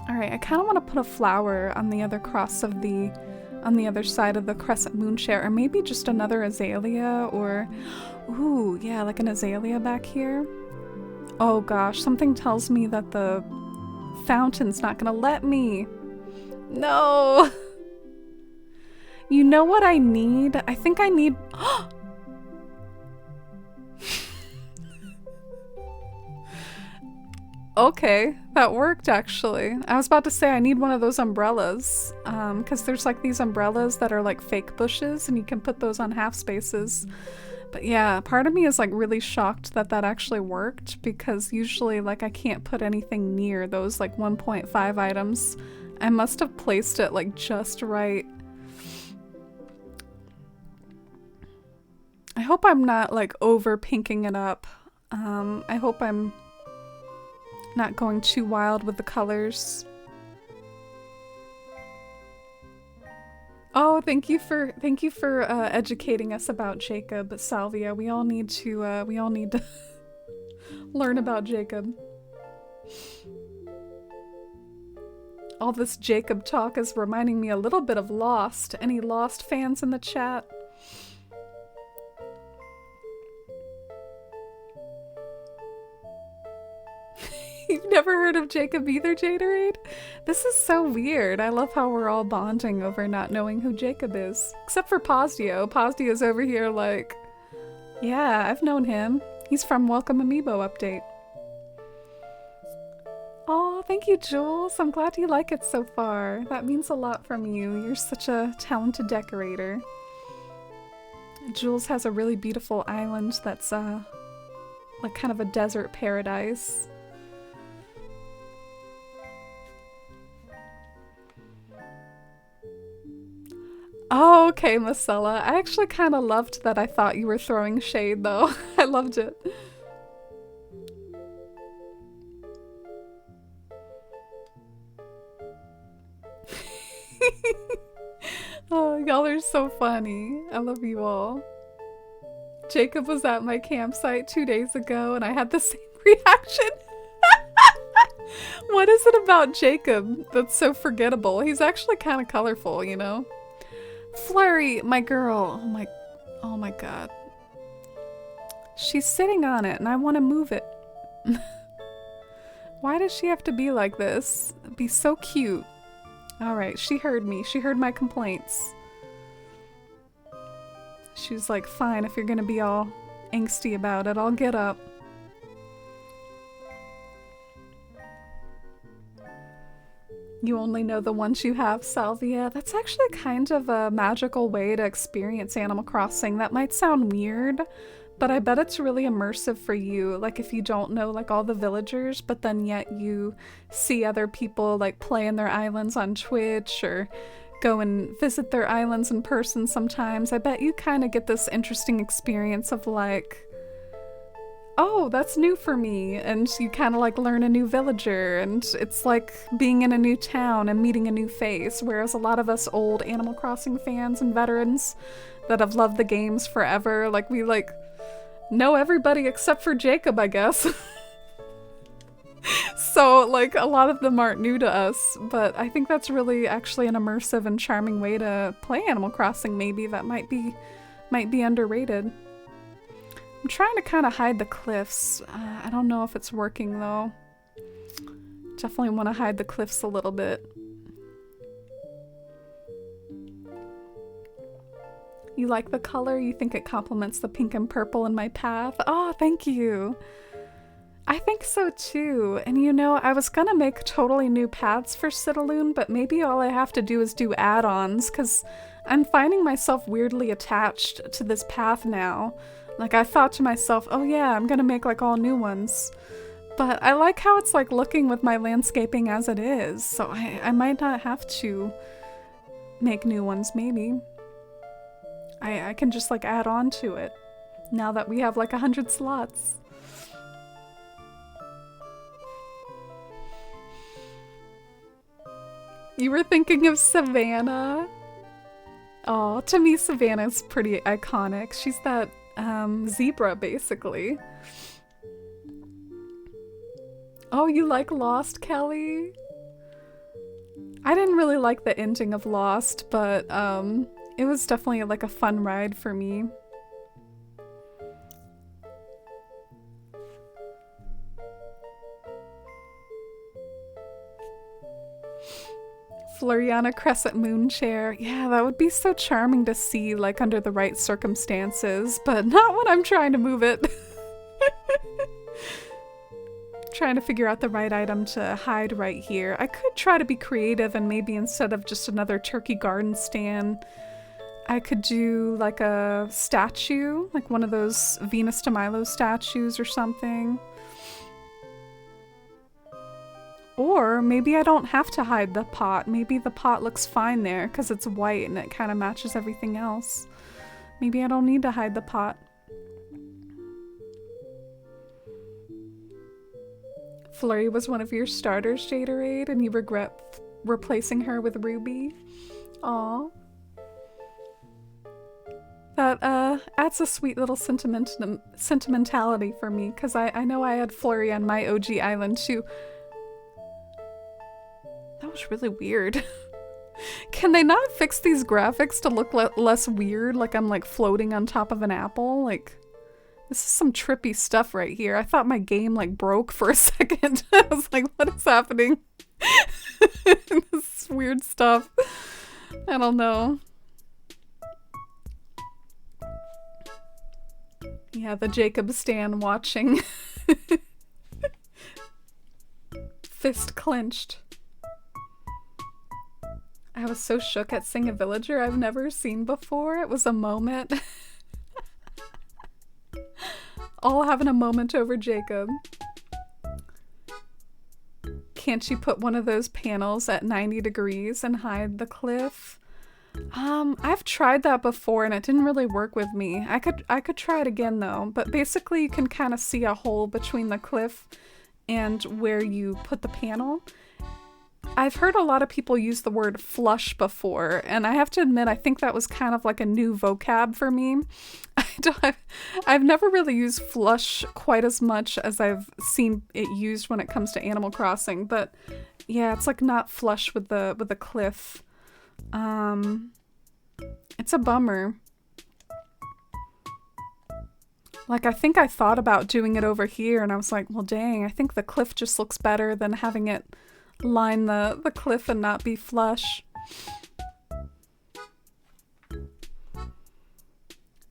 Alright, I kind of want to put a flower on the other on the other side of the crescent moon chair, or maybe just another azalea, or ooh, yeah, like an azalea back here. Oh gosh, something tells me that the fountain's not gonna let me. No! You know what I need? I think I need... Okay, that worked actually. I was about to say I need one of those umbrellas. Because there's like these umbrellas that are like fake bushes and you can put those on half spaces. But yeah, part of me is like really shocked that that actually worked because usually like I can't put anything near those like 1.5 items. I must have placed it like just right. I hope I'm not like over pinking it up. I hope I'm not going too wild with the colors. Oh, thank you for educating us about Jacob, Salvia. We all need to learn about Jacob. All this Jacob talk is reminding me a little bit of Lost. Any Lost fans in the chat? You've never heard of Jacob either, Jaderade? This is so weird. I love how we're all bonding over not knowing who Jacob is. Except for Posdio. Posdio's over here like, yeah, I've known him. He's from Welcome Amiibo Update. Oh, thank you, Jules. I'm glad you like it so far. That means a lot from you. You're such a talented decorator. Jules has a really beautiful island that's like kind of a desert paradise. Oh, okay, Marcella. I actually kind of loved that I thought you were throwing shade, though. I loved it. Oh, y'all are so funny. I love you all. Jacob was at my campsite 2 days ago, and I had the same reaction. What is it about Jacob that's so forgettable? He's actually kind of colorful, you know? Flurry, my girl. Oh my god. She's sitting on it and I want to move it. Why does she have to be like this? Be so cute. Alright, she heard me. She heard my complaints. She was like, fine, if you're gonna be all angsty about it, I'll get up. You only know the ones you have, Salvia. That's actually kind of a magical way to experience Animal Crossing. That might sound weird, but I bet it's really immersive for you. Like if you don't know like all the villagers, but then yet you see other people like play in their islands on Twitch or go and visit their islands in person sometimes. I bet you kind of get this interesting experience of like, oh, that's new for me, and you kind of like learn a new villager, and it's like being in a new town and meeting a new face, whereas a lot of us old Animal Crossing fans and veterans that have loved the games forever, like we like know everybody except for Jacob, I guess. So like a lot of them aren't new to us, but I think that's really actually an immersive and charming way to play Animal Crossing. Maybe that might be underrated. I'm trying to kind of hide the cliffs. I don't know if it's working though. Definitely want to hide the cliffs a little bit. You like the color? You think it complements the pink and purple in my path? Oh, thank you. I think so too. And you know, I was gonna make totally new paths for Citalune, but maybe all I have to do is do add-ons, because I'm finding myself weirdly attached to this path now. Like I thought to myself, oh yeah, I'm gonna make like all new ones. But I like how it's like looking with my landscaping as it is, so I might not have to make new ones maybe. I can just like add on to it now that we have like 100 slots. You were thinking of Savannah? Oh, to me Savannah's pretty iconic. She's that zebra, basically. Oh, you like Lost, Kelly? I didn't really like the ending of Lost, but it was definitely like a fun ride for me. Floriana Crescent Moon chair. Yeah, that would be so charming to see, like, under the right circumstances, but not when I'm trying to move it. trying to figure out the right item to hide right here. I could try to be creative and maybe instead of just another turkey garden stand, I could do like a statue, like one of those Venus de Milo statues or something. Or maybe I don't have to hide the pot. Maybe the pot looks fine there because it's white and it kind of matches everything else. Maybe I don't need to hide the pot. Flurry was one of your starters, Jaderade, and you regret replacing her with Ruby. Aw. That adds a sweet little sentimentality for me, because I know I had Flurry on my OG island too. That was really weird. Can they not fix these graphics to look less weird, like I'm like floating on top of an apple? Like, this is some trippy stuff right here. I thought my game like broke for a second. I was like, what is happening? This weird stuff. I don't know. Yeah, the Jacob Stan watching. Fist clenched. I was so shook at seeing a villager I've never seen before. It was a moment. All having a moment over Jacob. Can't you put one of those panels at 90 degrees and hide the cliff? I've tried that before and it didn't really work with me. I could try it again though, but basically you can kind of see a hole between the cliff and where you put the panel. I've heard a lot of people use the word flush before, and I have to admit, I think that was kind of like a new vocab for me. I've never really used flush quite as much as I've seen it used when it comes to Animal Crossing, but yeah, it's like not flush with the cliff. It's a bummer. Like, I think I thought about doing it over here, and I was like, well, dang, I think the cliff just looks better than having it line the cliff and not be flush.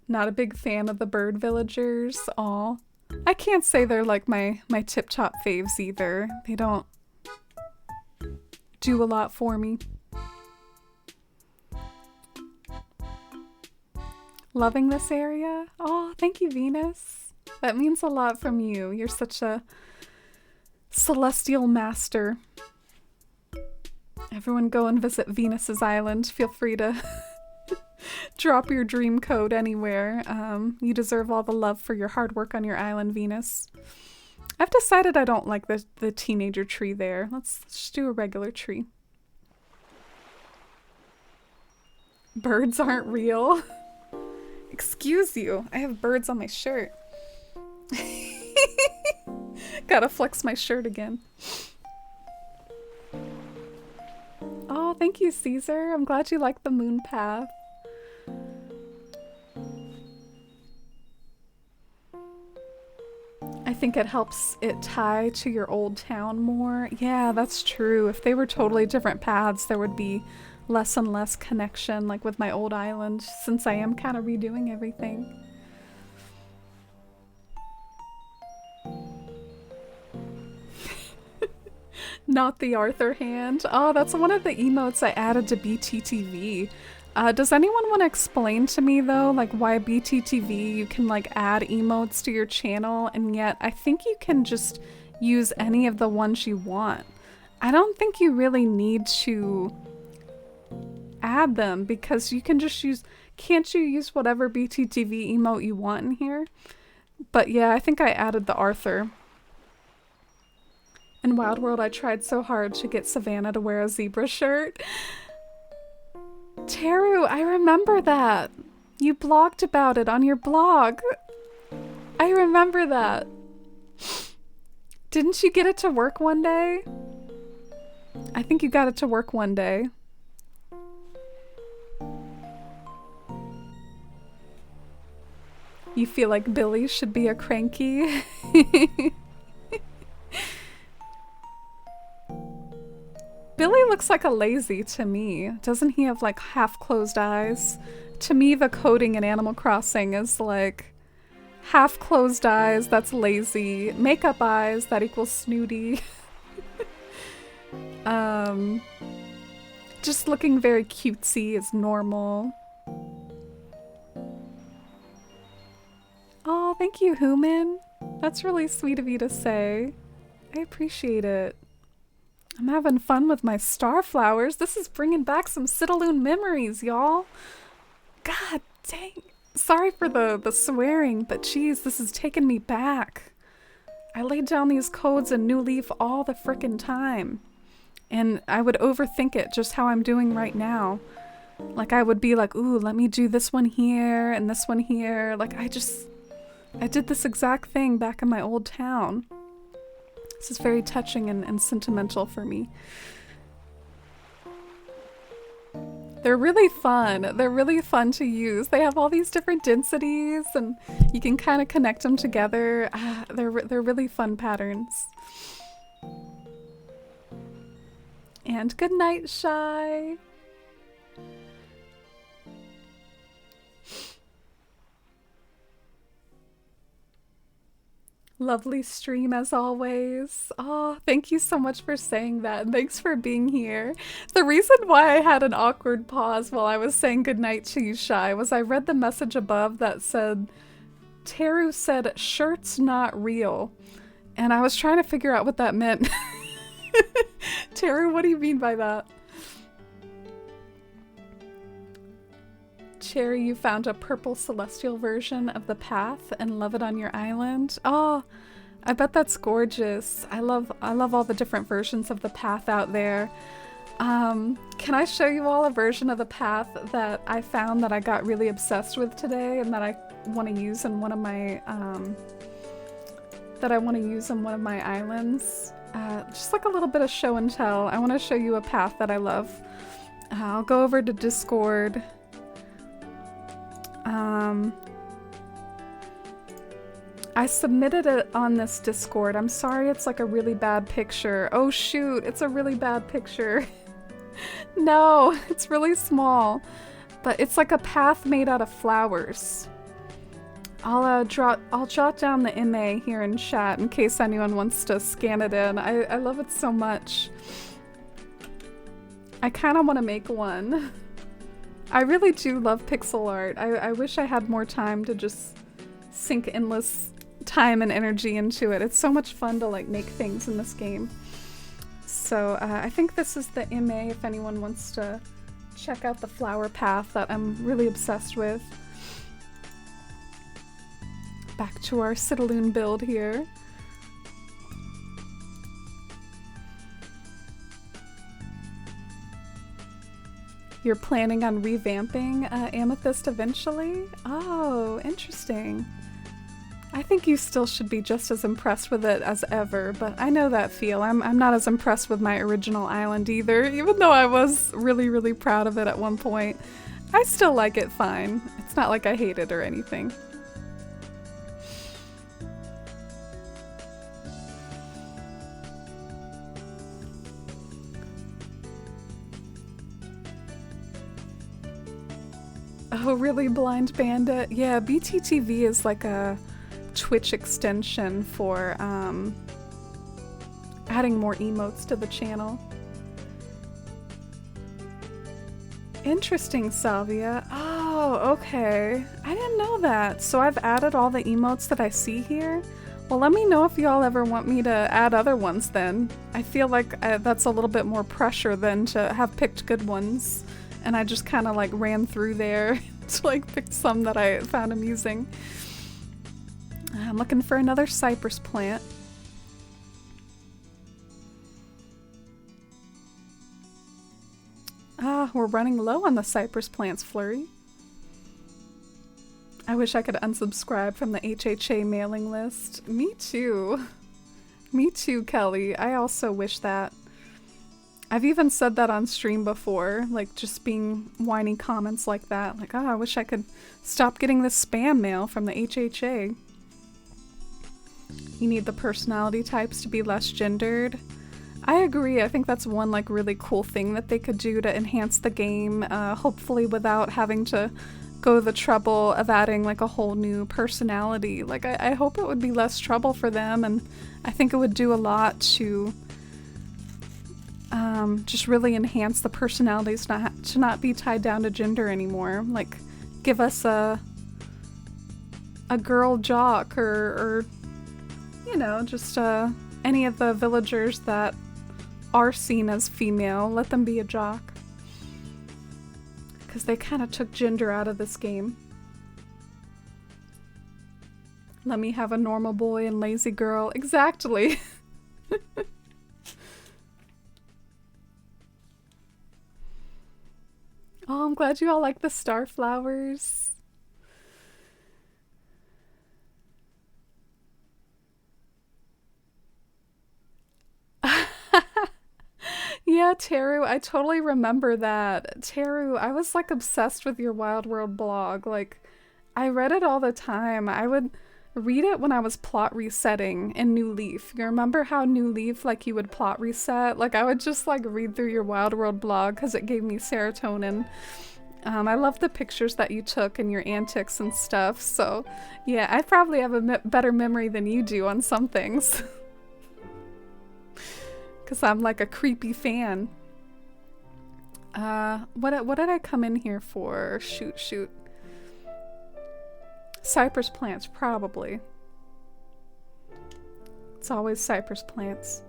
Not a big fan of the bird villagers. Aw. I can't say they're like my tip-top faves either. They don't do a lot for me. Loving this area? Oh, thank you, Venus. That means a lot from you. You're such a celestial master. Everyone go and visit Venus's island. Feel free to drop your dream code anywhere. You deserve all the love for your hard work on your island, Venus. I've decided I don't like the teenager tree there. Let's just do a regular tree. Birds aren't real. Excuse you, I have birds on my shirt. Gotta flex my shirt again. Oh, thank you, Caesar. I'm glad you like the moon path. I think it helps it tie to your old town more. Yeah, that's true. If they were totally different paths, there would be less and less connection, like with my old island, since I am kind of redoing everything. Not the Arthur hand. Oh, that's one of the emotes I added to BTTV. Does anyone want to explain to me though, like why BTTV you can like add emotes to your channel and yet I think you can just use any of the ones you want. I don't think you really need to add them because you can just use, can't you use whatever BTTV emote you want in here? But yeah, I think I added the Arthur. In Wild World, I tried so hard to get Savannah to wear a zebra shirt. Teru, I remember that. You blogged about it on your blog. I remember that. Didn't you get it to work one day? I think you got it to work one day. You feel like Billy should be a cranky? Billy looks like a lazy to me. Doesn't he have like half closed eyes? To me, the coding in Animal Crossing is like Half closed eyes, that's lazy. Makeup eyes, that equals snooty. Just looking very cutesy is normal. Oh, thank you, Human. That's really sweet of you to say. I appreciate it. I'm having fun with my star flowers. This is bringing back some Citalune memories, y'all. God dang. Sorry for the swearing, but geez, this is taking me back. I laid down these codes in New Leaf all the frickin' time. And I would overthink it just how I'm doing right now. Like I would be like, ooh, let me do this one here and this one here. Like I did this exact thing back in my old town. This is very touching and sentimental for me. They're really fun. They're really fun to use. They have all these different densities and you can kind of connect them together. They're really fun patterns. And good night, Shy. Lovely stream as always. Oh, thank you so much for saying that. And thanks for being here. The reason why I had an awkward pause while I was saying goodnight to you, Shy, was I read the message above that said, Teru said, shirt's not real. And I was trying to figure out what that meant. Teru, what do you mean by that? Cherry, you found a purple celestial version of the path and love it on your island. Oh, I bet that's gorgeous. I love all the different versions of the path out there. Can I show you all a version of the path that I found that I got really obsessed with today and that I want to use in one of my islands? Just like a little bit of show and tell. I want to show you a path that I love. I'll go over to Discord. I submitted it on this Discord. I'm sorry it's like a really bad picture. Oh shoot, it's a really bad picture. No, it's really small. But it's like a path made out of flowers. I'll jot down the MA here in chat in case anyone wants to scan it in. I love it so much. I kind of want to make one. I really do love pixel art. I wish I had more time to just sink endless time and energy into it. It's so much fun to like make things in this game. So I think this is the MA if anyone wants to check out the flower path that I'm really obsessed with. Back to our Citalune build here. You're planning on revamping Amethyst eventually? Oh, interesting. I think you still should be just as impressed with it as ever, but I know that feel. I'm not as impressed with my original island either, even though I was really, really proud of it at one point. I still like it fine. It's not like I hate it or anything. Oh, really, Blind Bandit? Yeah, BTTV is like a Twitch extension for adding more emotes to the channel. Interesting, Salvia. Oh, okay. I didn't know that. So I've added all the emotes that I see here? Well, let me know if y'all ever want me to add other ones then. I feel like that's a little bit more pressure than to have picked good ones. And I just kind of like ran through there to like pick some that I found amusing. I'm looking for another cypress plant. Ah, we're running low on the cypress plants, Flurry. I wish I could unsubscribe from the HHA mailing list. Me too. Me too, Kelly. I also wish that. I've even said that on stream before, like just being whiny comments like that. Like, oh, I wish I could stop getting this spam mail from the HHA. You need the personality types to be less gendered. I agree. I think that's one like really cool thing that they could do to enhance the game, hopefully without having to go the trouble of adding like a whole new personality. Like I hope it would be less trouble for them, and I think it would do a lot to just really enhance the personalities, to not be tied down to gender anymore. Like give us a girl jock, or you know, just any of the villagers that are seen as female, let them be a jock. Because they kind of took gender out of this game. Let me have a normal boy and lazy girl. Exactly. Oh, I'm glad you all like the star flowers. Yeah, Teru, I totally remember that. Teru, I was like obsessed with your Wild World blog. Like, I read it all the time. I would read it when I was plot resetting in New Leaf. You remember how New Leaf, like, you would plot reset? Like, I would just like read through your Wild World blog because it gave me serotonin. I love the pictures that you took and your antics and stuff. So, yeah, I probably have a better memory than you do on some things. Because I'm like a creepy fan. What did I come in here for? Shoot. Cypress plants, probably. It's always cypress plants.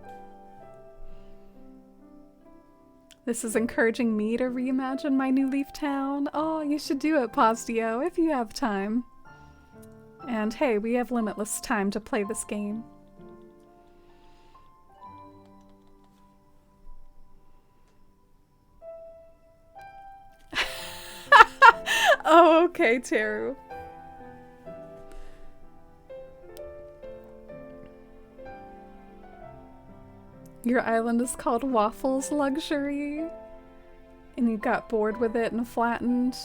This is encouraging me to reimagine my New Leaf town. Oh, you should do it, Postio, if you have time. And hey, we have limitless time to play this game. Oh, okay, Teru. Your island is called Waffles Luxury, and you got bored with it and flattened.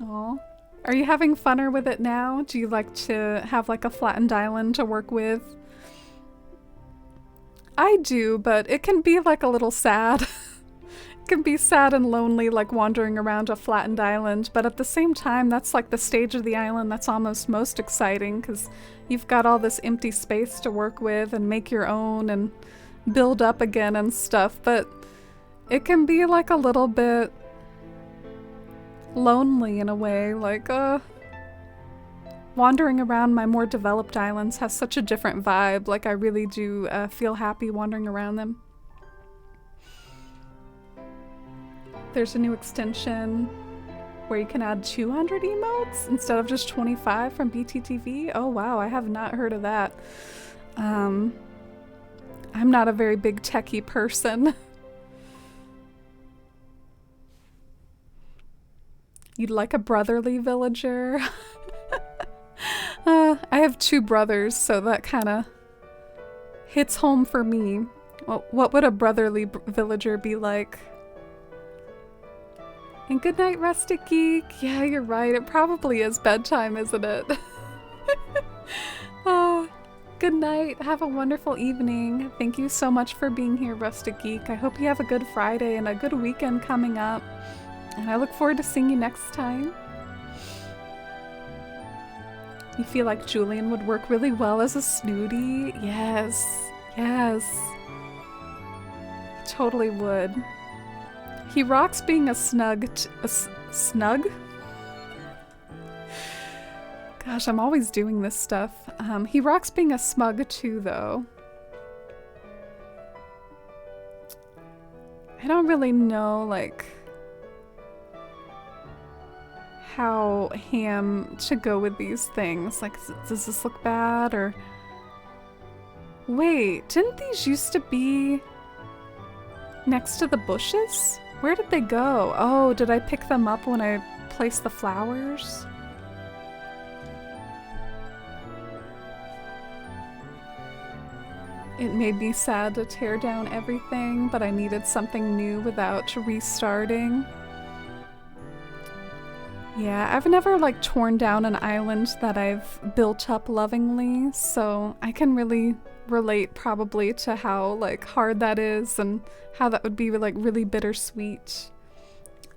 Aw. Are you having funner with it now? Do you like to have like a flattened island to work with? I do, but it can be like a little sad. It can be sad and lonely, like wandering around a flattened island, but at the same time, that's like the stage of the island that's almost most exciting, because you've got all this empty space to work with and make your own and build up again and stuff, but it can be like a little bit lonely in a way. Like, wandering around my more developed islands has such a different vibe. Like, I really do feel happy wandering around them. There's a new extension where you can add 200 emotes instead of just 25 from BTTV. Oh wow, I have not heard of that. I'm not a very big techie person. You'd like a brotherly villager? I have 2 brothers, so that kind of hits home for me. Well, what would a brotherly villager be like? And good night, Rustic Geek. Yeah, you're right. It probably is bedtime, isn't it? Good night. Have a wonderful evening. Thank you so much for being here, Rustic Geek. I hope you have a good Friday and a good weekend coming up. And I look forward to seeing you next time. You feel like Julian would work really well as a Snooty? Yes. Yes. Totally would. He rocks being a snug? Gosh, I'm always doing this stuff. He rocks being a smug too, though. I don't really know, like, how ham to go with these things. Like, does this look bad, or... Wait, didn't these used to be next to the bushes? Where did they go? Oh, did I pick them up when I placed the flowers? It made me sad to tear down everything, but I needed something new without restarting. Yeah, I've never like torn down an island that I've built up lovingly, so I can really relate probably to how like hard that is and how that would be like really bittersweet.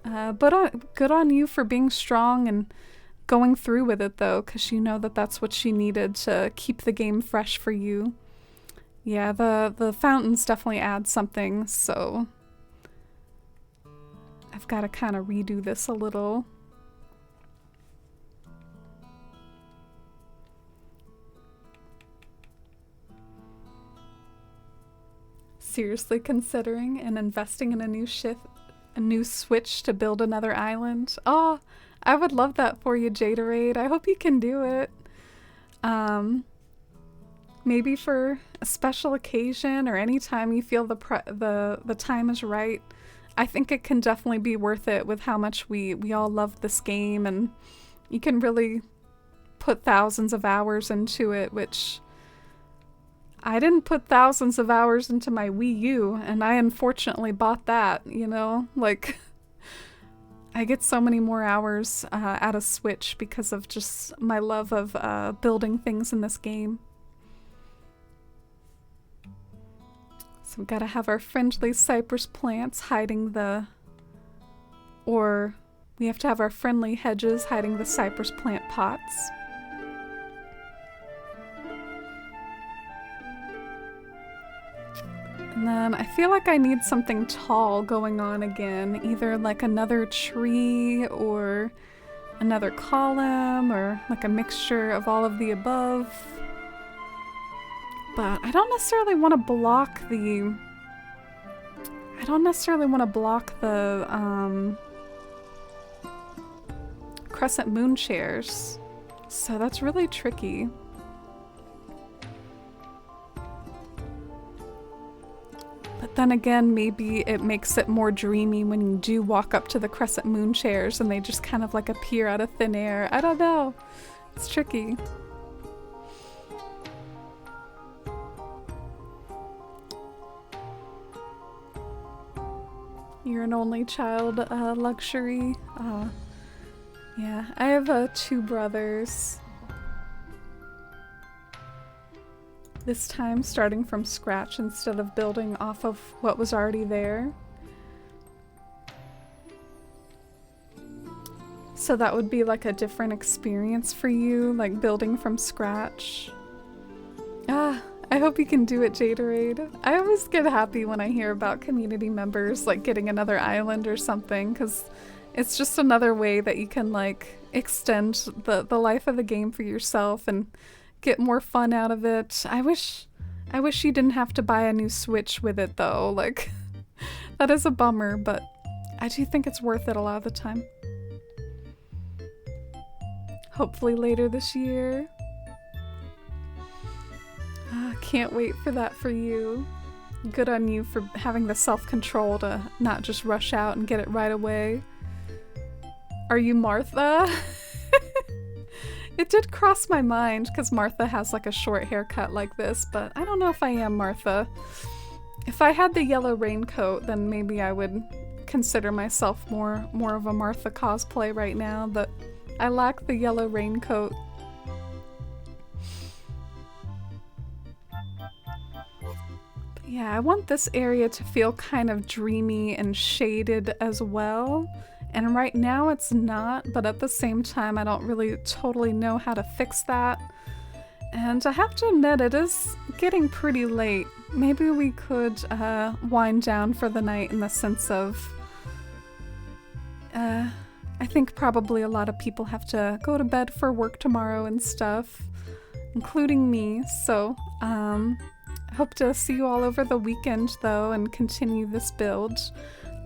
Good on you for being strong and going through with it, though, because you know that that's what she needed to keep the game fresh for you. Yeah, the fountains definitely add something, so I've got to kind of redo this a little. Seriously considering and investing in a new switch to build another island. Oh, I would love that for you, Jaderade. I hope you can do it. Maybe for a special occasion or any time you feel the time is right. I think it can definitely be worth it with how much we all love this game, and you can really put thousands of hours into it, which I didn't put thousands of hours into my Wii U, and I unfortunately bought that, you know? Like, I get so many more hours out of Switch because of just my love of building things in this game. So we gotta have our friendly cypress plants hiding or we have to have our friendly hedges hiding the cypress plant pots. And then I feel like I need something tall going on again, either like another tree or another column or like a mixture of all of the above. But I don't necessarily want to block the crescent moon chairs. So that's really tricky. But then again, maybe it makes it more dreamy when you do walk up to the crescent moon chairs and they just kind of like appear out of thin air. I don't know. It's tricky. You're an only child luxury. Yeah, I have 2 brothers. This time starting from scratch instead of building off of what was already there. So that would be like a different experience for you, like building from scratch. I hope you can do it, Jaderade. I always get happy when I hear about community members like getting another island or something, because it's just another way that you can like extend the life of the game for yourself and get more fun out of it. I wish you didn't have to buy a new Switch with it though. Like, that is a bummer, but I do think it's worth it a lot of the time. Hopefully later this year. Can't wait for that for you. Good on you for having the self-control to not just rush out and get it right away. Are you Martha? It did cross my mind because Martha has like a short haircut like this, but I don't know if I am Martha. If I had the yellow raincoat, then maybe I would consider myself more of a Martha cosplay right now, but I lack the yellow raincoat. But yeah, I want this area to feel kind of dreamy and shaded as well. And right now it's not, but at the same time I don't really totally know how to fix that. And I have to admit, it is getting pretty late. Maybe we could wind down for the night in the sense of I think probably a lot of people have to go to bed for work tomorrow and stuff, including me. So I hope to see you all over the weekend though and continue this build.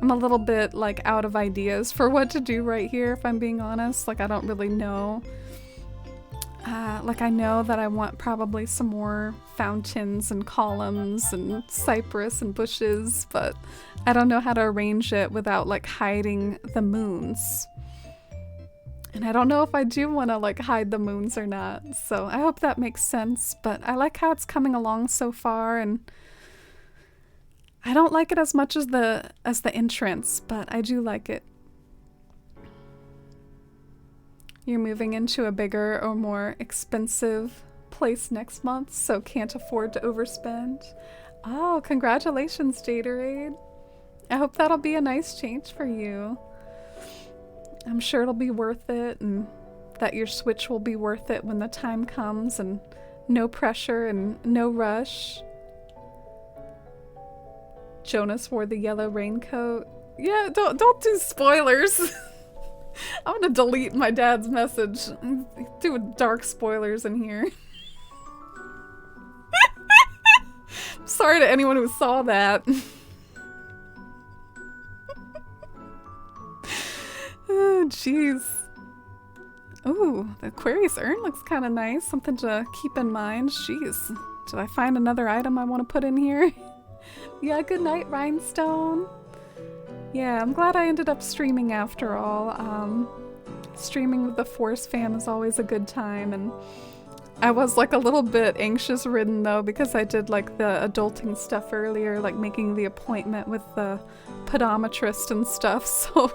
I'm a little bit like out of ideas for what to do right here, if I'm being honest. Like, I don't really know. Like, I know that I want probably some more fountains and columns and cypress and bushes, but I don't know how to arrange it without like hiding the moons. And I don't know if I do want to like hide the moons or not. So I hope that makes sense, but I like how it's coming along so far, and I don't like it as much as the entrance, but I do like it. You're moving into a bigger or more expensive place next month, so can't afford to overspend. Oh, congratulations, Jaderade. I hope that'll be a nice change for you. I'm sure it'll be worth it, and that your switch will be worth it when the time comes, and no pressure and no rush. Jonas wore the yellow raincoat. Yeah, don't do spoilers. I'm gonna delete my dad's message. Do dark spoilers in here. Sorry to anyone who saw that. Oh, jeez. Ooh, the Aquarius urn looks kind of nice. Something to keep in mind. Jeez. Did I find another item I want to put in here? Yeah, good night, Rhinestone. Yeah, I'm glad I ended up streaming after all. Streaming with the Force fam is always a good time, and I was like a little bit anxious ridden though because I did like the adulting stuff earlier, like making the appointment with the podometrist and stuff, so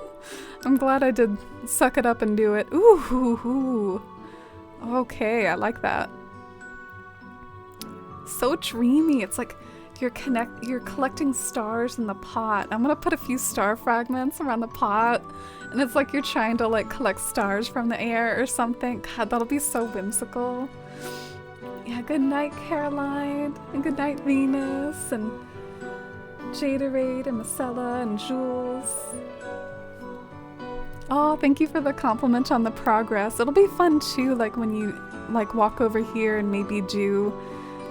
I'm glad I did suck it up and do it. Ooh. Okay, I like that. So dreamy. It's like you're collecting stars in the pot. I'm gonna put a few star fragments around the pot, and it's like you're trying to like collect stars from the air or something. God, that'll be so whimsical. Yeah, good night, Caroline, and good night, Venus, and Jaderade, and Marcella, and Jules. Oh, thank you for the compliment on the progress. It'll be fun too, like when you like walk over here and maybe do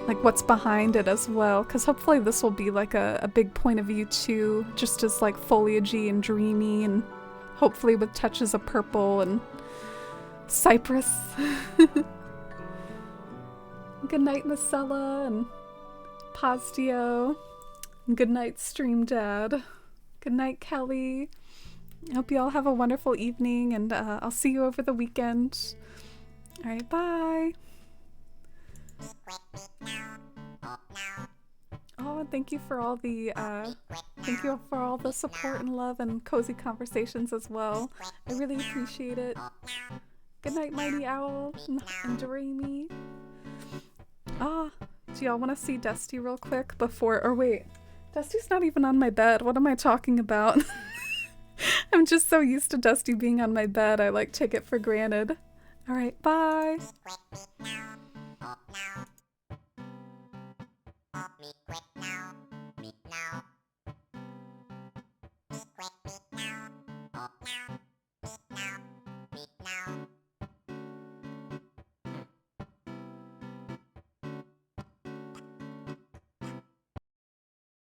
like what's behind it as well, because hopefully this will be like a big point of view too, just as like foliagey and dreamy, and hopefully with touches of purple and cypress. Good night, Marcella and Pazdio. Good night, Stream Dad. Good night, Kelly. I hope you all have a wonderful evening, and I'll see you over the weekend. All right, bye. Oh, and thank you for all the support and love and cozy conversations as well. I really appreciate it. Good night, Mighty Owl and Doremi. Do y'all want to see Dusty real quick before? Or wait, Dusty's not even on my bed. What am I talking about? I'm just so used to Dusty being on my bed, I like take it for granted. All right, bye.